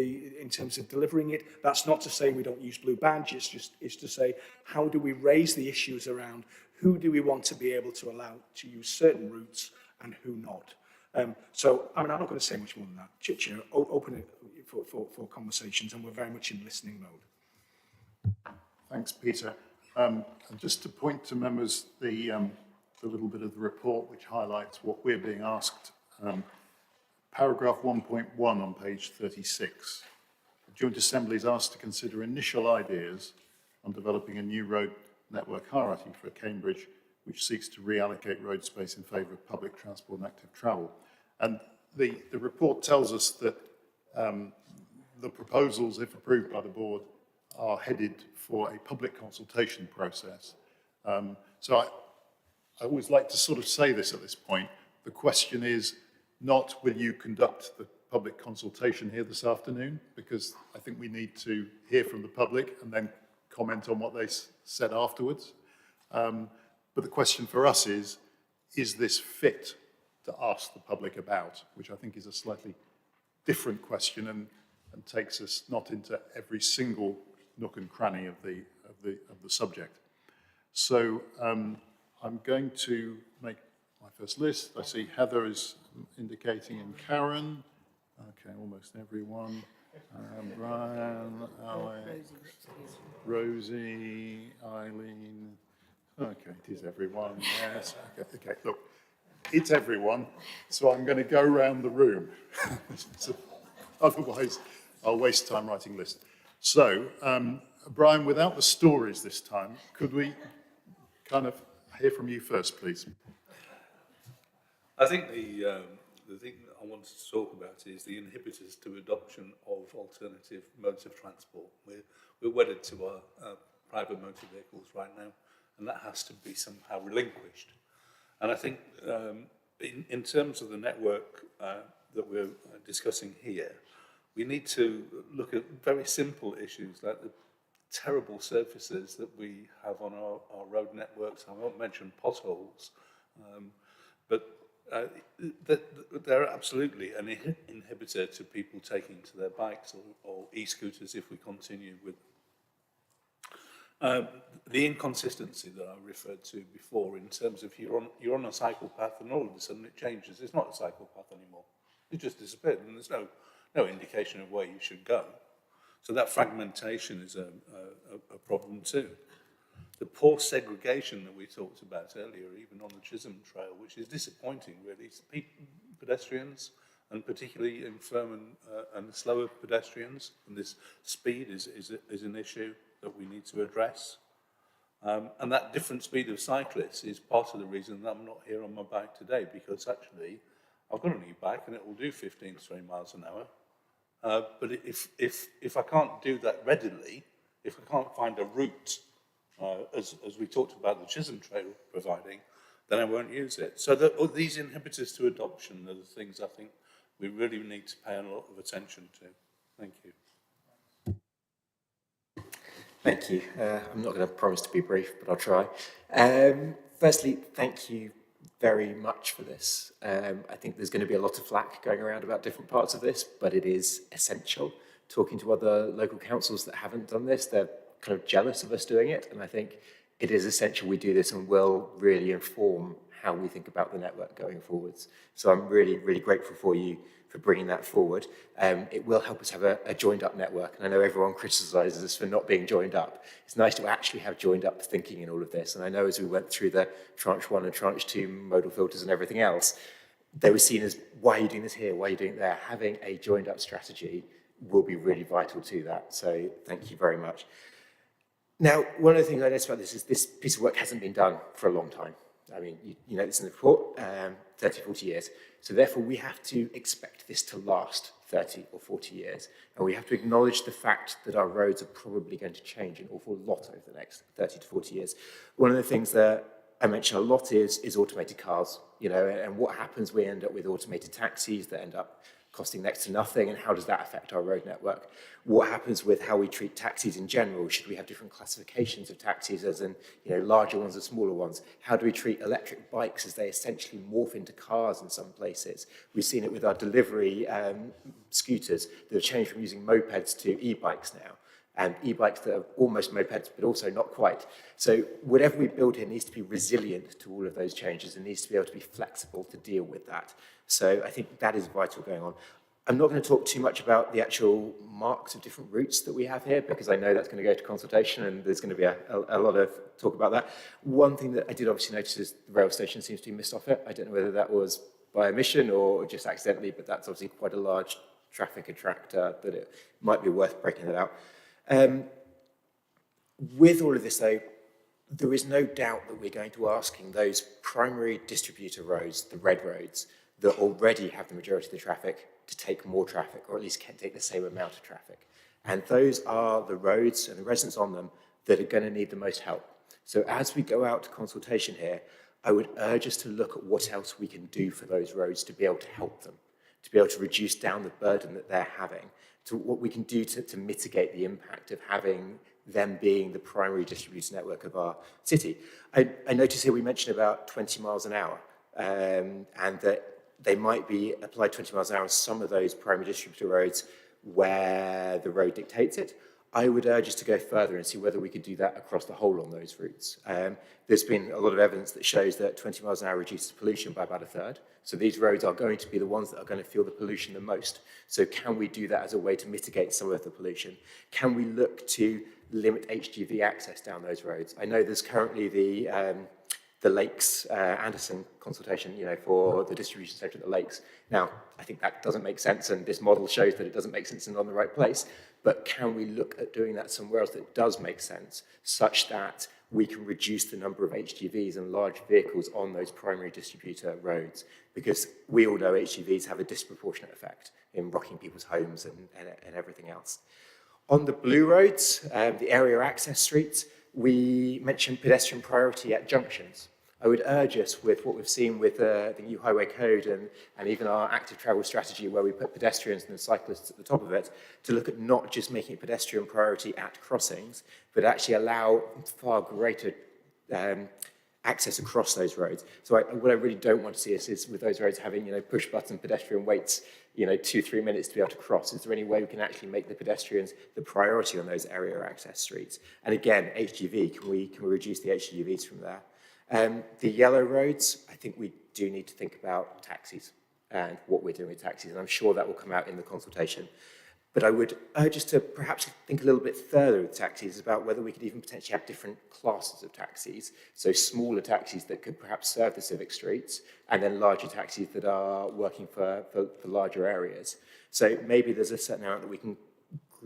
Speaker 9: delivering it. That's not to say we don't use blue badge. It's to say, how do we raise the issues around who do we want to be able to allow to use certain routes and who not. So I mean, I'm not going to say much more than that. Chair, open it for conversations, and we're very much in listening mode.
Speaker 1: Thanks, Peter. And just to point to members the little bit of the report which highlights what we're being asked. Paragraph 1.1 on page 36. The Joint Assembly is asked to consider initial ideas on developing a new road network hierarchy for Cambridge, which seeks to reallocate road space in favour of public transport and active travel. And the report tells us that the proposals, if approved by the board, are headed for a public consultation process. So I always like to sort of say this at this point. The question is not will you conduct the public consultation here this afternoon, because I think we need to hear from the public and then comment on what they said afterwards. But the question for us is this fit to ask the public about, which I think is a slightly different question and takes us not into every single nook and cranny of the subject. So I'm going to make my first list. I see Heather is indicating, and Karen. Okay, almost everyone. Brian, Alex, Rosie, Eileen. Okay, it is everyone. Yes. Okay. Look, it's everyone. So I'm going to go around the room. So, otherwise, I'll waste time writing lists. So, Brian, without the stories this time, could we kind of hear from you first, please?
Speaker 12: I think the thing that I wanted to talk about is the inhibitors to adoption of alternative modes of transport. We're wedded to our private motor vehicles right now, and that has to be somehow relinquished. And I think in terms of the network that we're discussing here, we need to look at very simple issues like the terrible surfaces that we have on our road networks. I won't mention potholes, but they're absolutely an inhibitor to people taking to their bikes or e-scooters if we continue with The inconsistency that I referred to before in terms of you're on a cycle path and all of a sudden it changes. It's not a cycle path anymore. It just disappeared and there's no indication of where you should go. So that fragmentation is a problem too. The poor segregation that we talked about earlier, even on the Chisholm Trail, which is disappointing really. Pedestrians, and particularly infirm and slower pedestrians, and this speed is an issue that we need to address. And that different speed of cyclists is part of the reason that I'm not here on my bike today, because actually I've got an e-bike and it will do 15 to 20 miles an hour. But if I can't do that readily, if I can't find a route, as we talked about the Chisholm Trail providing, then I won't use it. So these inhibitors to adoption are the things I think we really need to pay a lot of attention to. Thank you.
Speaker 2: Thank you. I'm not going to promise to be brief, but I'll try. Firstly, thank you very much for this. I think there's going to be a lot of flack going around about different parts of this, but it is essential. Talking to other local councils that haven't done this, they're kind of jealous of us doing it, and I think it is essential we do this and will really inform how we think about the network going forwards. So I'm really, really grateful for you for bringing that forward. It will help us have a joined up network. And I know everyone criticises us for not being joined up. It's nice to actually have joined up thinking in all of this. And I know as we went through the tranche 1 and tranche 2 modal filters and everything else, they were seen as, why are you doing this here? Why are you doing it there? Having a joined up strategy will be really vital to that. So thank you very much. Now, one of the things I noticed about this is this piece of work hasn't been done for a long time. I mean, you know this in the report, 30, 40 years. So therefore, we have to expect this to last 30 or 40 years. And we have to acknowledge the fact that our roads are probably going to change an awful lot over the next 30 to 40 years. One of the things that I mention a lot is automated cars, you know, and what happens, we end up with automated taxis that end up costing next to nothing, and how does that affect our road network? What happens with how we treat taxis in general? Should we have different classifications of taxis, as in, you know, larger ones or smaller ones? How do we treat electric bikes as they essentially morph into cars in some places? We've seen it with our delivery scooters that have changed from using mopeds to e-bikes now, and e-bikes that are almost mopeds, but also not quite. So whatever we build here needs to be resilient to all of those changes and needs to be able to be flexible to deal with that. So I think that is vital going on. I'm not going to talk too much about the actual marks of different routes that we have here, because I know that's going to go to consultation and there's going to be a lot of talk about that. One thing that I did obviously notice is the rail station seems to be missed off it. I don't know whether that was by omission or just accidentally, but that's obviously quite a large traffic attractor that it might be worth breaking that out. With all of this though, there is no doubt that we're going to be asking those primary distributor roads, the red roads, that already have the majority of the traffic to take more traffic, or at least can take the same amount of traffic. And those are the roads and the residents on them that are going to need the most help. So as we go out to consultation here, I would urge us to look at what else we can do for those roads to be able to help them, to be able to reduce down the burden that they're having, to what we can do to mitigate the impact of having them being the primary distributor network of our city. I notice here we mentioned about 20 miles an hour, and that they might be applied 20 miles an hour on some of those primary distributor roads where the road dictates it. I would urge us to go further and see whether we could do that across the whole on those routes. There's been a lot of evidence that shows that 20 miles an hour reduces pollution by about a third. So these roads are going to be the ones that are going to feel the pollution the most. So can we do that as a way to mitigate some of the pollution? Can we look to limit HGV access down those roads? I know there's currently the Lakes Anderson consultation, you know, for the distribution centre at the Lakes. Now, I think that doesn't make sense, and this model shows that it doesn't make sense and on the right place. But can we look at doing that somewhere else that does make sense, such that we can reduce the number of HGVs and large vehicles on those primary distributor roads? Because we all know HGVs have a disproportionate effect in rocking people's homes and everything else. On the blue roads, the area access streets, we mentioned pedestrian priority at junctions. I would urge us, with what we've seen with the new highway code and even our active travel strategy, where we put pedestrians and cyclists at the top of it, to look at not just making it pedestrian priority at crossings, but actually allow far greater access across those roads. So what I really don't want to see is with those roads having, push button pedestrian waits, 2-3 minutes to be able to cross. Is there any way we can actually make the pedestrians the priority on those area access streets? And again, HGV, can we reduce the HGVs from there? The yellow roads, I think we do need to think about taxis and what we're doing with taxis, and I'm sure that will come out in the consultation. But I would urge us to perhaps think a little bit further with taxis about whether we could even potentially have different classes of taxis. So smaller taxis that could perhaps serve the civic streets, and then larger taxis that are working for larger areas. So maybe there's a certain amount that we can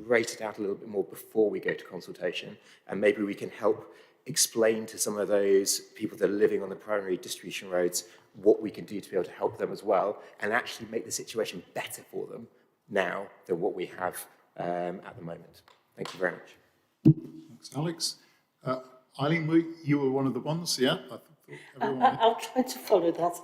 Speaker 2: grate it out a little bit more before we go to consultation, and maybe we can help explain to some of those people that are living on the primary distribution roads what we can do to be able to help them as well, and actually make the situation better for them now than what we have at the moment. Thank you very much.
Speaker 1: Thanks, Alex. Eileen, you were one of the ones, yeah?
Speaker 10: I'll try to follow that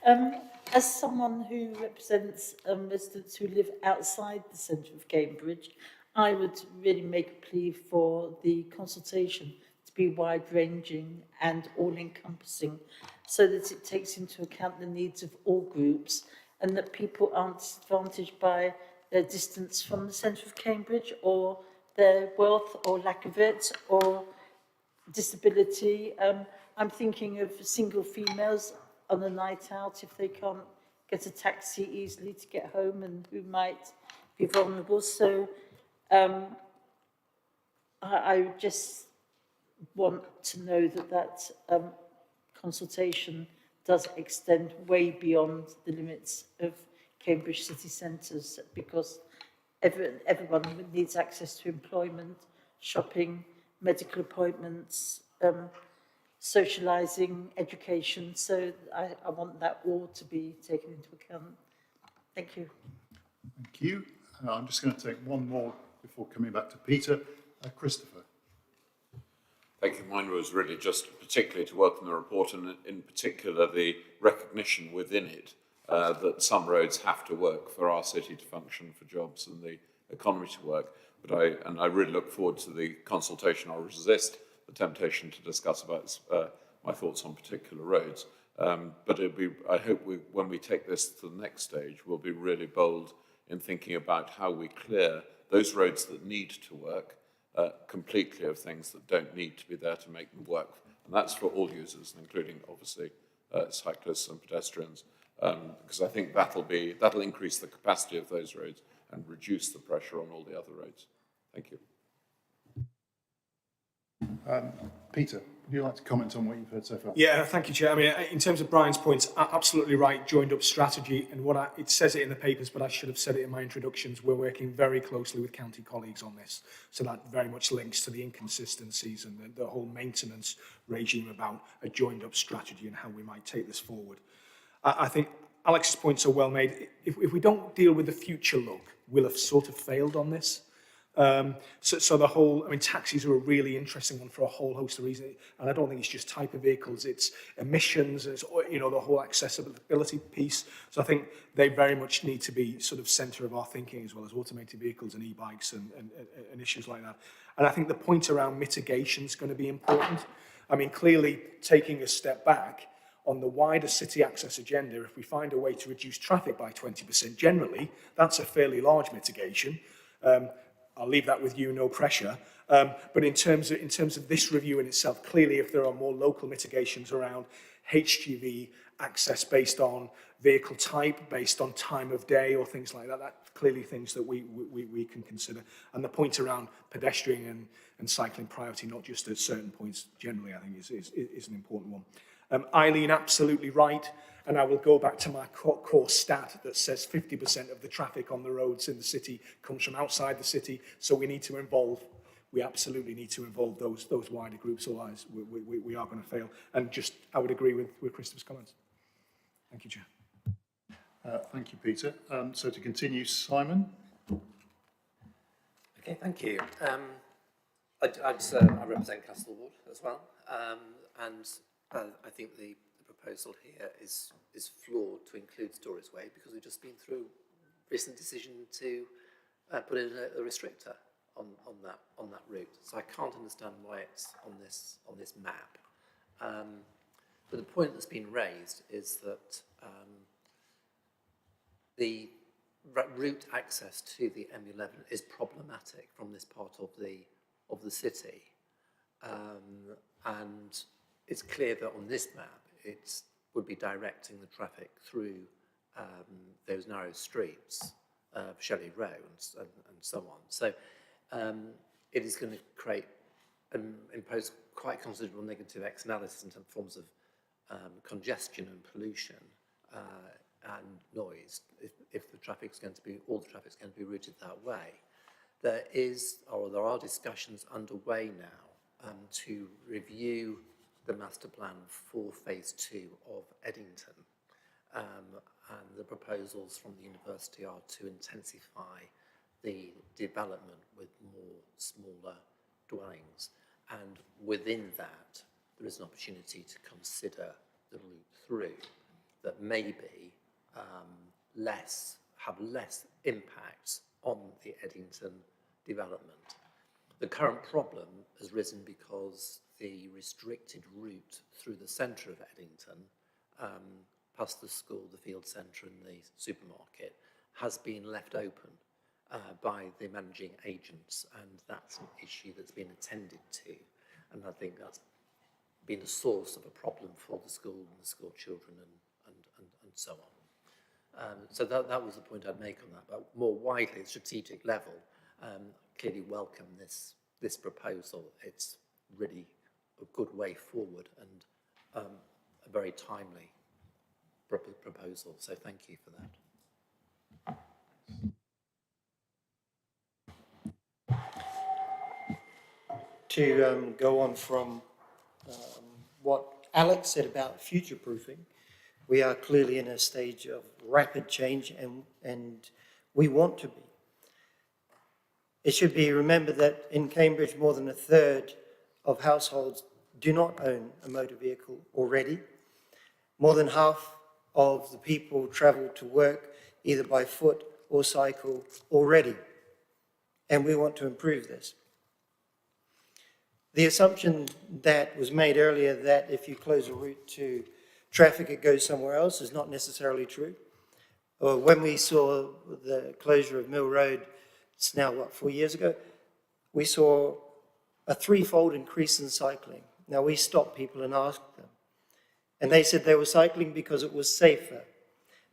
Speaker 10: out. As someone who represents residents who live outside the centre of Cambridge, I would really make a plea for the consultation to be wide-ranging and all-encompassing, so that it takes into account the needs of all groups, and that people aren't disadvantaged by their distance from the centre of Cambridge, or their wealth or lack of it, or disability. I'm thinking of single females on a night out if they can't get a taxi easily to get home, and who might be vulnerable. So I just want to know that consultation does extend way beyond the limits of Cambridge city centres, because everyone needs access to employment, shopping, medical appointments, socialising, education. So I want that all to be taken into account. Thank you.
Speaker 1: Thank you. I'm just going to take one more before coming back to Peter. Christopher.
Speaker 13: Thank you. Mine was really just particularly to welcome the report, and in particular the recognition within it that some roads have to work for our city to function, for jobs and the economy to work. But I really look forward to the consultation. I'll resist the temptation to discuss about my thoughts on particular roads. But I hope when we take this to the next stage, we'll be really bold in thinking about how we clear those roads that need to work completely of things that don't need to be there to make them work. And that's for all users, including obviously cyclists and pedestrians, because I think that'll increase the capacity of those roads and reduce the pressure on all the other roads. Thank you.
Speaker 1: Peter, would you like to comment on what you've heard so far?
Speaker 9: Yeah, thank you, Chair. I mean, in terms of Brian's points, absolutely right, joined up strategy, and it says it in the papers, but I should have said it in my introductions, we're working very closely with county colleagues on this, so that very much links to the inconsistencies and the whole maintenance regime about a joined up strategy and how we might take this forward. I think Alex's points are well made. If we don't deal with the future look, we'll have sort of failed on this. So the whole, I mean, taxis are a really interesting one for a whole host of reasons, and I don't think it's just type of vehicles, it's emissions, it's, the whole accessibility piece. So I think they very much need to be sort of centre of our thinking, as well as automated vehicles and e-bikes and issues like that. And I think the point around mitigation is going to be important. I mean, clearly taking a step back on the wider city access agenda, if we find a way to reduce traffic by 20% generally, that's a fairly large mitigation. I'll leave that with you, no pressure. But in terms of this review in itself, clearly if there are more local mitigations around HGV access based on vehicle type, based on time of day or things like that, that's clearly things that we can consider. And the point around pedestrian and cycling priority, not just at certain points generally, I think is an important one. Eileen, absolutely right. And I will go back to my core stat that says 50% of the traffic on the roads in the city comes from outside the city. So we absolutely need to involve those wider groups, otherwise we are going to fail. And I would agree with Christopher's comments. Thank you, Chair.
Speaker 1: Thank you, Peter. So to continue, Simon.
Speaker 4: Okay, thank you. I represent Castle Ward as well, and I think the proposal here is flawed to include Storey's Way, because we've just been through recent decision to put in a restrictor on that route. So I can't understand why it's on this map. But the point that's been raised is that the route access to the M11 is problematic from this part of the city, and it's clear that on this map it would be directing the traffic through those narrow streets, Shelley Row and so on. So it is going to create and impose quite considerable negative externalities in terms of forms of congestion and pollution and noise if the traffic's going to be, all the traffic's going to be routed that way. There are discussions underway now to review the master plan for phase 2 of Eddington. And the proposals from the university are to intensify the development with more smaller dwellings. And within that, there is an opportunity to consider the route through that maybe have less impact on the Eddington development. The current problem has risen because the restricted route through the centre of Eddington, past the school, the field centre and the supermarket, has been left open by the managing agents, and that's an issue that's been attended to, and I think that's been a source of a problem for the school and the school children and so on. So that was the point I'd make on that, but more widely at strategic level, clearly welcome this proposal. It's really a good way forward and a very timely proposal, so thank you for that.
Speaker 11: To go on from what Alex said about future-proofing, we are clearly in a stage of rapid change, and we want to be. It should be remembered that in Cambridge, more than a third of households do not own a motor vehicle already. More than half of the people travel to work either by foot or cycle already, and we want to improve this. The assumption that was made earlier that if you close a route to traffic, it goes somewhere else is not necessarily true. When we saw the closure of Mill Road, it's now, 4 years ago, we saw a threefold increase in cycling. Now, we stopped people and asked them, and they said they were cycling because it was safer.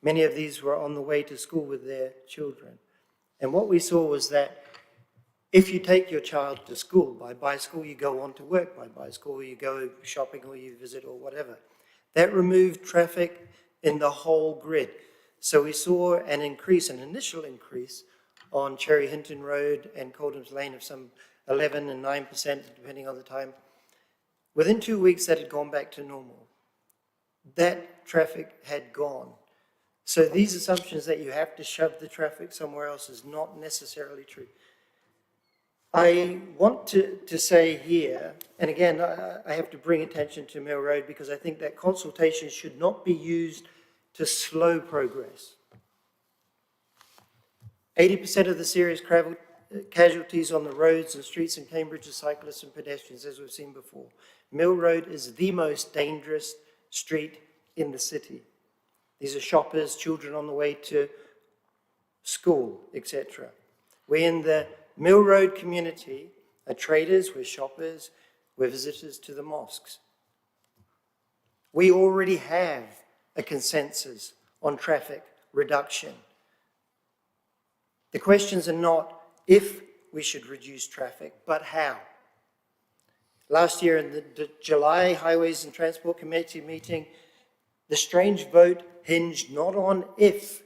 Speaker 11: Many of these were on the way to school with their children. And what we saw was that if you take your child to school by bicycle, you go on to work by bicycle, you go shopping or you visit or whatever. That removed traffic in the whole grid. So we saw an initial increase on Cherry Hinton Road and Coldham's Lane of some 11 and 9%, depending on the time. Within 2 weeks, that had gone back to normal. That traffic had gone. So these assumptions that you have to shove the traffic somewhere else is not necessarily true. I want to say here, and again, I have to bring attention to Mill Road because I think that consultation should not be used to slow progress. 80% of the serious casualties on the roads and streets in Cambridge are cyclists and pedestrians, as we've seen before. Mill Road is the most dangerous street in the city. These are shoppers, children on the way to school, etc. We're in the Mill Road community are traders, we're shoppers, we're visitors to the mosques. We already have a consensus on traffic reduction. The questions are not if we should reduce traffic, but how. Last year in the July Highways and Transport Committee meeting, the strange vote hinged not on if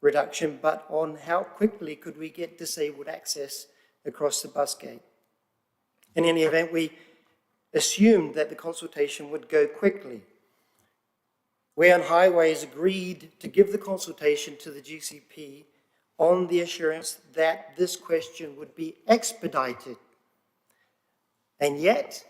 Speaker 11: reduction, but on how quickly could we get disabled access across the bus gate. In any event, we assumed that the consultation would go quickly. We on Highways agreed to give the consultation to the GCP on the assurance that this question would be expedited. And yet,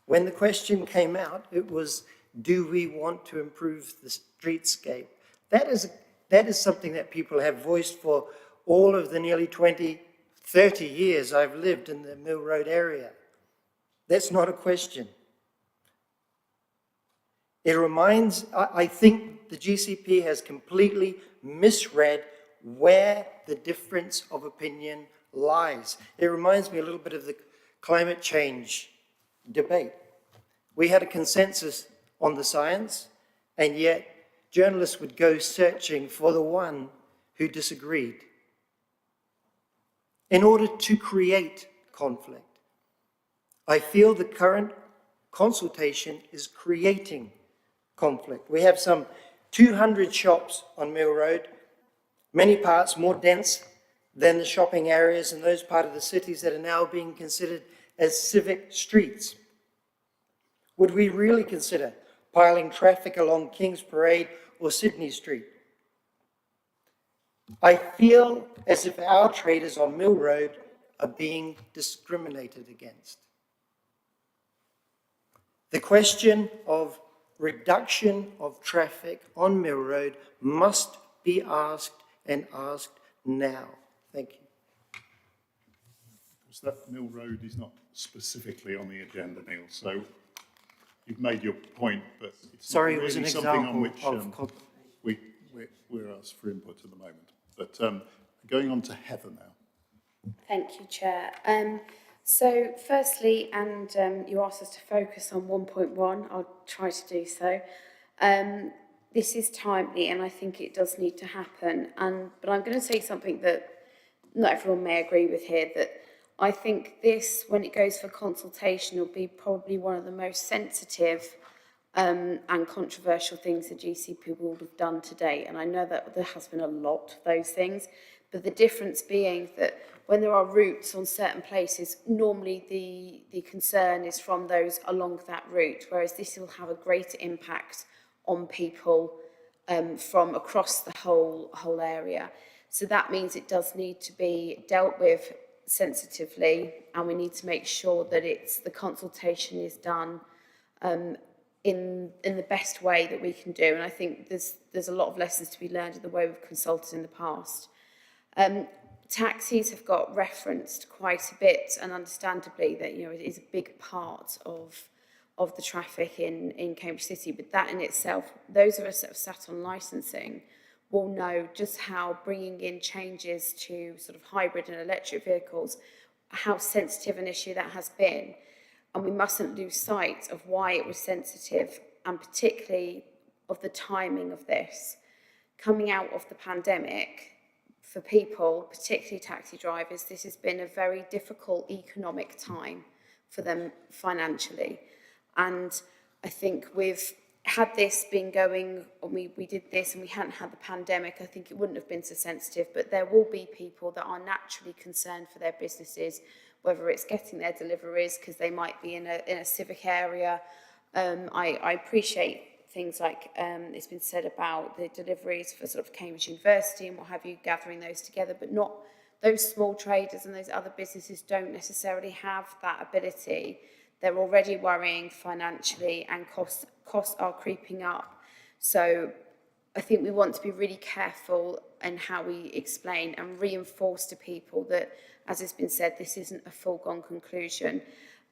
Speaker 11: when the question came out, it was, do we want to improve the streetscape? That is something that people have voiced for all of the nearly 20 30 years I've lived in the Mill Road area. That's not a question. It reminds, I think the GCP has completely misread where the difference of opinion lies. It reminds me a little bit of the climate change debate. We had a consensus on the science, and yet journalists would go searching for the one who disagreed in order to create conflict. I feel the current consultation is creating conflict. We have some 200 shops on Mill Road, many parts more dense than the shopping areas in those parts of the cities that are now being considered as civic streets. Would we really consider piling traffic along King's Parade or Sydney Street? I feel as if our traders on Mill Road are being discriminated against. The question of reduction of traffic on Mill Road must be asked, and asked now. Thank you.
Speaker 1: Because that Mill Road is not specifically on the agenda, Neil, so you've made your point, but it's
Speaker 11: Sorry,
Speaker 1: not
Speaker 11: it was
Speaker 1: really
Speaker 11: an
Speaker 1: something on
Speaker 11: example
Speaker 1: which we're asked for input at the moment. But going on to Heather now.
Speaker 3: Thank you, Chair. So firstly, and you asked us to focus on 1.1, I'll try to do so. This is timely and I think it does need to happen. But I'm going to say something that not everyone may agree with here, that I think this, when it goes for consultation, will be probably one of the most sensitive and controversial things the GCP will have done today. And I know that there has been a lot of those things, but the difference being that when there are routes on certain places, normally the concern is from those along that route, whereas this will have a greater impact on people from across the whole area. So that means it does need to be dealt with sensitively, and we need to make sure that the consultation is done in the best way that we can do. And I think there's a lot of lessons to be learned in the way we've consulted in the past. Taxis have got referenced quite a bit, and understandably that, you know, it is a big part of the traffic in Cambridge City. But that in itself, those of us that have sat on licensing will know just how bringing in changes to sort of hybrid and electric vehicles, how sensitive an issue that has been. And we mustn't lose sight of why it was sensitive, and particularly of the timing of this. Coming out of the pandemic, for people, particularly taxi drivers, this has been a very difficult economic time for them financially. And I think had this been going, or we did this and we hadn't had the pandemic, I think it wouldn't have been so sensitive. But there will be people that are naturally concerned for their businesses, whether it's getting their deliveries because they might be in a civic area. I appreciate things like it's been said about the deliveries for sort of Cambridge University and what have you, gathering those together, but not those small traders and those other businesses don't necessarily have that ability. They're already worrying financially, and costs are creeping up. So I think we want to be really careful in how we explain and reinforce to people that, as has been said, this isn't a foregone conclusion.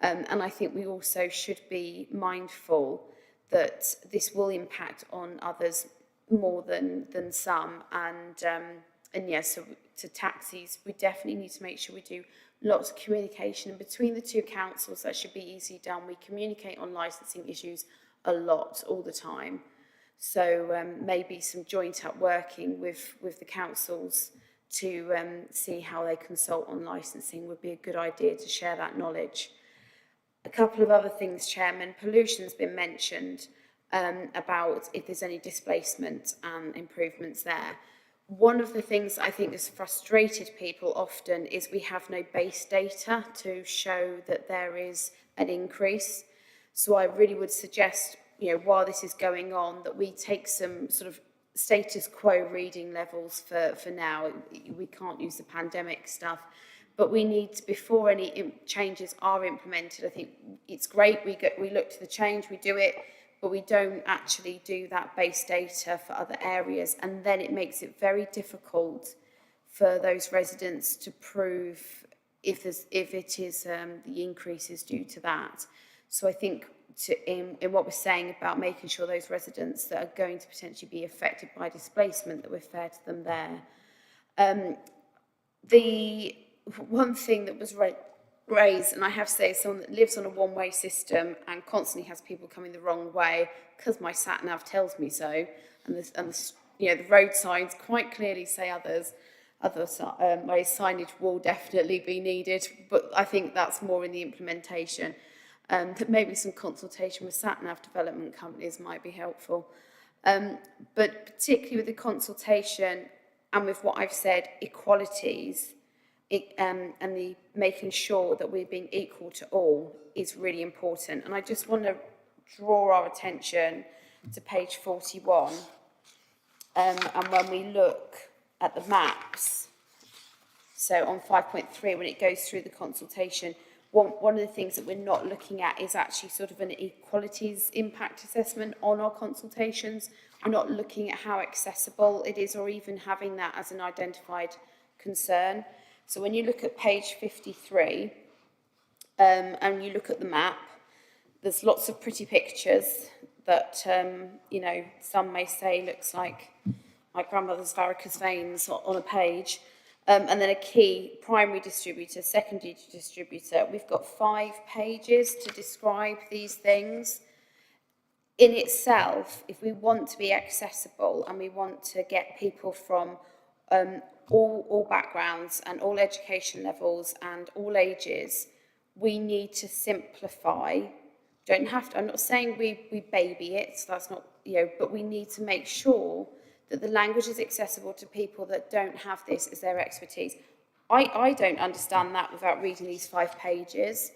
Speaker 3: And I think we also should be mindful that this will impact on others more than some. And yes, so to taxis, we definitely need to make sure we do lots of communication. And between the two councils, that should be easily done. We communicate on licensing issues a lot, all the time. So maybe some joint up working with the councils to see how they consult on licensing would be a good idea, to share that knowledge. A couple of other things, Chairman. Pollution's been mentioned about if there's any displacement and improvements there. One of the things I think has frustrated people often is we have no base data to show that there is an increase. So I really would suggest, you know, while this is going on, that we take some sort of status quo reading levels for now. We can't use the pandemic stuff. But we need to, before any changes are implemented, I think it's great, we look to the change, we do it, but we don't actually do that base data for other areas. And then it makes it very difficult for those residents to prove if it is the increase is due to that. So I think in what we're saying about making sure those residents that are going to potentially be affected by displacement, that we're fair to them there. The one thing that was raised, and I have to say, someone that lives on a one-way system and constantly has people coming the wrong way because my sat nav tells me so, and the road signs quite clearly say other ways, signage will definitely be needed, but I think that's more in the implementation. That maybe some consultation with sat nav development companies might be helpful. But particularly with the consultation and with what I've said, equalities, and the making sure that we're being equal to all is really important. And I just want to draw our attention to page 41. And when we look at the maps, so on 5.3, when it goes through the consultation, one of the things that we're not looking at is actually sort of an equalities impact assessment on our consultations. We're not looking at how accessible it is, or even having that as an identified concern. So when you look at page 53, and you look at the map, there's lots of pretty pictures that, some may say looks like my grandmother's varicose veins on a page. And then a key primary distributor, secondary distributor. We've got 5 pages to describe these things. In itself, if we want to be accessible and we want to get people from all backgrounds and all education levels and all ages, we need to simplify. Don't have to, I'm not saying we baby it, so that's not, but we need to make sure that the language is accessible to people that don't have this as their expertise. I don't understand that without reading these 5 pages.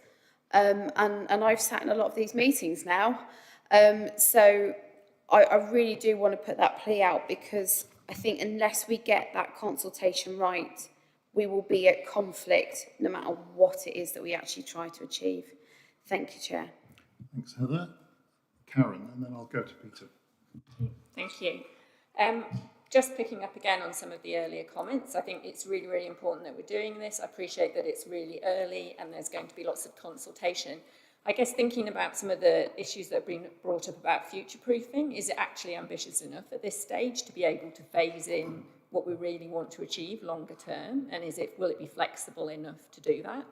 Speaker 3: And I've sat in a lot of these meetings now. So I really do want to put that plea out, because I think unless we get that consultation right, we will be at conflict no matter what it is that we actually try to achieve. Thank you, Chair.
Speaker 1: Thanks, Heather. Karen, and then I'll go to Peter.
Speaker 15: Thank you. Just picking up again on some of the earlier comments, I think it's really, really important that we're doing this. I appreciate that it's really early and there's going to be lots of consultation. I guess thinking about some of the issues that have been brought up about future-proofing, is it actually ambitious enough at this stage to be able to phase in what we really want to achieve longer term? And will it be flexible enough to do that?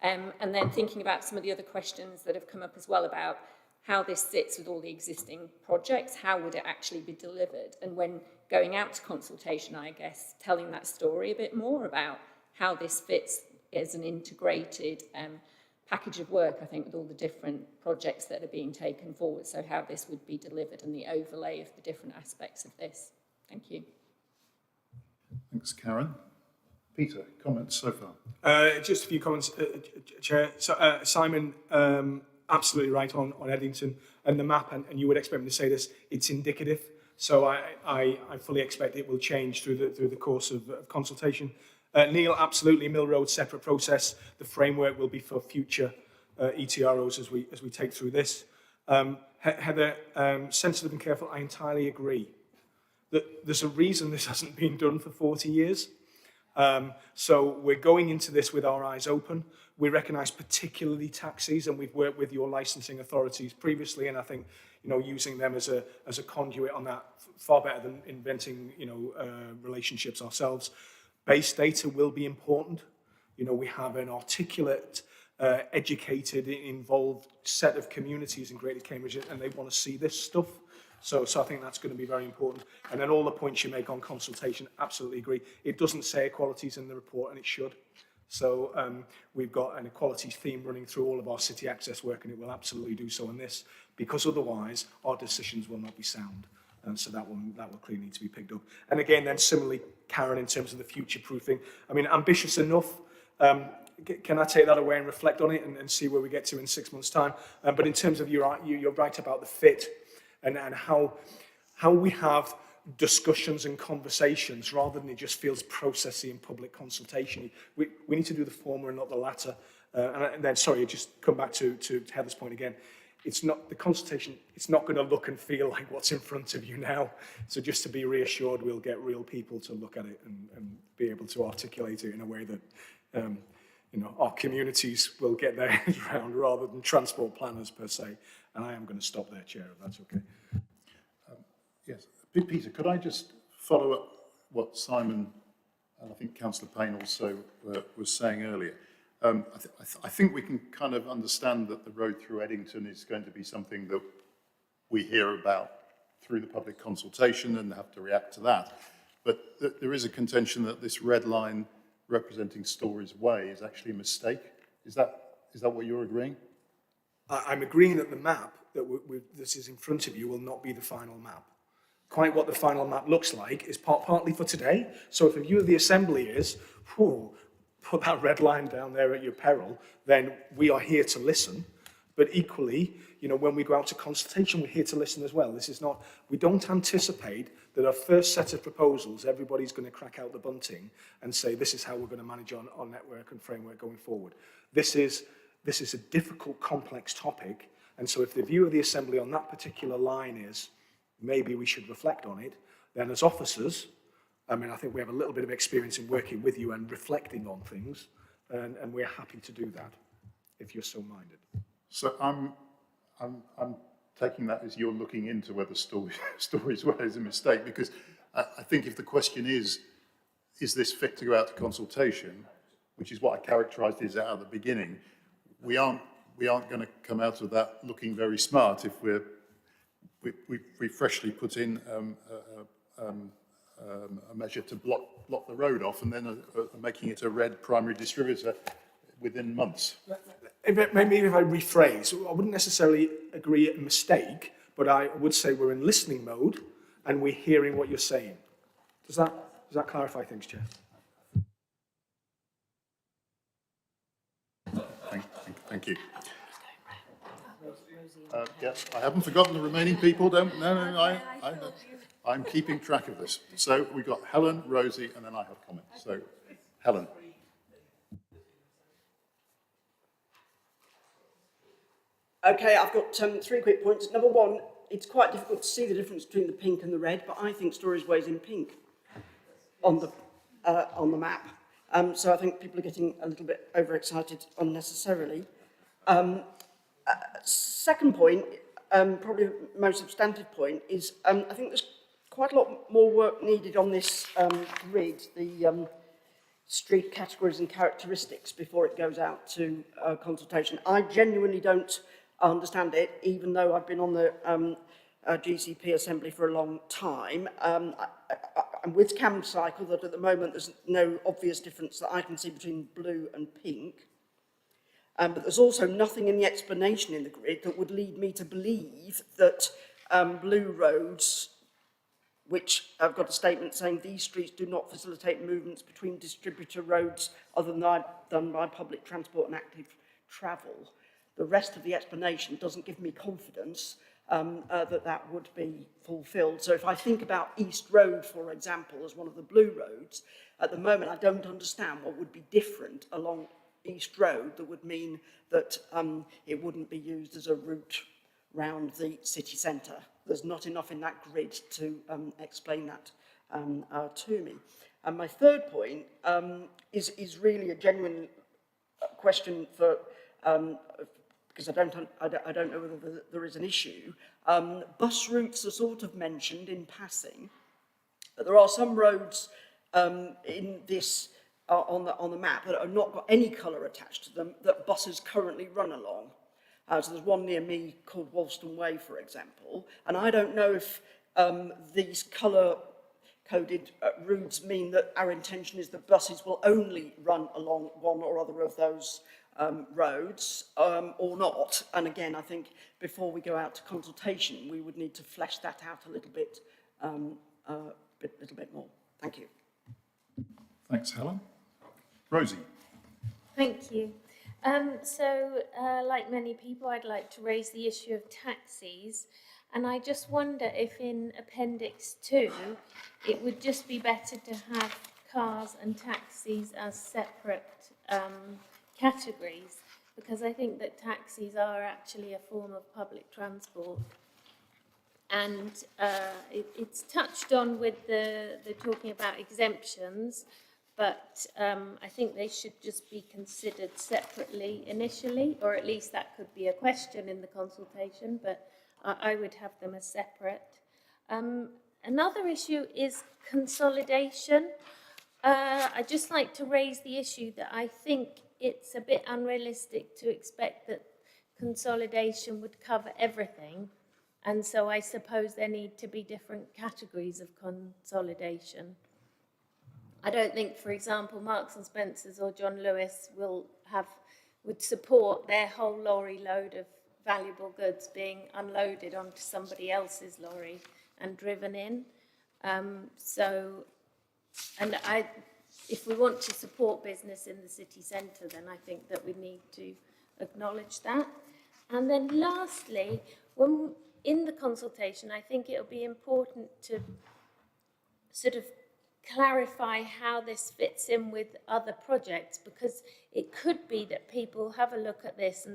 Speaker 15: And then thinking about some of the other questions that have come up as well about how this sits with all the existing projects, how would it actually be delivered? And when going out to consultation, I guess, telling that story a bit more about how this fits as an integrated package of work, I think, with all the different projects that are being taken forward. So how this would be delivered and the overlay of the different aspects of this. Thank you.
Speaker 1: Thanks, Karen. Peter, comments so far?
Speaker 9: Just a few comments, Chair. So, Simon, absolutely right on Eddington and the map, and you would expect me to say this, it's indicative. So I fully expect it will change through the course of consultation. Neil, absolutely, Mill Road, separate process. The framework will be for future ETROs as we take through this. Heather, sensitive and careful, I entirely agree. That there's a reason this hasn't been done for 40 years. So we're going into this with our eyes open. We recognise particularly taxis, and we've worked with your licensing authorities previously, and I think using them as a conduit on that far better than inventing relationships ourselves. Base data will be important. We have an articulate, educated, involved set of communities in Greater Cambridge, and they want to see this stuff. So I think that's going to be very important. And then all the points you make on consultation, absolutely agree. It doesn't say equalities in the report, and it should. So we've got an equalities theme running through all of our city access work, and it will absolutely do so in this, because otherwise our decisions will not be sound. And so that will clearly need to be picked up. And again, then similarly, Karen, in terms of the future-proofing, I mean, ambitious enough. Can I take that away and reflect on it and see where we get to in 6 months' time? But in terms of you're right about the fit and how we have discussions and conversations rather than it just feels processy in public consultation. We need to do the former and not the latter. And then, sorry, just come back to Heather's point again. it's not, the consultation, it's not going to look and feel like what's in front of you now. So just to be reassured, we'll get real people to look at it and be able to articulate it in a way that, you know, our communities will get their heads around rather than transport planners per se. And I am going to stop there, Chair, if that's okay.
Speaker 1: Yes, Peter, could I just follow up what Simon and I think Councillor Payne also was saying earlier? I think we can kind of understand that the road through Eddington is going to be something that we hear about through the public consultation and have to react to that. But there is a contention that this red line representing Stories Way is actually a mistake. Is that what you're agreeing?
Speaker 9: I'm agreeing that the map that this is in front of you will not be the final map. Quite what the final map looks like is partly for today. So if a view of the Assembly is, put that red line down there at your peril, then we are here to listen. But equally, you know, when we go out to consultation, we're here to listen as well. This is not, we don't anticipate that our first set of proposals, everybody's going to crack out the bunting and say, this is how we're going to manage our network and framework going forward. This is a difficult, complex topic. And so if the view of the Assembly on that particular line is, maybe we should reflect on it, then as officers, I mean, I think we have a little bit of experience in working with you and reflecting on things, and we're happy to do that, if you're so minded.
Speaker 1: So I'm taking that as you're looking into whether Stories Way is a mistake, because I think if the question is this fit to go out to consultation, which is what I characterised as at the beginning, we aren't going to come out of that looking very smart if we freshly put in a measure to block the road off and then making it a red primary distributor within months.
Speaker 9: Maybe if I rephrase, I wouldn't necessarily agree a mistake, but I would say we're in listening mode and we're hearing what you're saying. Does that clarify things, Chair?
Speaker 1: Thank you. Yes, I haven't forgotten the remaining people. I'm keeping track of this. So we've got Helen, Rosie, and then I have comments. So, Helen.
Speaker 5: Okay, I've got 3 quick points. Number one, it's quite difficult to see the difference between the pink and the red, but I think Stories Way is in pink on the map. So I think people are getting a little bit overexcited unnecessarily. Second point, probably the most substantive point, is I think there's quite a lot more work needed on this grid, the street categories and characteristics, before it goes out to consultation. I genuinely don't understand it, even though I've been on the GCP Assembly for a long time. I'm with CamCycle that at the moment there's no obvious difference that I can see between blue and pink. But there's also nothing in the explanation in the grid that would lead me to believe that blue roads, which I've got a statement saying these streets do not facilitate movements between distributor roads other than done by public transport and active travel. The rest of the explanation doesn't give me confidence that would be fulfilled. So if I think about East Road, for example, as one of the blue roads, at the moment I don't understand what would be different along East Road that would mean that it wouldn't be used as a route round the city centre. There's not enough in that grid to explain that to me. And my third point is really a genuine question for, because I don't know whether there is an issue. Bus routes are sort of mentioned in passing, but there are some roads in this on the map that have not got any colour attached to them that buses currently run along. So there's one near me called Wolston Way, for example, and I don't know if these colour-coded routes mean that our intention is that buses will only run along one or other of those roads or not. And again, I think before we go out to consultation, we would need to flesh that out a little bit more. Thank you.
Speaker 1: Thanks, Helen. Rosie.
Speaker 6: Thank you. Like many people, I'd like to raise the issue of taxis. And I just wonder if in Appendix 2, it would just be better to have cars and taxis as separate categories,
Speaker 18: because I think that taxis are actually a form of public transport. And it's touched on with the talking about exemptions, but I think they should just be considered separately initially, or at least that could be a question in the consultation, but I would have them as separate. Another issue is consolidation. I'd just like to raise the issue that I think it's a bit unrealistic to expect that consolidation would cover everything. And so I suppose there need to be different categories of consolidation. I don't think, for example, Marks and Spencer's or John Lewis would support their whole lorry load of valuable goods being unloaded onto somebody else's lorry and driven in. If we want to support business in the city centre, then I think that we need to acknowledge that. And then lastly, in the consultation, I think it'll be important to sort of clarify how this fits in with other projects, because it could be that people have a look at this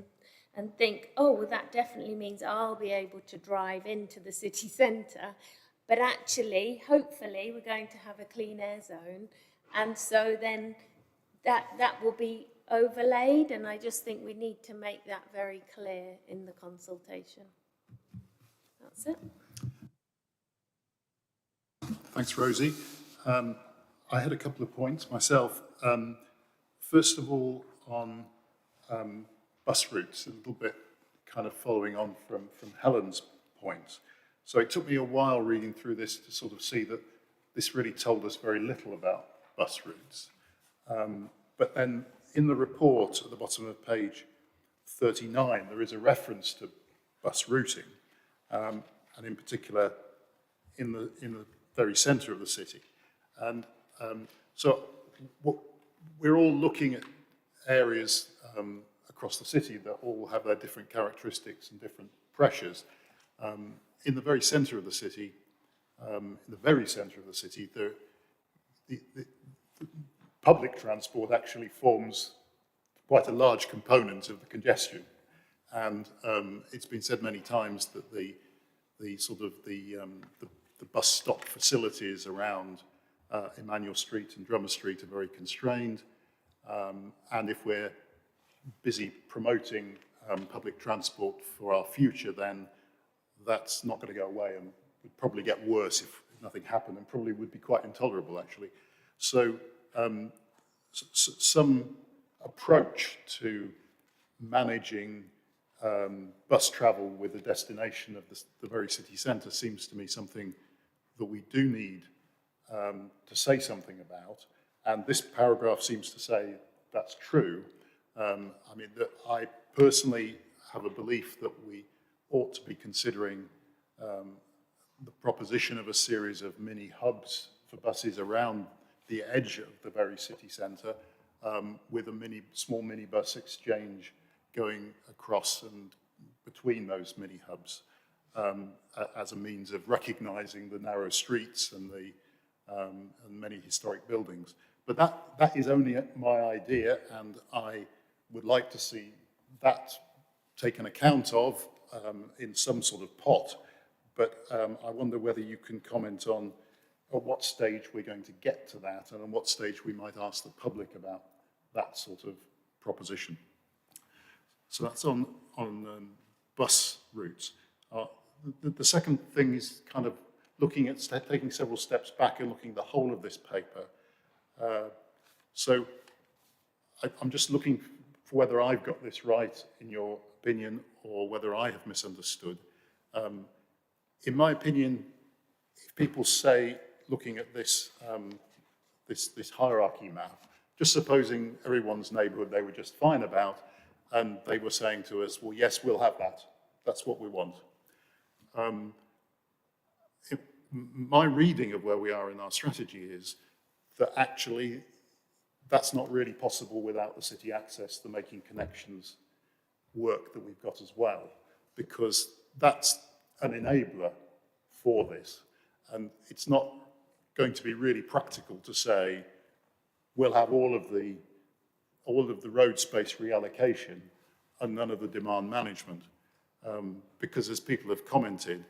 Speaker 18: and think, oh, well, that definitely means I'll be able to drive into the city centre. But actually, hopefully, we're going to have a clean air zone. And so then that will be overlaid. And I just think we need to make that very clear in the consultation. That's it.
Speaker 1: Thanks, Rosie. I had a couple of points myself. First of all, on bus routes, a little bit kind of following on from Helen's points. So it took me a while reading through this to sort of see that this really told us very little about bus routes. But then in the report at the bottom of page 39, there is a reference to bus routing, and in particular in the very centre of the city. And so we're all looking at areas across the city that all have their different characteristics and different pressures. In the very centre of the city, the public transport actually forms quite a large component of the congestion. And it's been said many times that the bus stop facilities around Emmanuel Street and Drummer Street are very constrained. And if we're busy promoting public transport for our future, then that's not going to go away and would probably get worse if nothing happened, and probably would be quite intolerable, actually. So some approach to managing bus travel with the destination of the very city centre seems to me something that we do need to say something about. And this paragraph seems to say that's true. I mean, that I personally have a belief that we ought to be considering the proposition of a series of mini hubs for buses around the edge of the very city centre, with a small minibus exchange going across and between those mini hubs as a means of recognising the narrow streets and many historic buildings. But that is only my idea, and I would like to see that taken account of in some sort of pot. But I wonder whether you can comment on at what stage we're going to get to that, and on what stage we might ask the public about that sort of proposition. So that's on bus routes. The second thing is kind of looking at taking several steps back and looking at the whole of this paper. So I'm just looking for whether I've got this right in your opinion, or whether I have misunderstood. In my opinion, if people say, looking at this this hierarchy map, just supposing everyone's neighbourhood they were just fine about, and they were saying to us, well, yes, we'll have that. That's what we want. My reading of where we are in our strategy is that actually that's not really possible without the city access, the making connections work that we've got as well, because that's an enabler for this. And it's not going to be really practical to say we'll have all of the road space reallocation and none of the demand management. Because as people have commented,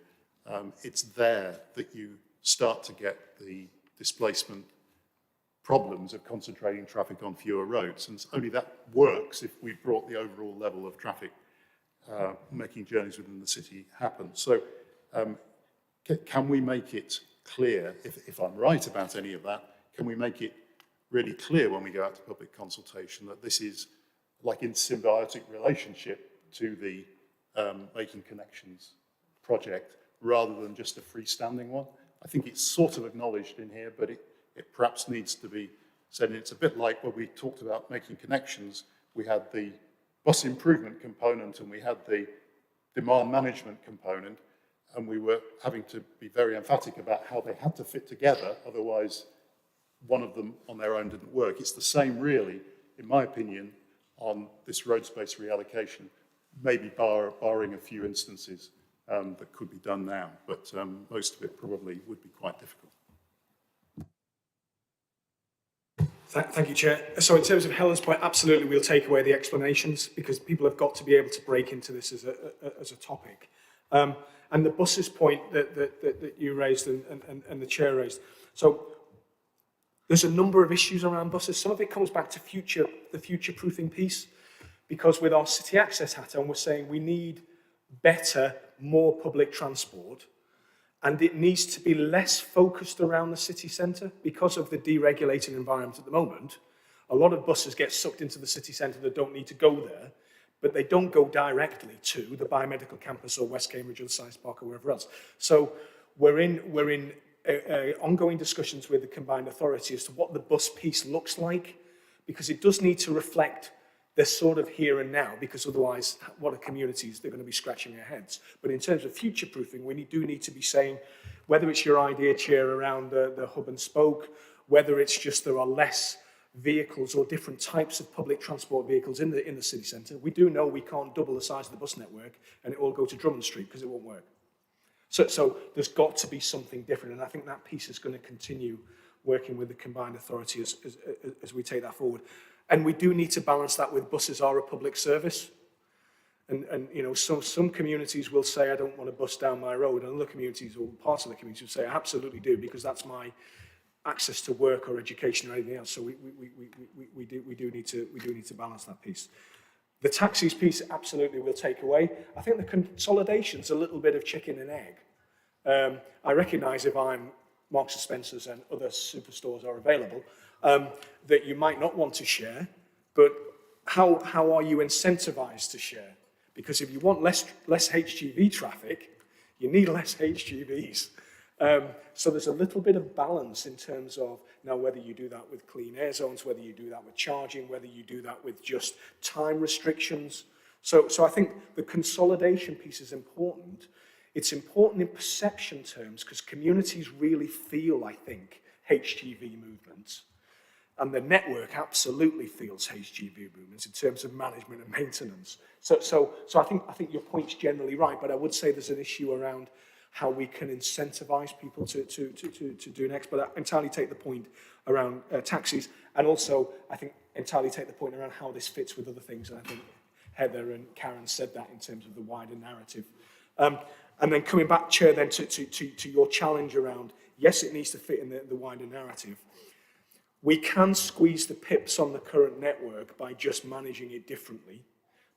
Speaker 1: it's there that you start to get the displacement problems of concentrating traffic on fewer roads. And only that works if we've brought the overall level of traffic making journeys within the city happen. So can we make it clear, if I'm right about any of that, can we make it really clear when we go out to public consultation that this is like in symbiotic relationship to the Making Connections project rather than just a freestanding one? I think it's sort of acknowledged in here, but it perhaps needs to be said. And it's a bit like when we talked about Making Connections, we had the bus improvement component and we had the demand management component, and we were having to be very emphatic about how they had to fit together, otherwise one of them on their own didn't work. It's the same really, in my opinion, on this road space reallocation, maybe barring a few instances that could be done now, but most of it probably would be quite difficult.
Speaker 9: Thank you, Chair. So in terms of Helen's point, absolutely we'll take away the explanations because people have got to be able to break into this as a topic. And the buses point that you raised and the Chair raised. So there's a number of issues around buses. Some of it comes back to the future-proofing piece, because with our city access hat on, we're saying we need better, more public transport, and it needs to be less focused around the city centre because of the deregulated environment at the moment. A lot of buses get sucked into the city centre that don't need to go there, but they don't go directly to the biomedical campus or West Cambridge or the Science Park or wherever else. So we're in ongoing discussions with the combined authority as to what the bus piece looks like, because it does need to reflect the sort of here and now, because otherwise, what are communities? They're going to be scratching their heads. But in terms of future-proofing, we do need to be saying, whether it's your idea, Chair, around the hub and spoke, whether it's just there are less vehicles or different types of public transport vehicles in the city centre, we do know we can't double the size of the bus network and it will go to Drummond Street because it won't work. So there's got to be something different, and I think that piece is going to continue working with the combined authority as we take that forward. And we do need to balance that with buses are a public service. And you know, some communities will say, I don't want a bus down my road, and other communities or parts of the community will say, I absolutely do, because that's my access to work or education or anything else. So we do need to balance that piece. The taxis piece, absolutely, we'll take away. I think the consolidation's a little bit of chicken and egg. I recognise if I'm Marks and Spencer's and other superstores are available, that you might not want to share, but how are you incentivized to share? Because if you want less HGV traffic, you need less HGVs. So there's a little bit of balance in terms of now whether you do that with clean air zones, whether you do that with charging, whether you do that with just time restrictions. So I think the consolidation piece is important. It's important in perception terms because communities really feel, I think, HGV movements. And the network absolutely feels HGV movements in terms of management and maintenance. So I think your point's generally right, but I would say there's an issue around how we can incentivize people to do next. But I entirely take the point around taxis, and also I think entirely take the point around how this fits with other things. And I think Heather and Karen said that in terms of the wider narrative. And then coming back, Chair, then to your challenge around, yes, it needs to fit in the wider narrative. We can squeeze the pips on the current network by just managing it differently.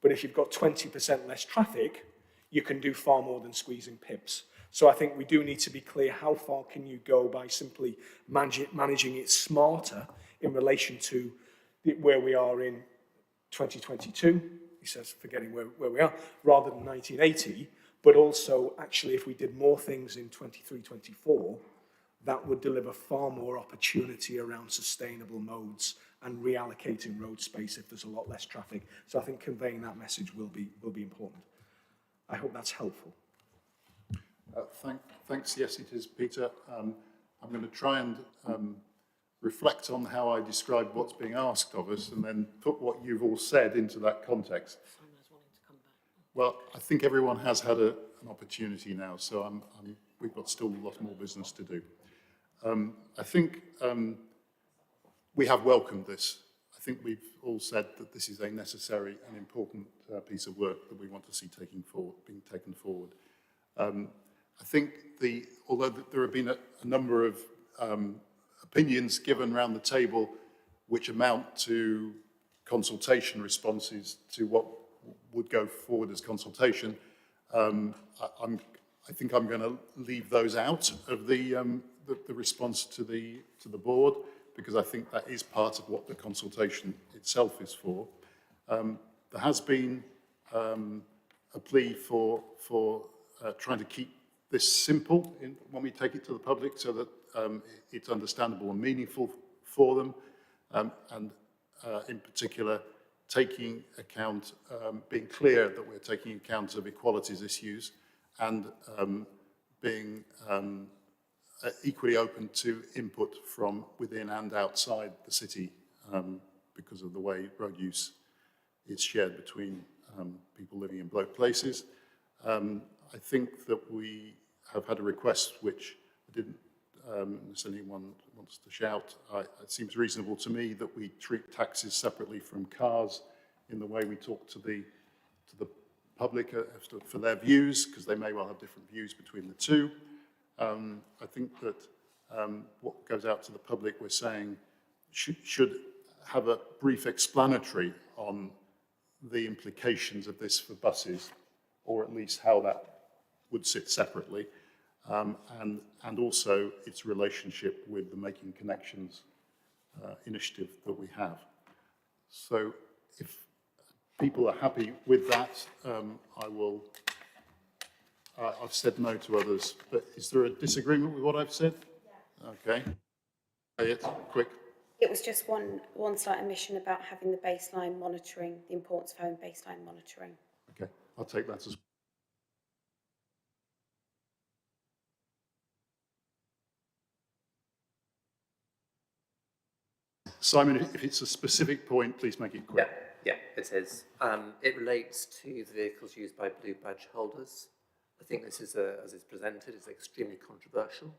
Speaker 9: But if you've got 20% less traffic, you can do far more than squeezing pips. So I think we do need to be clear how far can you go by simply managing it smarter in relation to where we are in 2022, he says, forgetting where we are, rather than 1980, but also actually if we did more things in 23, 24, that would deliver far more opportunity around sustainable modes and reallocating road space if there's a lot less traffic. So I think conveying that message will be important. I hope that's helpful.
Speaker 1: Thanks, yes it is, Peter. I'm going to try and reflect on how I described what's being asked of us and then put what you've all said into that context. Well, I think everyone has had an opportunity now, so we've got still a lot more business to do. I think we have welcomed this. I think we've all said that this is a necessary and important piece of work that we want to see being taken forward. I think although there have been a number of opinions given around the table which amount to consultation responses to what would go forward as consultation, I think I'm going to leave those out of the response to the board, because I think that is part of what the consultation itself is for. There has been a plea for trying to keep this simple when we take it to the public, so that it's understandable and meaningful for them, and in particular taking account, being clear that we're taking account of equalities issues, and being equally open to input from within and outside the city, because of the way road use is shared between people living in both places. I think that we have had a request which I didn't, unless anyone wants to shout, it seems reasonable to me that we treat taxes separately from cars in the way we talk to the public for their views, because they may well have different views between the two. I think that what goes out to the public, we're saying, should have a brief explanatory on the implications of this for buses, or at least how that would sit separately, and also its relationship with the Making Connections initiative that we have. So if people are happy with that, I've said no to others, but is there a disagreement with what I've said? Yeah. Okay. It's quick.
Speaker 3: It was just one slight omission about having the baseline monitoring, the importance of having baseline monitoring.
Speaker 1: Okay, I'll take that as Simon, if it's a specific point, please make it quick.
Speaker 4: Yeah, it is. It relates to the vehicles used by blue badge holders. I think this is, as it's presented, is extremely controversial.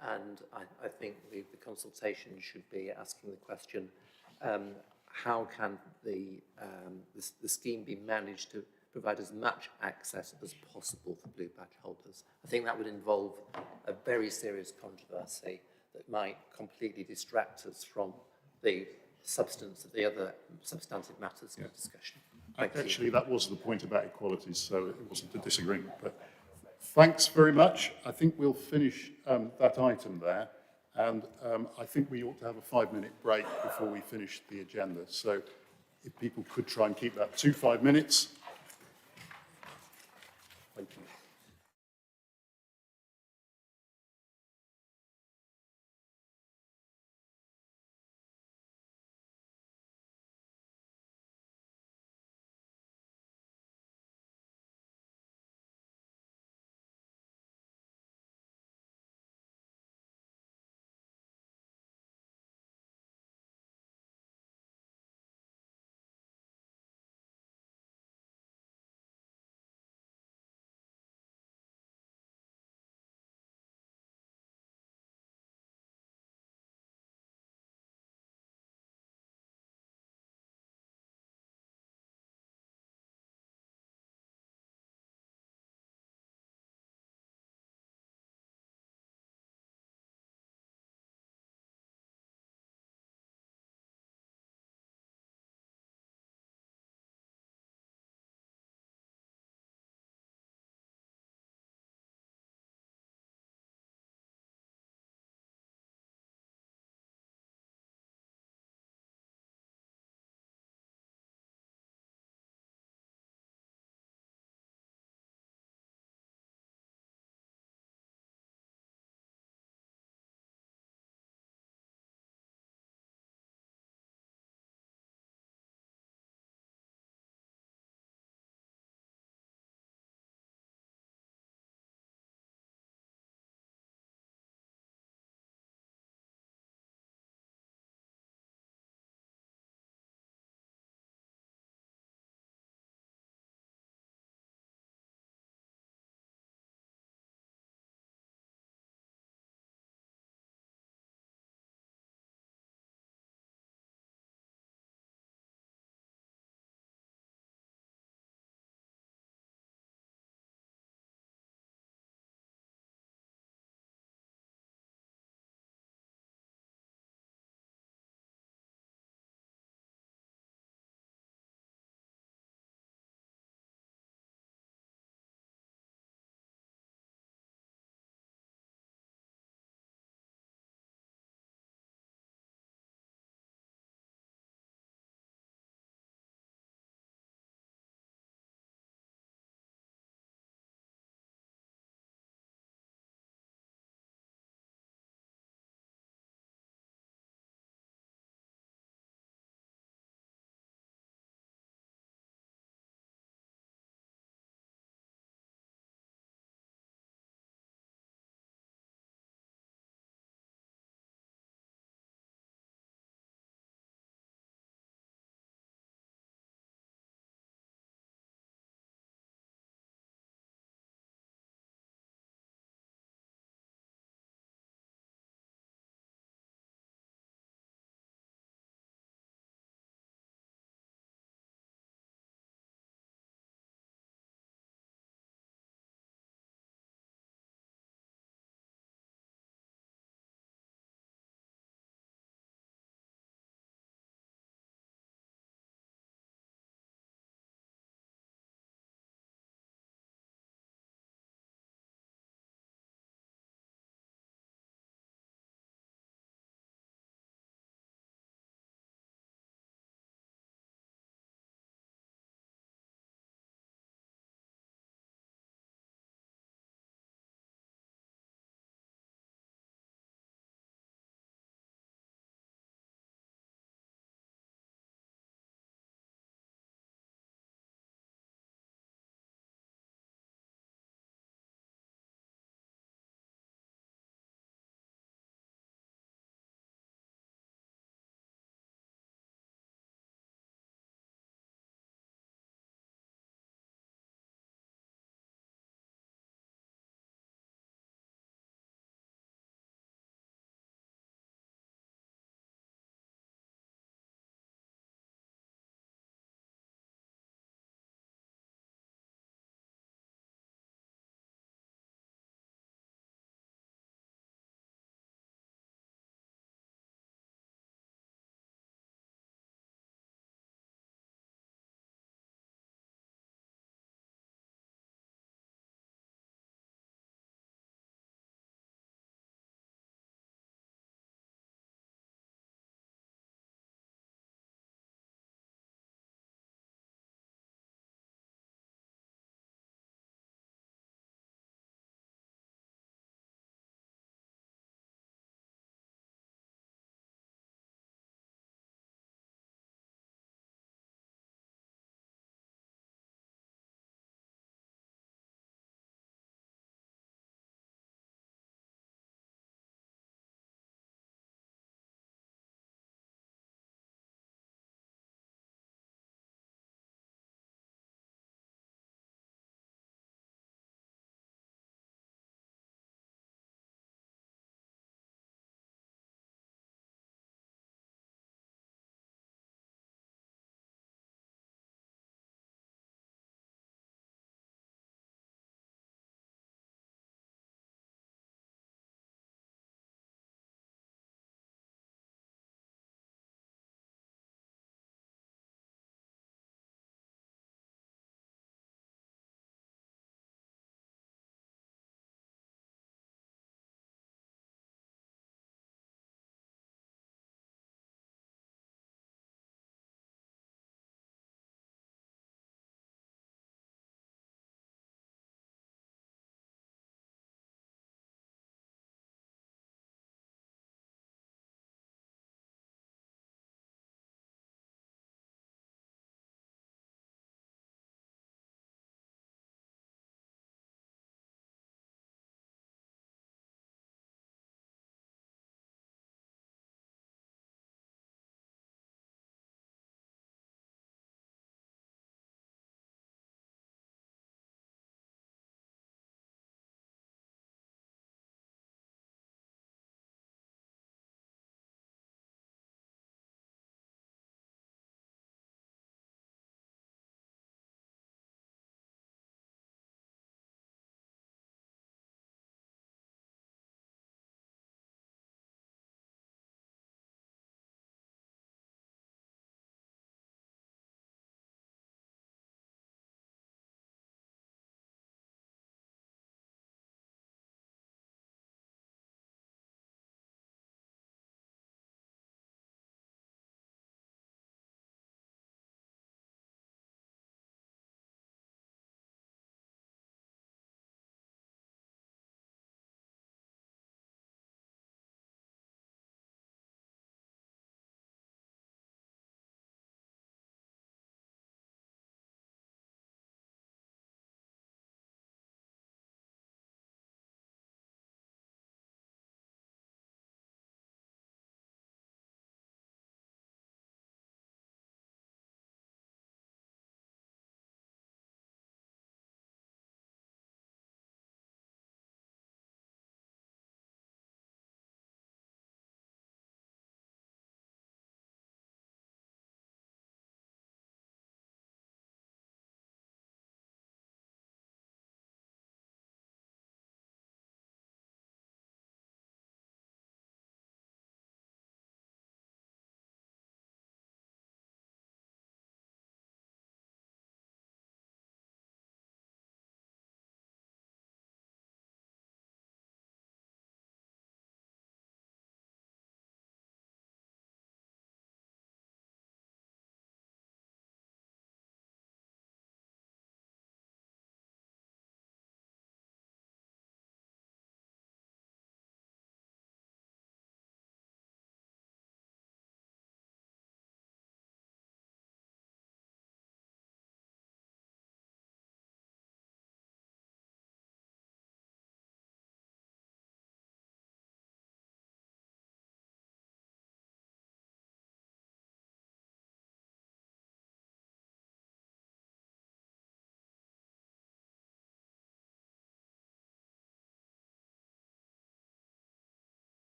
Speaker 4: And I think the consultation should be asking the question, how can the scheme be managed to provide as much access as possible for blue badge holders? I think that would involve a very serious controversy that might completely distract us from the substance of the other substantive matters in the discussion.
Speaker 1: Actually, that was the point about equalities, so it wasn't a disagreement. But thanks very much. I think we'll finish that item there, and I think we ought to have a 5-minute break before we finish the agenda. So if people could try and keep that to 5 minutes. Thank you.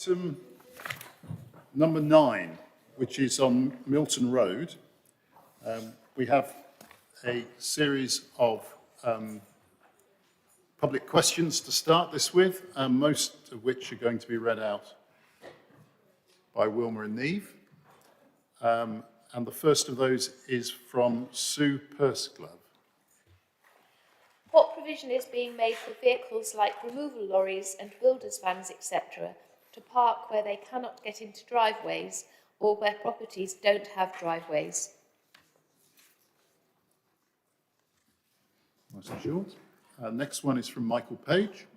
Speaker 1: Item number 9, which is on Milton Road. We have a series of public questions to start this with, most of which are going to be read out by Wilma and Neve. And the first of those is from Sue Purseglove.
Speaker 6: What provision is being made for vehicles like removal lorries and builders' vans, etc., to park where they cannot get into driveways or where properties don't have driveways?
Speaker 1: Nice and short. Next one is from Michael Page.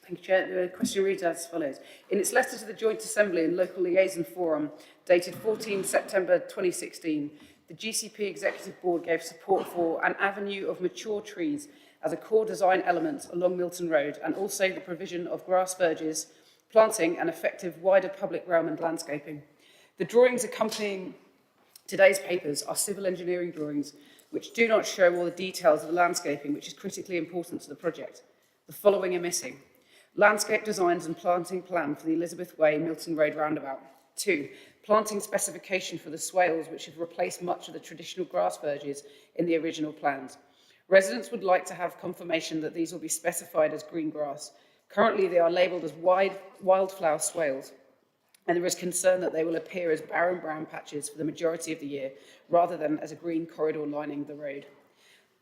Speaker 16: Thank you, Chair. The question reads as follows. In its letter to the Joint Assembly and Local Liaison Forum, dated 14 September 2016, the GCP Executive Board gave support for an avenue of mature trees as a core design element along Milton Road, and also the provision of grass verges, planting and effective wider public realm and landscaping. The drawings accompanying today's papers are civil engineering drawings which do not show all the details of the landscaping, which is critically important to the project. The following are missing. Landscape designs and planting plan for the Elizabeth Way Milton Road roundabout. 2. Planting specification for the swales which have replaced much of the traditional grass verges in the original plans. Residents would like to have confirmation that these will be specified as green grass. Currently they are labelled as wildflower swales, and there is concern that they will appear as barren brown patches for the majority of the year, rather than as a green corridor lining the road.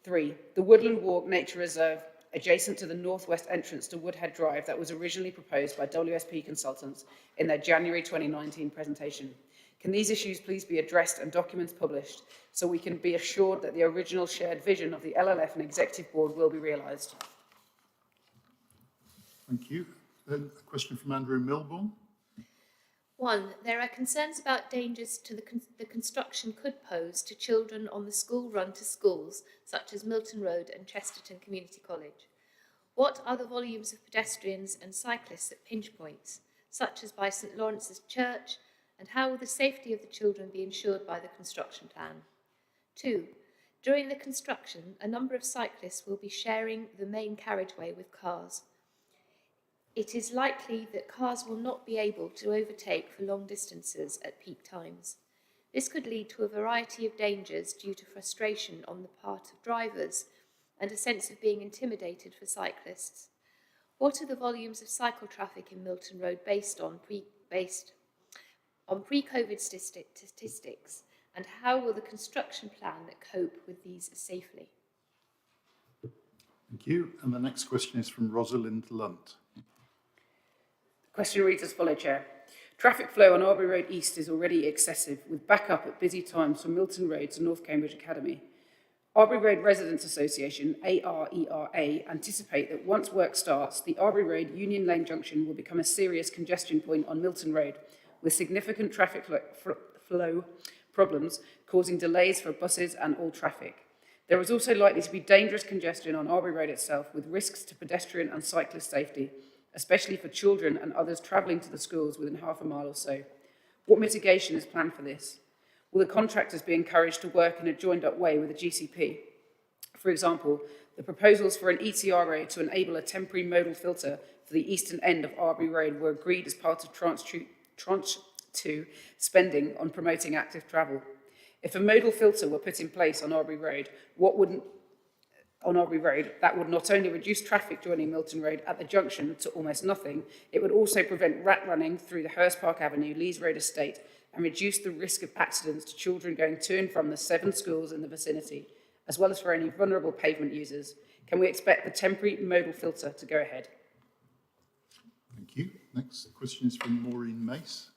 Speaker 16: 3. The Woodland Walk Nature Reserve, adjacent to the northwest entrance to Woodhead Drive, that was originally proposed by WSP Consultants in their January 2019 presentation. Can these issues please be addressed and documents published so we can be assured that the original shared vision of the LLF and Executive Board will be realised?
Speaker 1: Thank you. Then a question from Andrew Milbourne.
Speaker 6: 1. There are concerns about dangers to the construction could pose to children on the school run to schools, such as Milton Road and Chesterton Community College. What are the volumes of pedestrians and cyclists at pinch points, such as by St Lawrence's Church, and how will the safety of the children be ensured by the construction plan? 2. During the construction, a number of cyclists will be sharing the main carriageway with cars. It is likely that cars will not be able to overtake for long distances at peak times. This could lead to a variety of dangers due to frustration on the part of drivers and a sense of being intimidated for cyclists. What are the volumes of cycle traffic in Milton Road based on pre-COVID statistics, and how will the construction plan cope with these safely?
Speaker 1: Thank you. And the next question is from Rosalind Lunt.
Speaker 16: The question reads as follows, Chair. Traffic flow on Arbury Road East is already excessive, with backup at busy times from Milton Road to North Cambridge Academy. Arbury Road Residents Association, ARERA, anticipate that once work starts, the Arbury Road Union Lane junction will become a serious congestion point on Milton Road, with significant traffic flow problems causing delays for buses and all traffic. There is also likely to be dangerous congestion on Arbury Road itself, with risks to pedestrian and cyclist safety, especially for children and others travelling to the schools within half a mile or so. What mitigation is planned for this? Will the contractors be encouraged to work in a joined-up way with the GCP? For example, the proposals for an ETRA to enable a temporary modal filter for the eastern end of Arbury Road were agreed as part of Tranche 2 spending on promoting active travel. If a modal filter were put in place on Arbury Road, that would not only reduce traffic joining Milton Road at the junction to almost nothing, it would also prevent rat running through the Hurst Park Avenue, Lees Road Estate, and reduce the risk of accidents to children going to and from the 7 schools in the vicinity, as well as for any vulnerable pavement users. Can we expect the temporary modal filter to go ahead?
Speaker 1: Thank you. Next question is from Maureen Mace.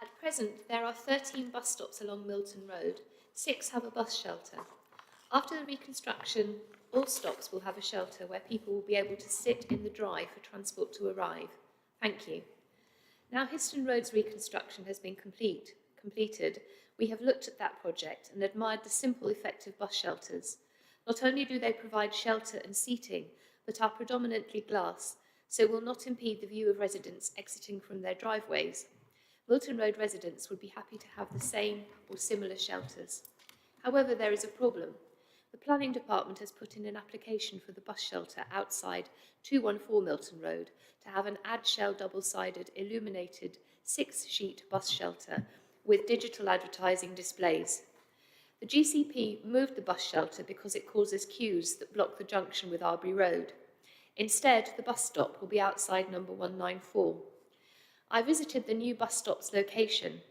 Speaker 6: At present, there are 13 bus stops along Milton Road. 6 have a bus shelter. After the reconstruction, all stops will have a shelter where people will be able to sit in the drive for transport to arrive. Thank you. Now Histon Road's reconstruction has been completed, we have looked at that project and admired the simple, effective bus shelters. Not only do they provide shelter and seating, but are predominantly glass, so will not impede the view of residents exiting from their driveways. Milton Road residents would be happy to have the same or similar shelters. However, there is a problem. The planning department has put in an application for the bus shelter outside 214 Milton Road to have an ad shell double-sided illuminated 6-sheet bus shelter with digital advertising displays. The GCP moved the bus shelter because it causes queues that block the junction with Arbury Road. Instead, the bus stop will be outside number 194. I visited the new bus stop's location.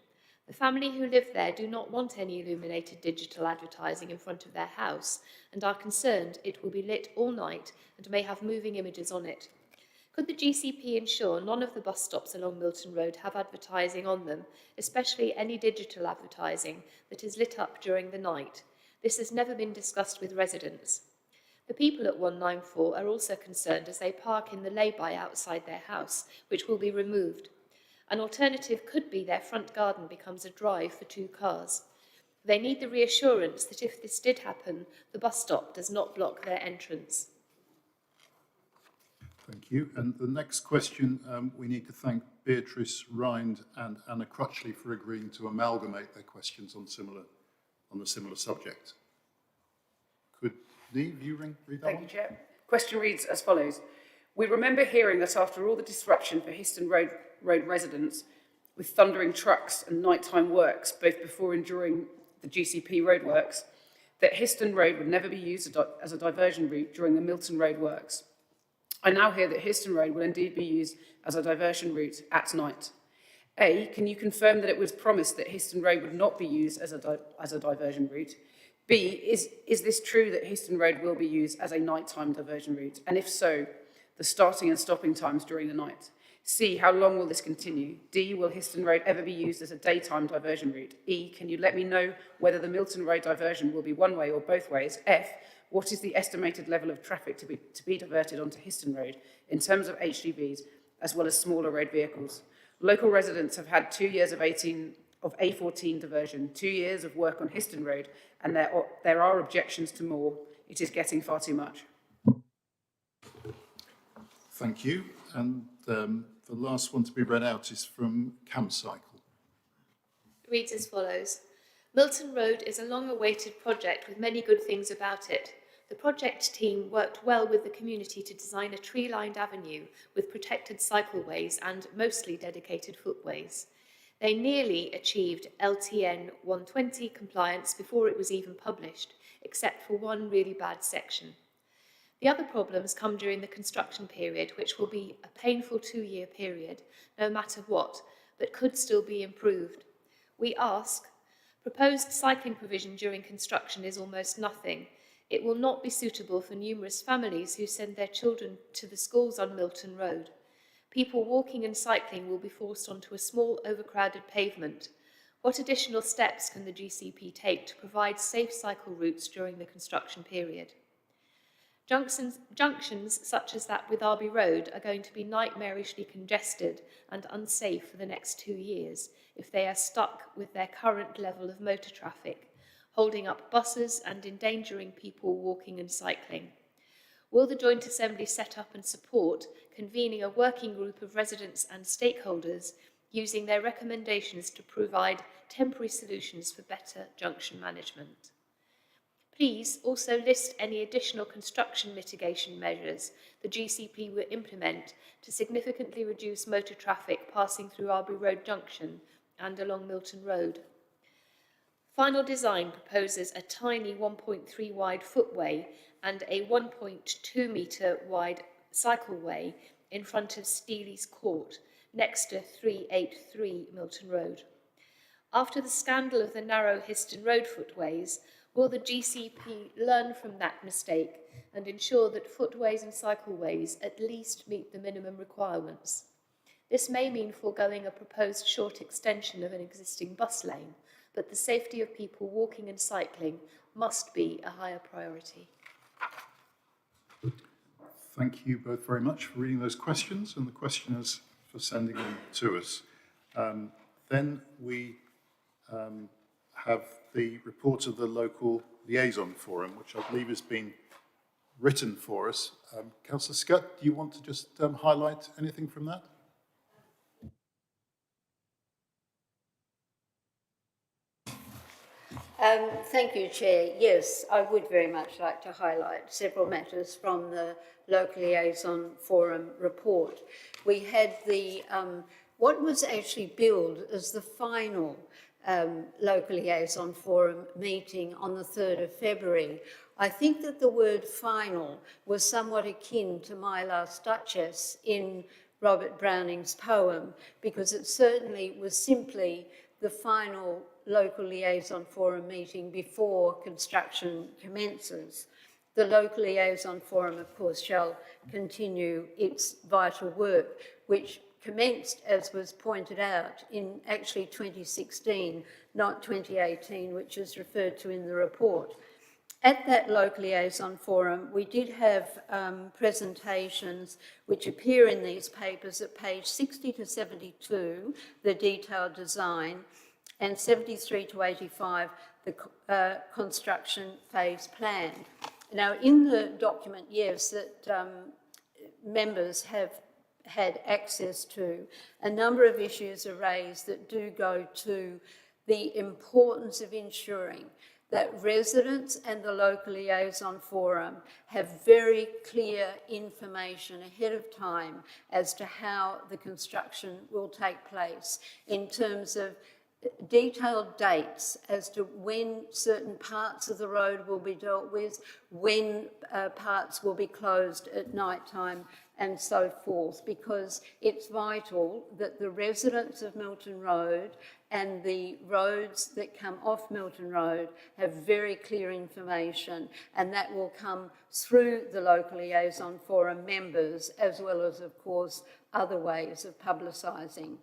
Speaker 6: The family who live there do not want any illuminated digital advertising in front of their house and are concerned it will be lit all night and may have moving images on it. Could the GCP ensure none of the bus stops along Milton Road have advertising on them, especially any digital advertising that is lit up during the night? This has never been discussed with residents. The people at 194 are also concerned as they park in the lay-by outside their house, which will be removed. An alternative could be their front garden becomes a drive for 2 cars. They need the reassurance that if this did happen, the bus stop does not block their entrance.
Speaker 1: Thank you. And the next question, we need to thank Beatrice Rind and Anna Crutchley for agreeing to amalgamate their questions on a similar subject. Could Neve, you read that one?
Speaker 16: Thank you, Chair. Question reads as follows. We remember hearing that after all the disruption for Histon Road residents with thundering trucks and nighttime works, both before and during the GCP roadworks, that Histon Road would never be used as a diversion route during the Milton Road works. I now hear that Histon Road will indeed be used as a diversion route at night. A, can you confirm that it was promised that Histon Road would not be used as a diversion route? B, is this true that Histon Road will be used as a nighttime diversion route? And if so, the starting and stopping times during the night? C, how long will this continue? D, will Histon Road ever be used as a daytime diversion route? E, can you let me know whether the Milton Road diversion will be one way or both ways? F, what is the estimated level of traffic to be diverted onto Histon Road in terms of HGVs as well as smaller road vehicles? Local residents have had 2 years of A14 diversion, 2 years of work on Histon Road, and there are objections to more. It is getting far too much.
Speaker 1: Thank you. And the last one to be read out is from CamCycle.
Speaker 6: It reads as follows. Milton Road is a long-awaited project with many good things about it. The project team worked well with the community to design a tree-lined avenue with protected cycleways and mostly dedicated footways. They nearly achieved LTN 120 compliance before it was even published, except for one really bad section. The other problems come during the construction period, which will be a painful 2-year period, no matter what, but could still be improved. We ask, proposed cycling provision during construction is almost nothing. It will not be suitable for numerous families who send their children to the schools on Milton Road. People walking and cycling will be forced onto a small, overcrowded pavement. What additional steps can the GCP take to provide safe cycle routes during the construction period? Junctions such as that with Arbury Road are going to be nightmarishly congested and unsafe for the next 2 years if they are stuck with their current level of motor traffic, holding up buses and endangering people walking and cycling. Will the Joint Assembly set up and support convening a working group of residents and stakeholders using their recommendations to provide temporary solutions for better junction management? Please also list any additional construction mitigation measures the GCP will implement to significantly reduce motor traffic passing through Arbury Road Junction and along Milton Road. Final design proposes a tiny 1.3 wide footway and a 1.2 metre wide cycleway in front of Steely's Court, next to 383 Milton Road. After the scandal of the narrow Histon Road footways, will the GCP learn from that mistake and ensure that footways and cycleways at least meet the minimum requirements? This may mean foregoing a proposed short extension of an existing bus lane, but the safety of people walking and cycling must be a higher priority.
Speaker 1: Thank you both very much for reading those questions and the questioners for sending them to us. Then we have the report of the local liaison forum, which I believe has been written for us. Councillor Scott, do you want to just highlight anything from that?
Speaker 19: Thank you, Chair. Yes, I would very much like to highlight several matters from the Local Liaison Forum report. We had the, what was actually billed as the final Local Liaison Forum meeting on the 3rd of February. I think that the word final was somewhat akin to My Last Duchess in Robert Browning's poem, because it certainly was simply the final Local Liaison Forum meeting before construction commences. The Local Liaison Forum, of course, shall continue its vital work, which commenced, as was pointed out, in actually 2016, not 2018, which is referred to in the report. At that Local Liaison Forum, we did have presentations which appear in these papers at page 60 to 72, the detailed design, and 73 to 85, the construction phase plan. Now, in the document, yes, that members have had access to, a number of issues are raised that do go to the importance of ensuring that residents and the Local Liaison Forum have very clear information ahead of time as to how the construction will take place in terms of detailed dates as to when certain parts of the road will be dealt with, when parts will be closed at night time, and so forth, because it's vital that the residents of Milton Road and the roads that come off Milton Road have very clear information, and that will come through the Local Liaison Forum members, as well as, of course, other ways of publicising.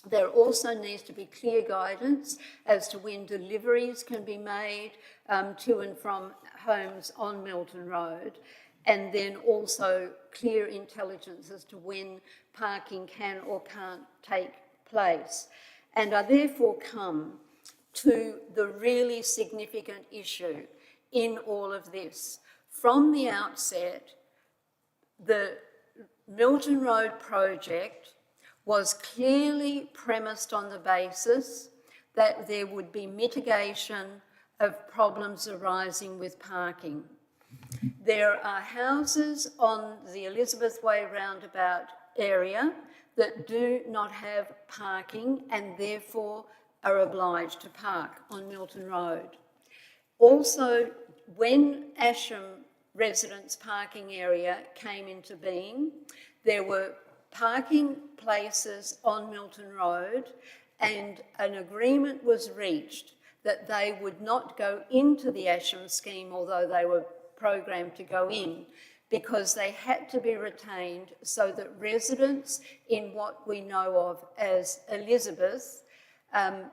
Speaker 19: There also needs to be clear guidance as to when deliveries can be made to and from homes on Milton Road, and then also clear intelligence as to when parking can or can't take place. And I therefore come to the really significant issue in all of this. From the outset, the Milton Road project was clearly premised on the basis that there would be mitigation of problems arising with parking. There are houses on the Elizabeth Way roundabout area that do not have parking and therefore are obliged to park on Milton Road. Also, when Asham residents' parking area came into being, there were parking places on Milton Road, and an agreement was reached that they would not go into the Asham scheme, although they were programmed to go in, because they had to be retained so that residents in what we know of as Elizabeth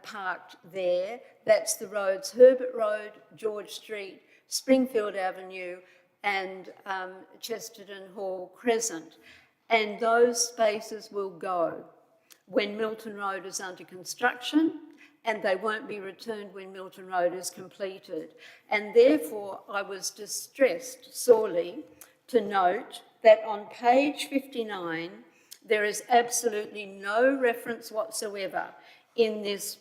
Speaker 19: parked there. That's the roads Herbert Road, George Street, Springfield Avenue, and Chesterton Hall Crescent. And those spaces will go when Milton Road is under construction, and they won't be returned when Milton Road is completed. And therefore, I was distressed sorely to note that on page 59, there is absolutely no reference whatsoever in this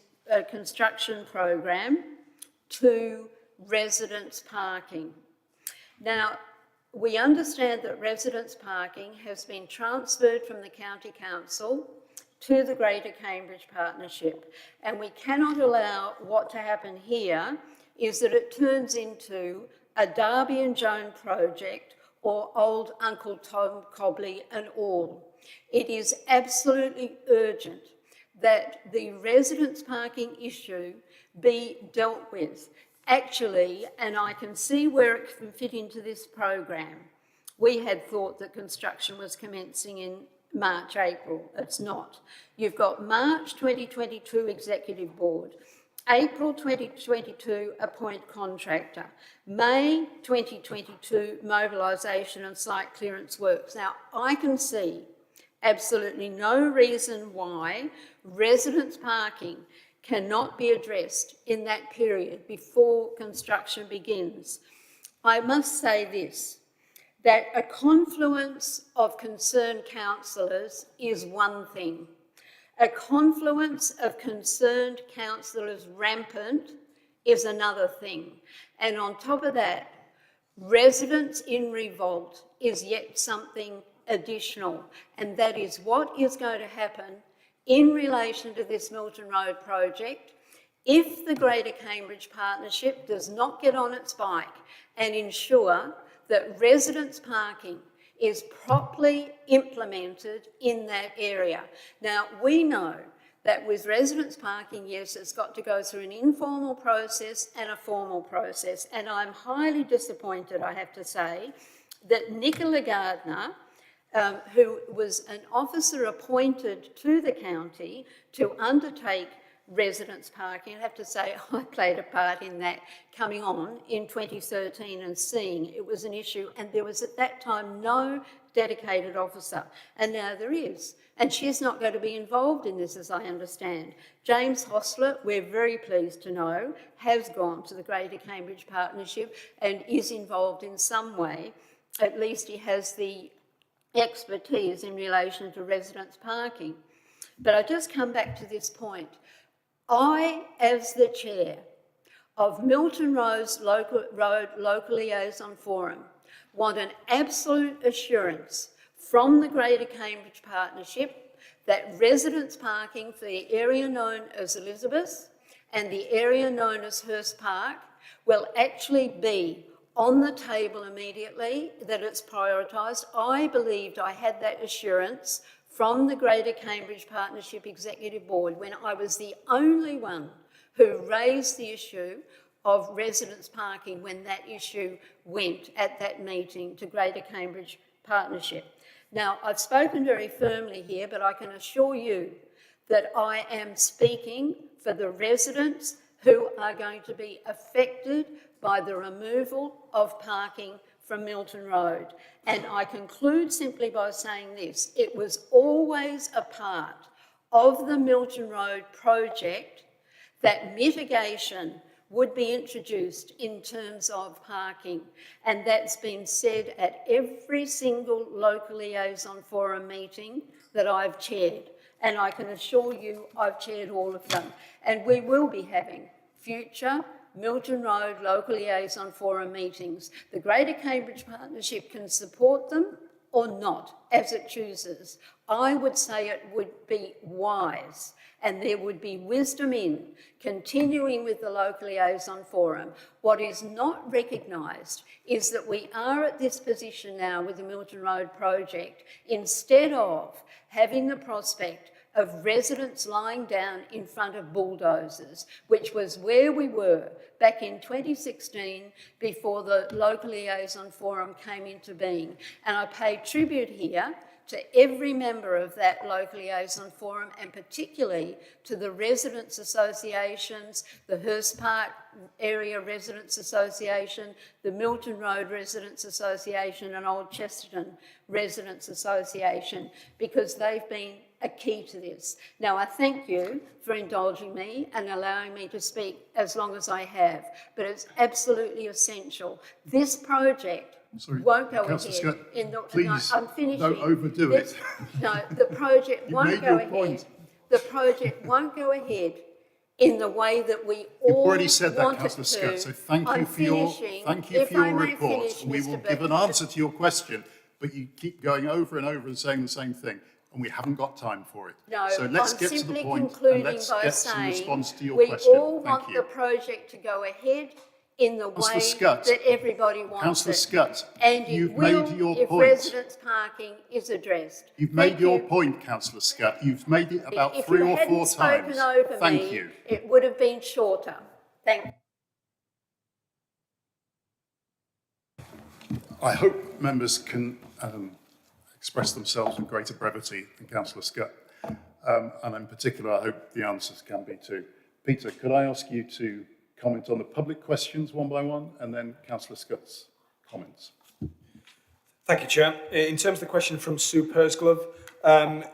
Speaker 19: construction program to residents parking. Now, we understand that residents parking has been transferred from the County Council to the Greater Cambridge Partnership, and we cannot allow what to happen here is that it turns into a Darby and Joan project or old Uncle Tom Cobley and all. It is absolutely urgent that the residents parking issue be dealt with. Actually, and I can see where it can fit into this program, we had thought that construction was commencing in March, April. It's not. You've got March 2022 Executive Board, April 2022 appoint contractor, May 2022 mobilisation and site clearance works. Now, I can see absolutely no reason why residents parking cannot be addressed in that period before construction begins. I must say this, that a confluence of concerned councillors is one thing. A confluence of concerned councillors rampant is another thing. And on top of that, residents in revolt is yet something additional, and that is what is going to happen in relation to this Milton Road project if the Greater Cambridge Partnership does not get on its bike and ensure that residents' parking is properly implemented in that area. Now, we know that with residents' parking, yes, it's got to go through an informal process and a formal process. And I'm highly disappointed, I have to say, that Nicola Gardner, who was an officer appointed to the county to undertake residents' parking, I have to say I played a part in that coming on in 2013 and seeing it was an issue, and there was at that time no dedicated officer, and now there is. And she's not going to be involved in this, as I understand. James Hostler, we're very pleased to know, has gone to the Greater Cambridge Partnership and is involved in some way. At least he has the expertise in relation to residents' parking. But I just come back to this point. I, as the chair of Milton Road Local Liaison Forum, want an absolute assurance from the Greater Cambridge Partnership that residents' parking for the area known as Elizabeth and the area known as Hurst Park will actually be on the table immediately, that it's prioritised. I believed I had that assurance from the Greater Cambridge Partnership Executive Board when I was the only one who raised the issue of residents' parking when that issue went at that meeting to Greater Cambridge Partnership. Now, I've spoken very firmly here, but I can assure you that I am speaking for the residents who are going to be affected by the removal of parking from Milton Road. And I conclude simply by saying this: it was always a part of the Milton Road project that mitigation would be introduced in terms of parking. And that's been said at every single local liaison forum meeting that I've chaired. And I can assure you I've chaired all of them. And we will be having future Milton Road Local Liaison Forum meetings. The Greater Cambridge Partnership can support them or not, as it chooses. I would say it would be wise, and there would be wisdom in continuing with the Local Liaison Forum. What is not recognised is that we are at this position now with the Milton Road project, instead of having the prospect of residents lying down in front of bulldozers, which was where we were back in 2016 before the Local Liaison Forum came into being. And I pay tribute here to every member of that Local Liaison Forum, and particularly to the residents' associations, the Hurst Park Area Residents Association, the Milton Road Residents Association, and Old Chesterton Residents Association, because they've been a key to this. Now, I thank you for indulging me and allowing me to speak as long as I have, but it's absolutely essential. This project won't go ahead.
Speaker 1: Scott,
Speaker 19: in the,
Speaker 1: please
Speaker 19: no, I'm finishing.
Speaker 1: don't overdo it.
Speaker 19: No, the project won't go ahead.
Speaker 1: Point.
Speaker 19: The project won't go ahead in the way that we all
Speaker 1: You've already said that,
Speaker 19: want
Speaker 1: Councillor
Speaker 19: it
Speaker 1: Scott,
Speaker 19: to.
Speaker 1: so thank you for your report. We will give an answer to your question, but you keep going over and over and saying the same thing, and we haven't got time for it.
Speaker 19: No,
Speaker 1: so let's
Speaker 19: I'm
Speaker 1: get to the
Speaker 19: simply
Speaker 1: point
Speaker 19: concluding
Speaker 1: and let's
Speaker 19: by
Speaker 1: get some
Speaker 19: saying
Speaker 1: response to your
Speaker 19: we
Speaker 1: question.
Speaker 19: all want the project to go ahead in the way that everybody wants
Speaker 1: Councillor
Speaker 19: it.
Speaker 1: Scott,
Speaker 19: And
Speaker 1: you've
Speaker 19: it will
Speaker 1: made your
Speaker 19: if
Speaker 1: point.
Speaker 19: residents' parking is addressed.
Speaker 1: You've made your point, Councillor Scott. You've made it about
Speaker 19: If
Speaker 1: 3
Speaker 19: you
Speaker 1: or 4
Speaker 19: hadn't spoken
Speaker 1: times.
Speaker 19: over
Speaker 1: Thank
Speaker 19: me,
Speaker 1: you.
Speaker 19: it would have been shorter. Thank you.
Speaker 1: I hope members can express themselves with greater brevity than Councillor Scott. And in particular, I hope the answers can be too. Peter, could I ask you to comment on the public questions one by one, and then Councillor Scott's comments?
Speaker 9: Thank you, Chair. In terms of the question from Sue Pursglove,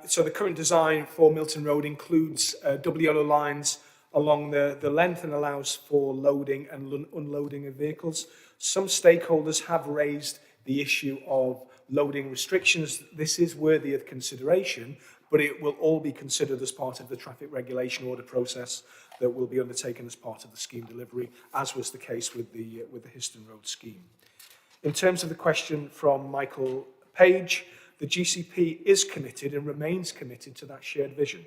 Speaker 9: so the current design for Milton Road includes double yellow lines along the length and allows for loading and unloading of vehicles. Some stakeholders have raised the issue of loading restrictions. This is worthy of consideration, but it will all be considered as part of the traffic regulation order process. that will be undertaken as part of the scheme delivery, as was the case with the Histon Road scheme. In terms of the question from Michael Page, the GCP is committed and remains committed to that shared vision.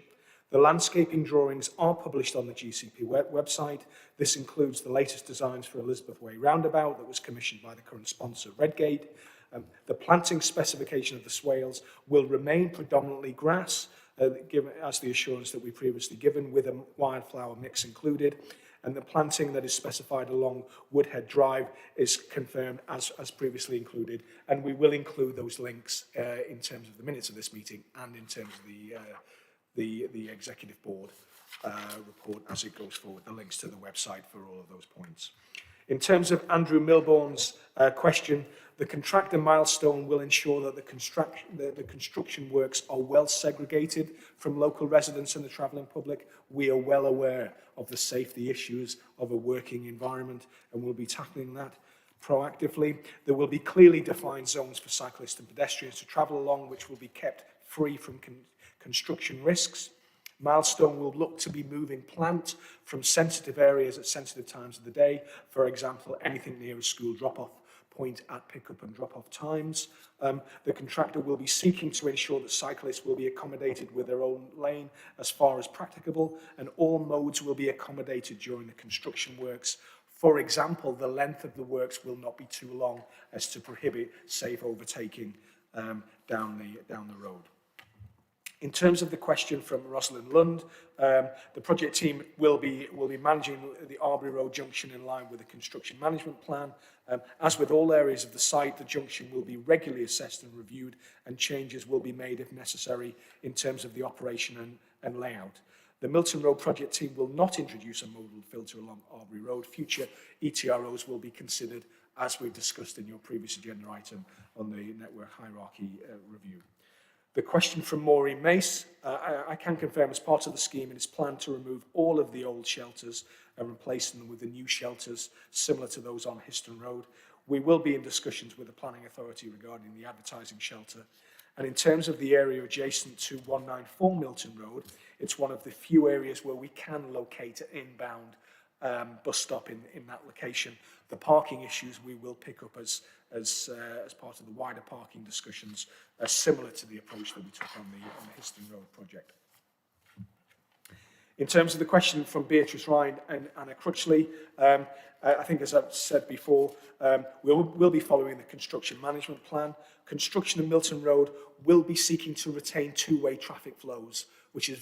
Speaker 9: The landscaping drawings are published on the GCP website. This includes the latest designs for Elizabeth Way roundabout that was commissioned by the current sponsor, Redgate. The planting specification of the swales will remain predominantly grass, given as the assurance that we previously given, with a wildflower mix included. And the planting that is specified along Woodhead Drive is confirmed as previously included. And we will include those links in terms of the minutes of this meeting and in terms of the Executive Board report as it goes forward, the links to the website for all of those points. In terms of Andrew Milbourne's question, the contractor milestone will ensure that the construction works are well segregated from local residents and the travelling public. We are well aware of the safety issues of a working environment and will be tackling that proactively. There will be clearly defined zones for cyclists and pedestrians to travel along, which will be kept free from construction risks. Milestone will look to be moving plant from sensitive areas at sensitive times of the day. For example, anything near a school drop-off point at pick-up and drop-off times. The contractor will be seeking to ensure that cyclists will be accommodated with their own lane as far as practicable, and all modes will be accommodated during the construction works. For example, the length of the works will not be too long as to prohibit safe overtaking down the road. In terms of the question from Rosalind Lund, the project team will be managing the Arbury Road junction in line with the construction management plan. As with all areas of the site, the junction will be regularly assessed and reviewed, and changes will be made if necessary in terms of the operation and layout. The Milton Road project team will not introduce a modal filter along Arbury Road. Future ETROs will be considered, as we've discussed in your previous agenda item on the network hierarchy review. The question from Maureen Mace, I can confirm as part of the scheme it is planned to remove all of the old shelters and replace them with the new shelters similar to those on Histon Road. We will be in discussions with the planning authority regarding the advertising shelter. And in terms of the area adjacent to 194 Milton Road, it's one of the few areas where we can locate an inbound bus stop in that location. The parking issues we will pick up as part of the wider parking discussions, similar to the approach that we took on the Histon Road project. In terms of the question from Beatrice Ryan and Anna Crutchley, I think as I've said before, we'll be following the construction management plan. Construction of Milton Road will be seeking to retain two-way traffic flows, which is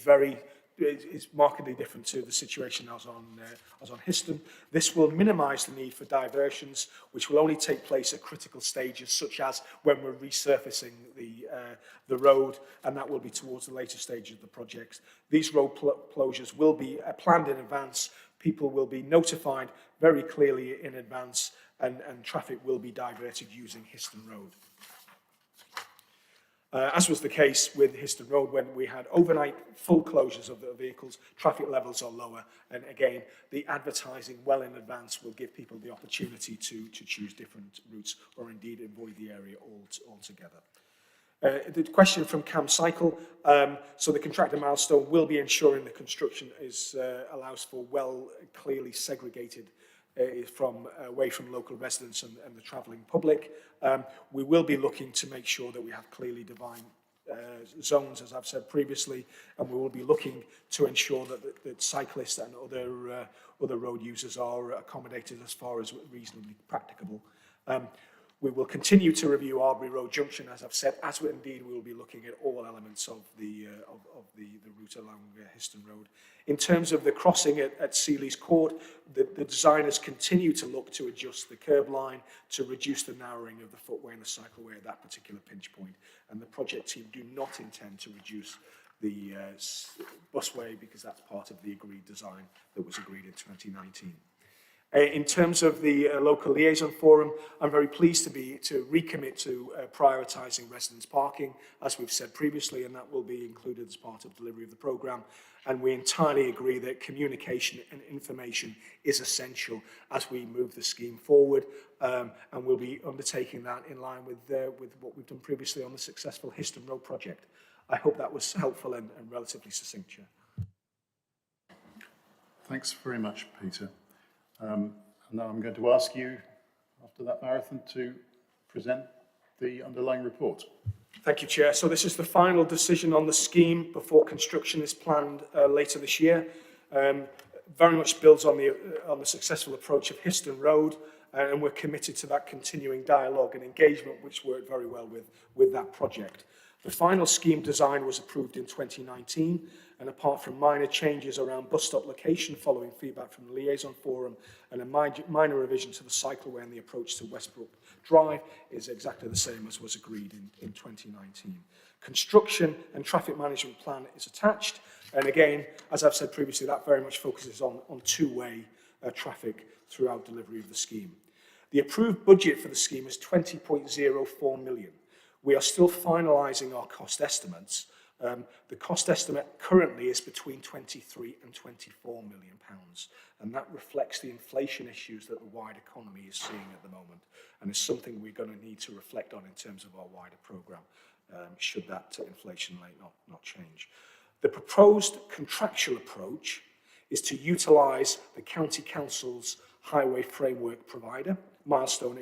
Speaker 9: markedly different to the situation as on Histon. This will minimise the need for diversions, which will only take place at critical stages, such as when we're resurfacing the road, and that will be towards the later stages of the project. These road closures will be planned in advance. People will be notified very clearly in advance, and traffic will be diverted using Histon Road. As was the case with Histon Road, when we had overnight full closures of the vehicles, traffic levels are lower. And again, the advertising well in advance will give people the opportunity to choose different routes or indeed avoid the area altogether. The question from Cam Cycle, so the contractor milestone will be ensuring the construction allows for well clearly segregated away from local residents and the travelling public. We will be looking to make sure that we have clearly defined zones, as I've said previously, and we will be looking to ensure that cyclists and other road users are accommodated as far as reasonably practicable. We will continue to review Arbury Road Junction, as I've said, as indeed we will be looking at all elements of the route along Histon Road. In terms of the crossing at Seeley's Court, the designers continue to look to adjust the curb line to reduce the narrowing of the footway and the cycleway at that particular pinch point. And the project team do not intend to reduce the busway because that's part of the agreed design that was agreed in 2019. In terms of the local liaison forum, I'm very pleased to recommit to prioritising residents' parking, as we've said previously, and that will be included as part of delivery of the programme. And we entirely agree that communication and information is essential as we move the scheme forward, and we'll be undertaking that in line with what we've done previously on the successful Histon Road project. I hope that was helpful and relatively succinct, Chair.
Speaker 1: Thanks very much, Peter. And now I'm going to ask you, after that marathon, to present the underlying report.
Speaker 9: Thank you, Chair. So this is the final decision on the scheme before construction is planned later this year. Very much builds on the successful approach of Histon Road, and we're committed to that continuing dialogue and engagement, which worked very well with that project. The final scheme design was approved in 2019, and apart from minor changes around bus stop location following feedback from the liaison forum and a minor revision to the cycleway and the approach to Westbrook Drive, is exactly the same as was agreed in 2019. Construction and traffic management plan is attached, and again, as I've said previously, that very much focuses on two-way traffic throughout delivery of the scheme. The approved budget for the scheme is 20.04 million. We are still finalising our cost estimates. The cost estimate currently is between 23 and 24 million pounds, and that reflects the inflation issues that the wider economy is seeing at the moment, and is something we're going to need to reflect on in terms of our wider programme, should that inflation rate not change. The proposed contractual approach is to utilise the County Council's highway framework provider, Milestone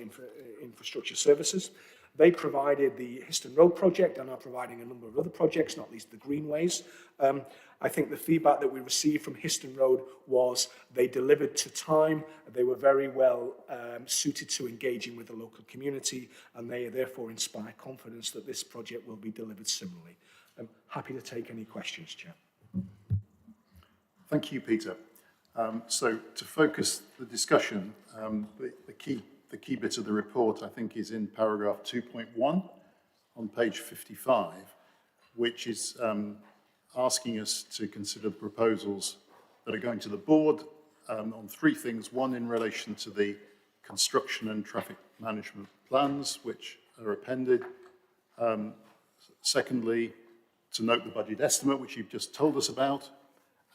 Speaker 9: Infrastructure Services. They provided the Histon Road project and are providing a number of other projects, not least the Greenways. I think the feedback that we received from Histon Road was they delivered to time, they were very well suited to engaging with the local community, and they therefore inspire confidence that this project will be delivered similarly. I'm happy to take any questions, Chair.
Speaker 1: Thank you, Peter. So to focus the discussion, the key bit of the report, I think, is in paragraph 2.1 on page 55, which is asking us to consider proposals that are going to the board on three things. One, in relation to the construction and traffic management plans, which are appended. Secondly, to note the budget estimate, which you've just told us about.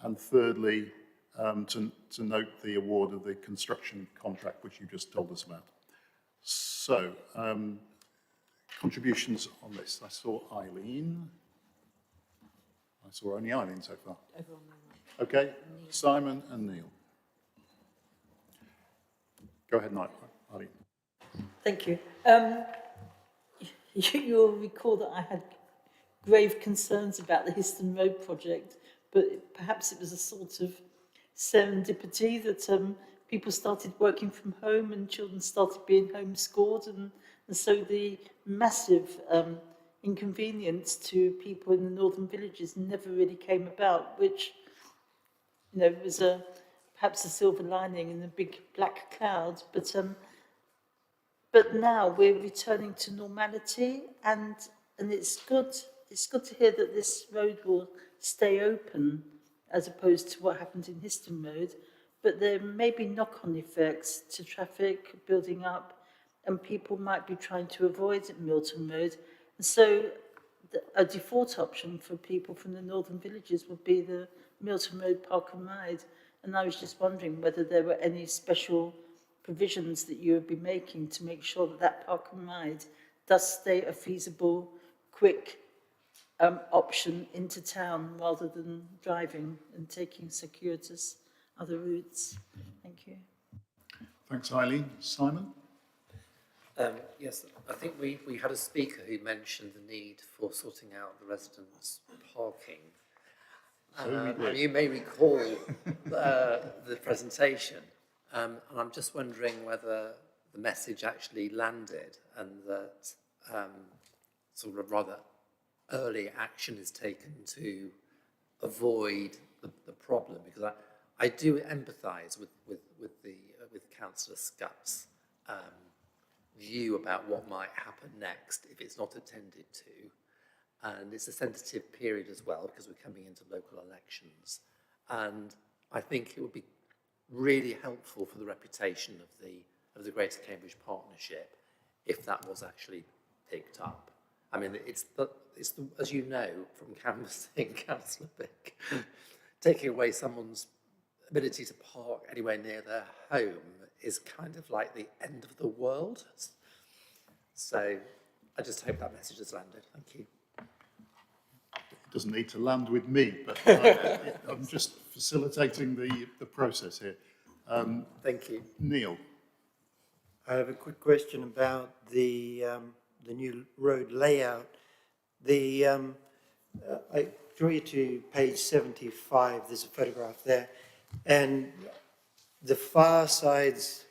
Speaker 1: And thirdly, to note the award of the construction contract, which you just told us about. So, contributions on this. I saw Eileen. I saw only Eileen so far. Okay, Simon and Neil. Go ahead, Eileen.
Speaker 10: Thank you. You'll recall that I had grave concerns about the Histon Road project, but perhaps it was a sort of serendipity that people started working from home and children started being homeschooled, and so the massive inconvenience to people in the northern villages never really came about, which, you know, was perhaps a silver lining in the big black cloud. But now we're returning to normality, and it's good. It's good to hear that this road will stay open, as opposed to what happened in Histon Road. But there may be knock-on effects to traffic building up, and people might be trying to avoid Milton Road. And so a default option for people from the northern villages would be the Milton Road Park and Ride. And I was just wondering whether there were any special provisions that you would be making to make sure that that Park and Ride does stay a feasible, quick option into town, rather than driving and taking circuitous other routes. Thank you.
Speaker 1: Thanks, Eileen. Simon?
Speaker 4: Yes, I think we had a speaker who mentioned the need for sorting out the residents' parking. And you may recall the presentation, and I'm just wondering whether the message actually landed, and that sort of rather early action is taken to avoid the problem, because I do empathise with Councillor Scott's view about what might happen next if it's not attended to, and it's a sensitive period as well because we're coming into local elections, and I think it would be really helpful for the reputation of the Greater Cambridge Partnership if that was actually picked up. I mean, it's the as you know from canvassing, Councillor Bick, taking away someone's ability to park anywhere near their home is kind of like the end of the world. So I just hope that message has landed. Thank you.
Speaker 1: doesn't need to land with me, but I'm just facilitating the process here.
Speaker 2: Thank you.
Speaker 1: Neil.
Speaker 11: I have a quick question about the new road layout. I draw you to page 75, there's a photograph there, and the far sides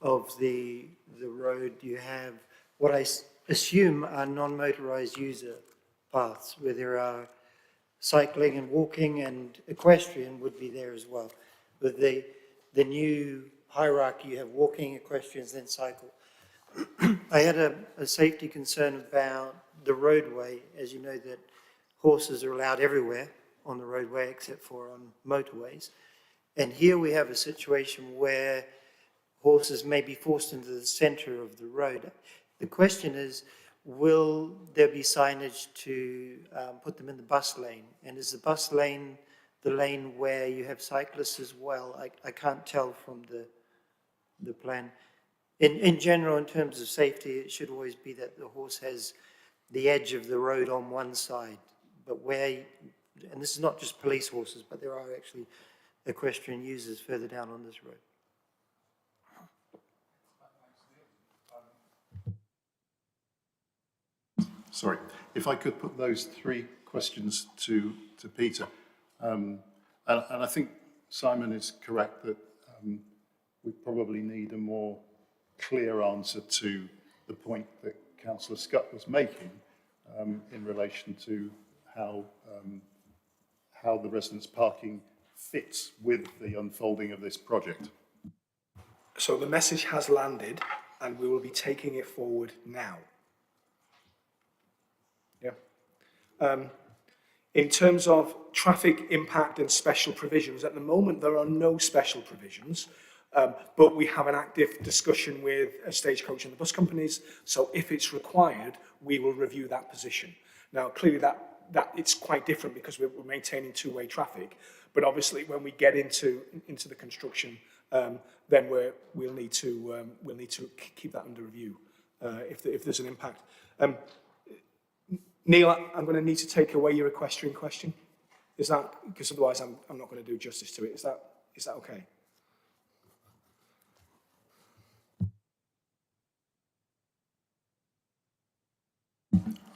Speaker 11: of the road you have what I assume are non-motorized user paths where there are cycling and walking, and equestrian would be there as well. With the new hierarchy, you have walking, equestrians, then cycle. I had a safety concern about the roadway. As you know, that horses are allowed everywhere on the roadway except for on motorways. And here we have a situation where horses may be forced into the center of the road. The question is, will there be signage to put them in the bus lane? And is the bus lane the lane where you have cyclists as well? I can't tell from the plan. In general, in terms of safety, it should always be that the horse has the edge of the road on one side. But where, and this is not just police horses, but there are actually equestrian users further down on this road.
Speaker 1: Sorry, if I could put those three questions to Peter. And I think Simon is correct that we probably need a more clear answer to the point that Councillor Scott was making in relation to how the residents' parking fits with the unfolding of this project.
Speaker 9: So the message has landed and we will be taking it forward now. Yeah. In terms of traffic impact and special provisions, at the moment there are no special provisions, but we have an active discussion with Stagecoach and the bus companies, so if it's required, we will review that position. Now, clearly that it's quite different because we're maintaining two-way traffic, but obviously when we get into the construction, then we'll need to keep that under review if there's an impact. Neil, I'm going to need to take away your equestrian question. Is that, because otherwise I'm not going to do justice to it. Is that okay?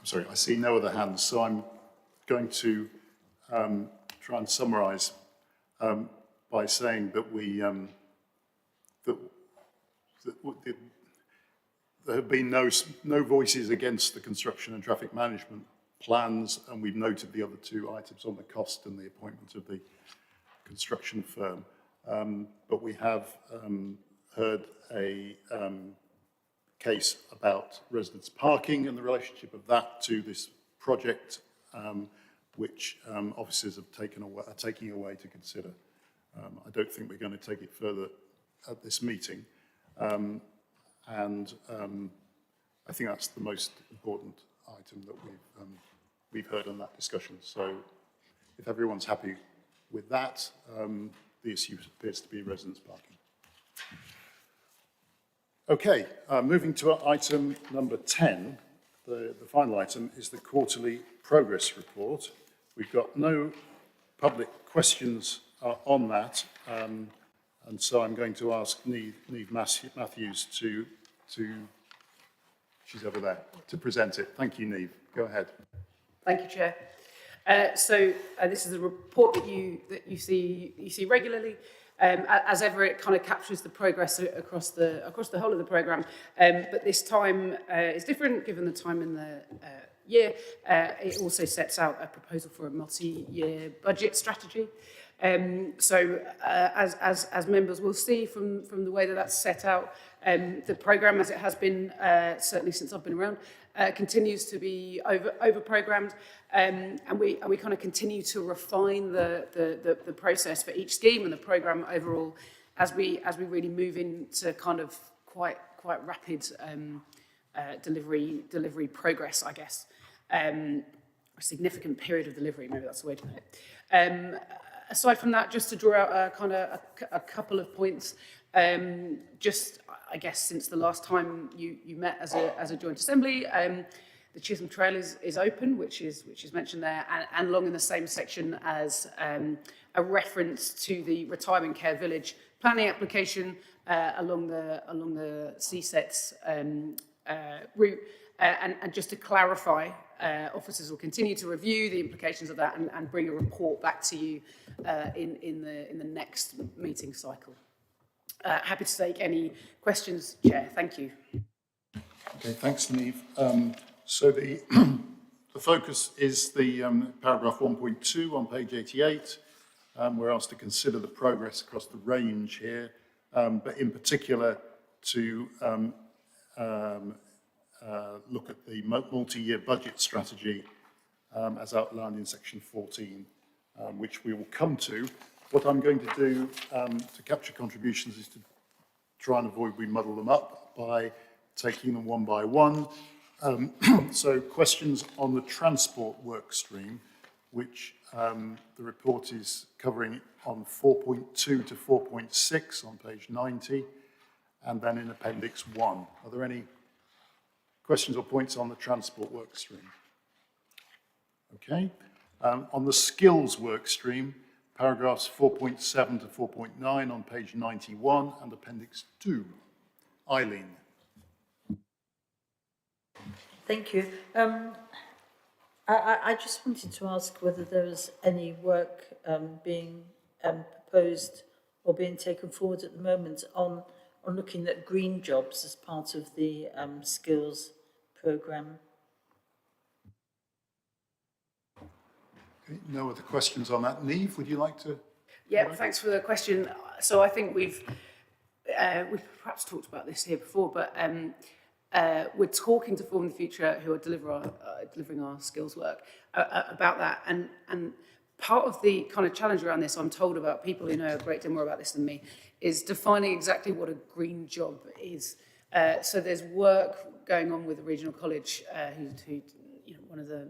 Speaker 1: Sorry, I see no other hands, so I'm going to try and summarise by saying that there have been no voices against the construction and traffic management plans, and we've noted the other two items on the cost and the appointment of the construction firm. But we have heard a case about residents' parking and the relationship of that to this project, which officers have are taking away to consider. I don't think we're going to take it further at this meeting. I think that's the most important item that we've heard on that discussion. So if everyone's happy with that, the issue appears to be residents' parking. Okay, moving to item number 10, the final item is the quarterly progress report. We've got no public questions on that, and so I'm going to ask Neve Matthews to she's over there, to present it. Thank you, Neve. Go ahead.
Speaker 16: Thank you, Chair. This is a report that you see regularly. As ever, it kind of captures the progress across the whole of the programme, but this time is different given the time in the year. It also sets out a proposal for a multi-year budget strategy. As members will see from the way that that's set out, the programme, as it has been certainly since I've been around, continues to be over-programmed, and we kind of continue to refine the process for each scheme and the programme overall as we really move into kind of quite rapid delivery progress, I guess. A significant period of delivery, maybe that's the way to put it. Aside from that, just to draw out a couple of points, just I guess since the last time you met as a joint assembly, The Chisholm Trail is open, which is mentioned there, and along in the same section as a reference to the retirement care village planning application along the CSET's route. And just to clarify, officers will continue to review the implications of that and bring a report back to you in the next meeting cycle. Happy to take any questions, Chair. Thank you.
Speaker 1: Okay, thanks, Neve. So the focus is the paragraph 1.2 on page 88. We're asked to consider the progress across the range here, but in particular to look at the multi-year budget strategy as outlined in section 14, which we will come to. What I'm going to do to capture contributions is to try and avoid we muddle them up by taking them one by one. So questions on the transport work stream, which the report is covering on 4.2 to 4.6 on page 90, and then in Appendix 1. Are there any questions or points on the transport work stream? Okay. On the skills work stream, paragraphs 4.7 to 4.9 on page 91 and Appendix 2. Eileen.
Speaker 10: Thank you. I just wanted to ask whether there was any work being proposed or being taken forward at the moment on looking at green jobs as part of the skills programme.
Speaker 1: Okay, no other questions on that. Neve, would you like to?
Speaker 16: Yeah, thanks for the question. So I think we've perhaps talked about this here before, but we're talking to Form the Future, who are delivering our skills work, about that. And part of the kind of challenge around this, I'm told about people who know a great deal more about this than me, is defining exactly what a green job is. So there's work going on with the regional college, who one of the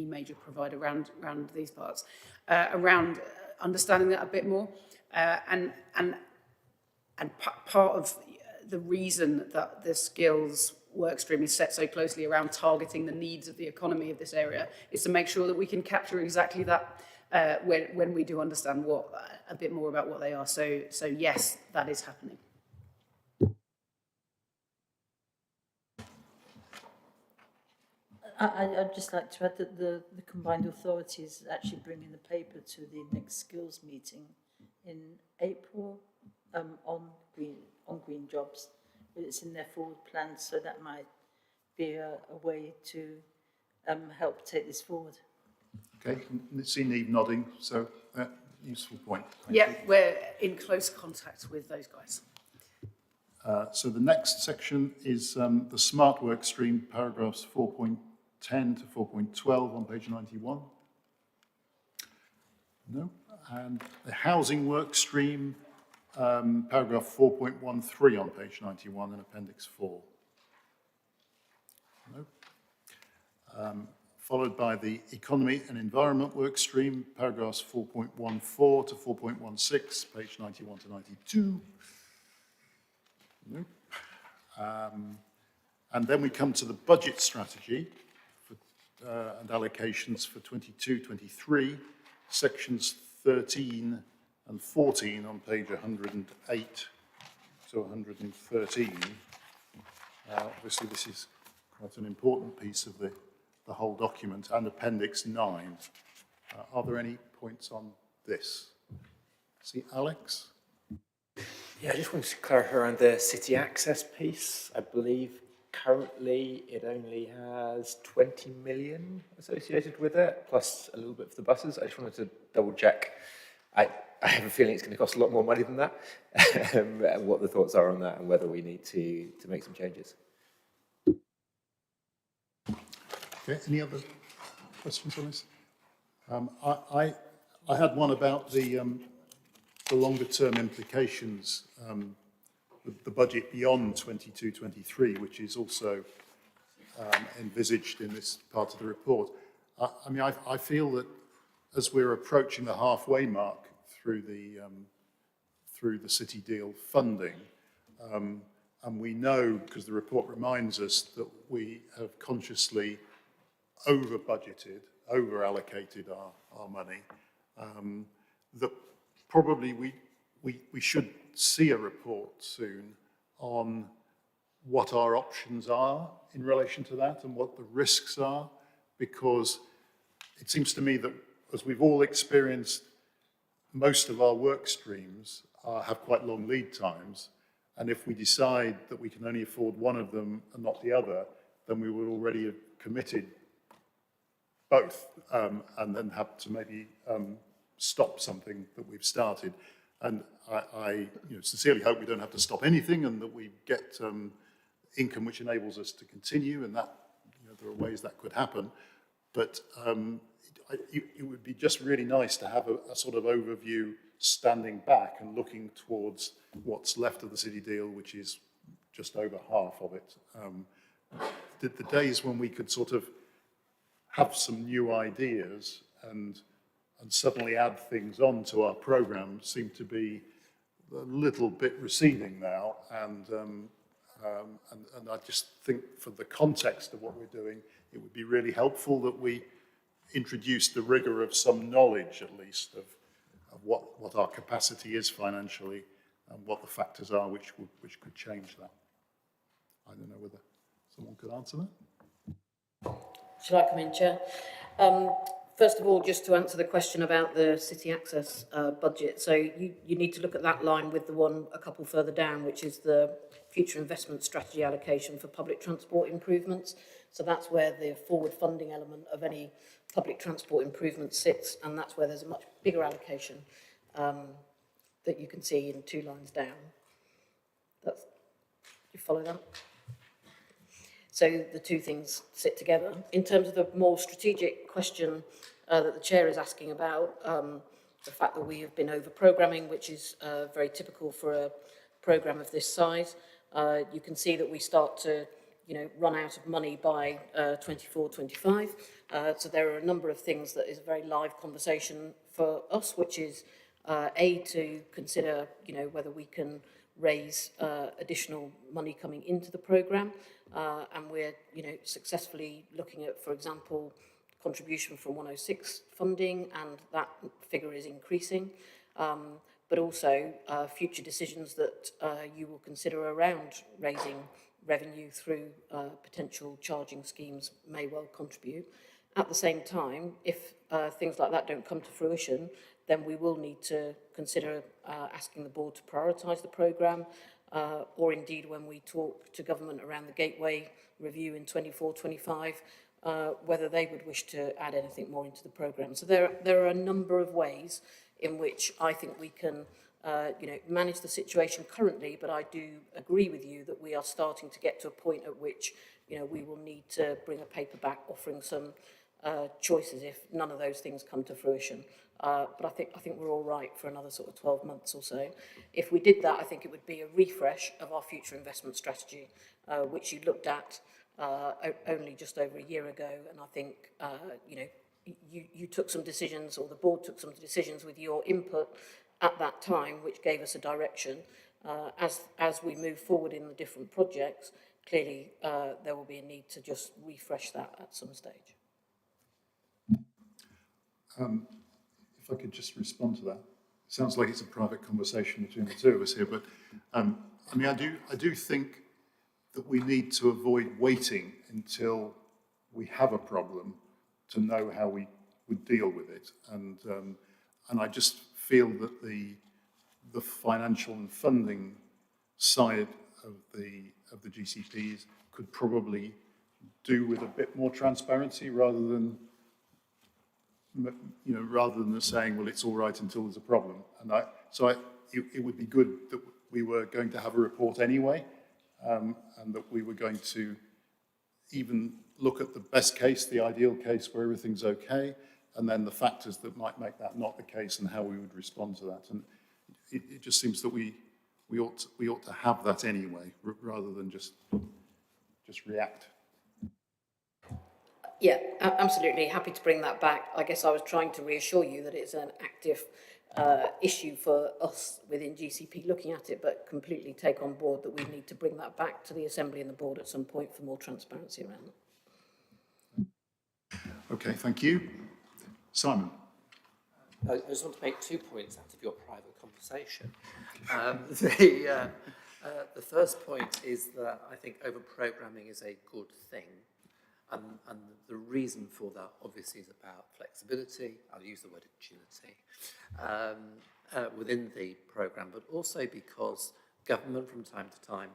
Speaker 16: major provider around these parts, around understanding that a bit more, and part of the reason that the skills work stream is set so closely around targeting the needs of the economy of this area is to make sure that we can capture exactly that when we do understand a bit more about what they are. So yes, that is happening.
Speaker 10: I'd just like to add that the combined authorities actually bringing the paper to the next skills meeting in April on green jobs. It's in their forward plans, so that might be a way to help take this forward.
Speaker 1: Okay, see Neve nodding, so useful point. Thank
Speaker 16: Yeah,
Speaker 1: you.
Speaker 16: we're in close contact with those guys.
Speaker 1: So the next section is the smart work stream, paragraphs 4.10 to 4.12 on page 91. No. And the housing work stream, paragraph 4.13 on page 91 and Appendix 4. No. Followed by the economy and environment work stream, paragraphs 4.14 to 4.16, page 91 to 92. Nope. And then we come to the budget strategy and allocations for 22-23, sections 13 and 14 on page 108 to 113. Obviously, this is quite an important piece of the whole document, and Appendix 9. Are there any points on this? See, Alex?
Speaker 2: Yeah, I just wanted to clarify around the city access piece. I believe currently it only has 20 million associated with it, plus a little bit for the buses. I just wanted to double check. I have a feeling it's going to cost a lot more money than that, and what the thoughts are on that, and whether we need to make some changes.
Speaker 1: Okay, any other questions on this? I had one about the longer term implications, the budget beyond 22-23, which is also envisaged in this part of the report. I mean, I feel that as we're approaching the halfway mark through the city deal funding, and we know, because the report reminds us, that we have consciously over budgeted, over allocated our money, that probably we should see a report soon on what our options are in relation to that and what the risks are, because it seems to me that as we've all experienced, most of our work streams have quite long lead times, and if we decide that we can only afford one of them and not the other, then we will already have committed both, and then have to maybe stop something that we've started. And I sincerely hope we don't have to stop anything, and that we get income which enables us to continue, and that there are ways that could happen. But it would be just really nice to have a sort of overview standing back and looking towards what's left of the city deal, which is just over half of it. The days when we could sort of have some new ideas and suddenly add things on to our programme seem to be a little bit receding now, and I just think for the context of what we're doing, it would be really helpful that we introduce the rigour of some knowledge, at least, of what our capacity is financially and what the factors are which could change that. I don't know whether someone could answer that.
Speaker 16: Shall I come in, Chair? First of all, just to answer the question about the city access budget. So you need to look at that line with the one a couple further down, which is the future investment strategy allocation for public transport improvements. So that's where the forward funding element of any public transport improvement sits, and that's where there's a much bigger allocation that you can see in 2 lines down. You follow that? So the two things sit together. In terms of the more strategic question that the Chair is asking about, the fact that we have been over-programming, which is very typical for a programme of this size, you can see that we start to run out of money by 24-25. So there are a number of things that is a very live conversation for us, which is to consider whether we can raise additional money coming into the programme, and we're successfully looking at, for example, contribution from 106 funding, and that figure is increasing, but also future decisions that you will consider around raising revenue through potential charging schemes may well contribute. At the same time, if things like that don't come to fruition, then we will need to consider asking the board to prioritise the programme, or indeed when we talk to government around the Gateway review in 24-25, whether they would wish to add anything more into the programme. So there are a number of ways in which I think we can manage the situation currently, but I do agree with you that we are starting to get to a point at which we will need to bring a paper back offering some choices if none of those things come to fruition. But I think we're all right for another sort of 12 months or so. If we did that, I think it would be a refresh of our future investment strategy, which you looked at only just over a year ago, and I think you took some decisions, or the board took some decisions with your input at that time, which gave us a direction. As we move forward in the different projects, clearly there will be a need to just refresh that at some stage.
Speaker 1: If I could just respond to that. It sounds like it's a private conversation between the two of us here, but I mean, I do think that we need to avoid waiting until we have a problem to know how we would deal with it. And I just feel that the financial and funding side of the GCPs could probably do with a bit more transparency rather than saying, well, it's all right until there's a problem. And it would be good that we were going to have a report anyway, and that we were going to even look at the best case, the ideal case where everything's okay, and then the factors that might make that not the case and how we would respond to that. And it just seems that we ought to have that anyway, rather than just react.
Speaker 16: Yeah, absolutely. Happy to bring that back. I guess I was trying to reassure you that it's an active issue for us within GCP looking at it, but completely take on board that we need to bring that back to the Assembly and the board at some point for more transparency around that.
Speaker 1: Okay, thank you. Simon?
Speaker 4: I just want to make 2 points out of your private conversation. The first point is that I think over-programming is a good thing. And the reason for that obviously is about flexibility. I'll use the word agility within the programme, but also because government from time to time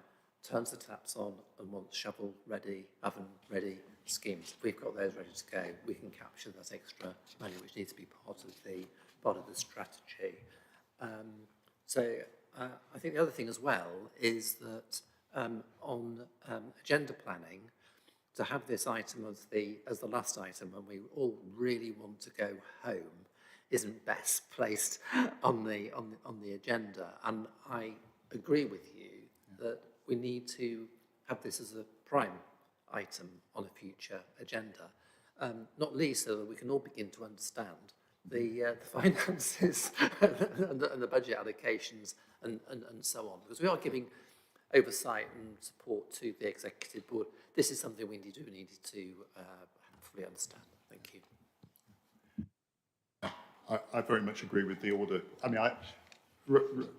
Speaker 4: turns the taps on and wants shovel-ready, oven-ready schemes. If we've got those ready to go, we can capture that extra money which needs to be part of the strategy. I think the other thing as well is that on agenda planning, to have this item as the last item when we all really want to go home isn't best placed on the agenda. And I agree with you that we need to have this as a prime item on a future agenda, not least so that we can all begin to understand the finances and the budget allocations and so on, because we are giving oversight and support to the executive board. This is something we need to fully understand. Thank you.
Speaker 1: I very much agree with the order. I mean,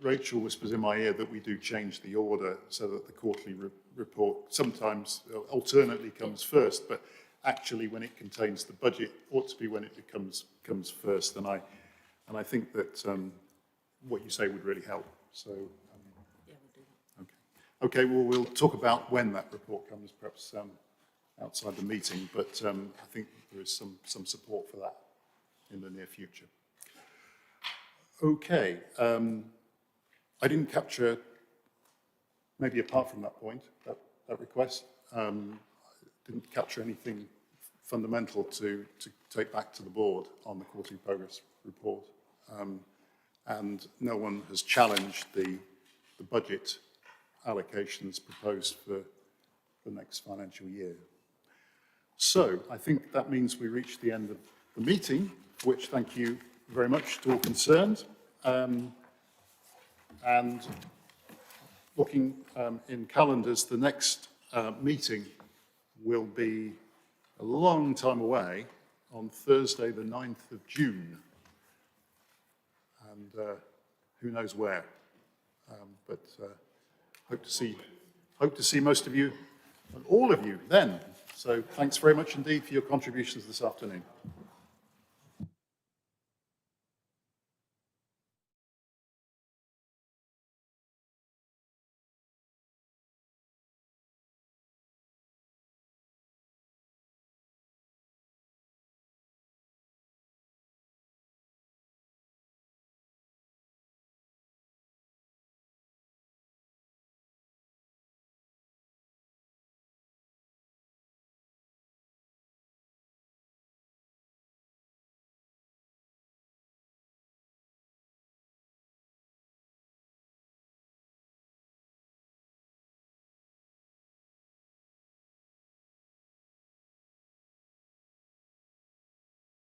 Speaker 1: Rachel whispers in my ear that we do change the order so that the quarterly report sometimes alternately comes first, but actually when it contains the budget ought to be when it comes first. And I think that what you say would really help. So, yeah, we'll do that. Okay, well, we'll talk about when that report comes, perhaps outside the meeting, but I think there is some support for that in the near future. Okay, I didn't capture, maybe apart from that point, that request, didn't capture anything fundamental to take back to the board on the quarterly progress report. And no one has challenged the budget allocations proposed for the next financial year. So I think that means we reach the end of the meeting, for which thank you very much to all concerned. And looking in calendars, the next meeting will be a long time away on Thursday, the 9th of June. And who knows where. But hope to see most of you, and all of you then. So thanks very much indeed for your contributions this afternoon.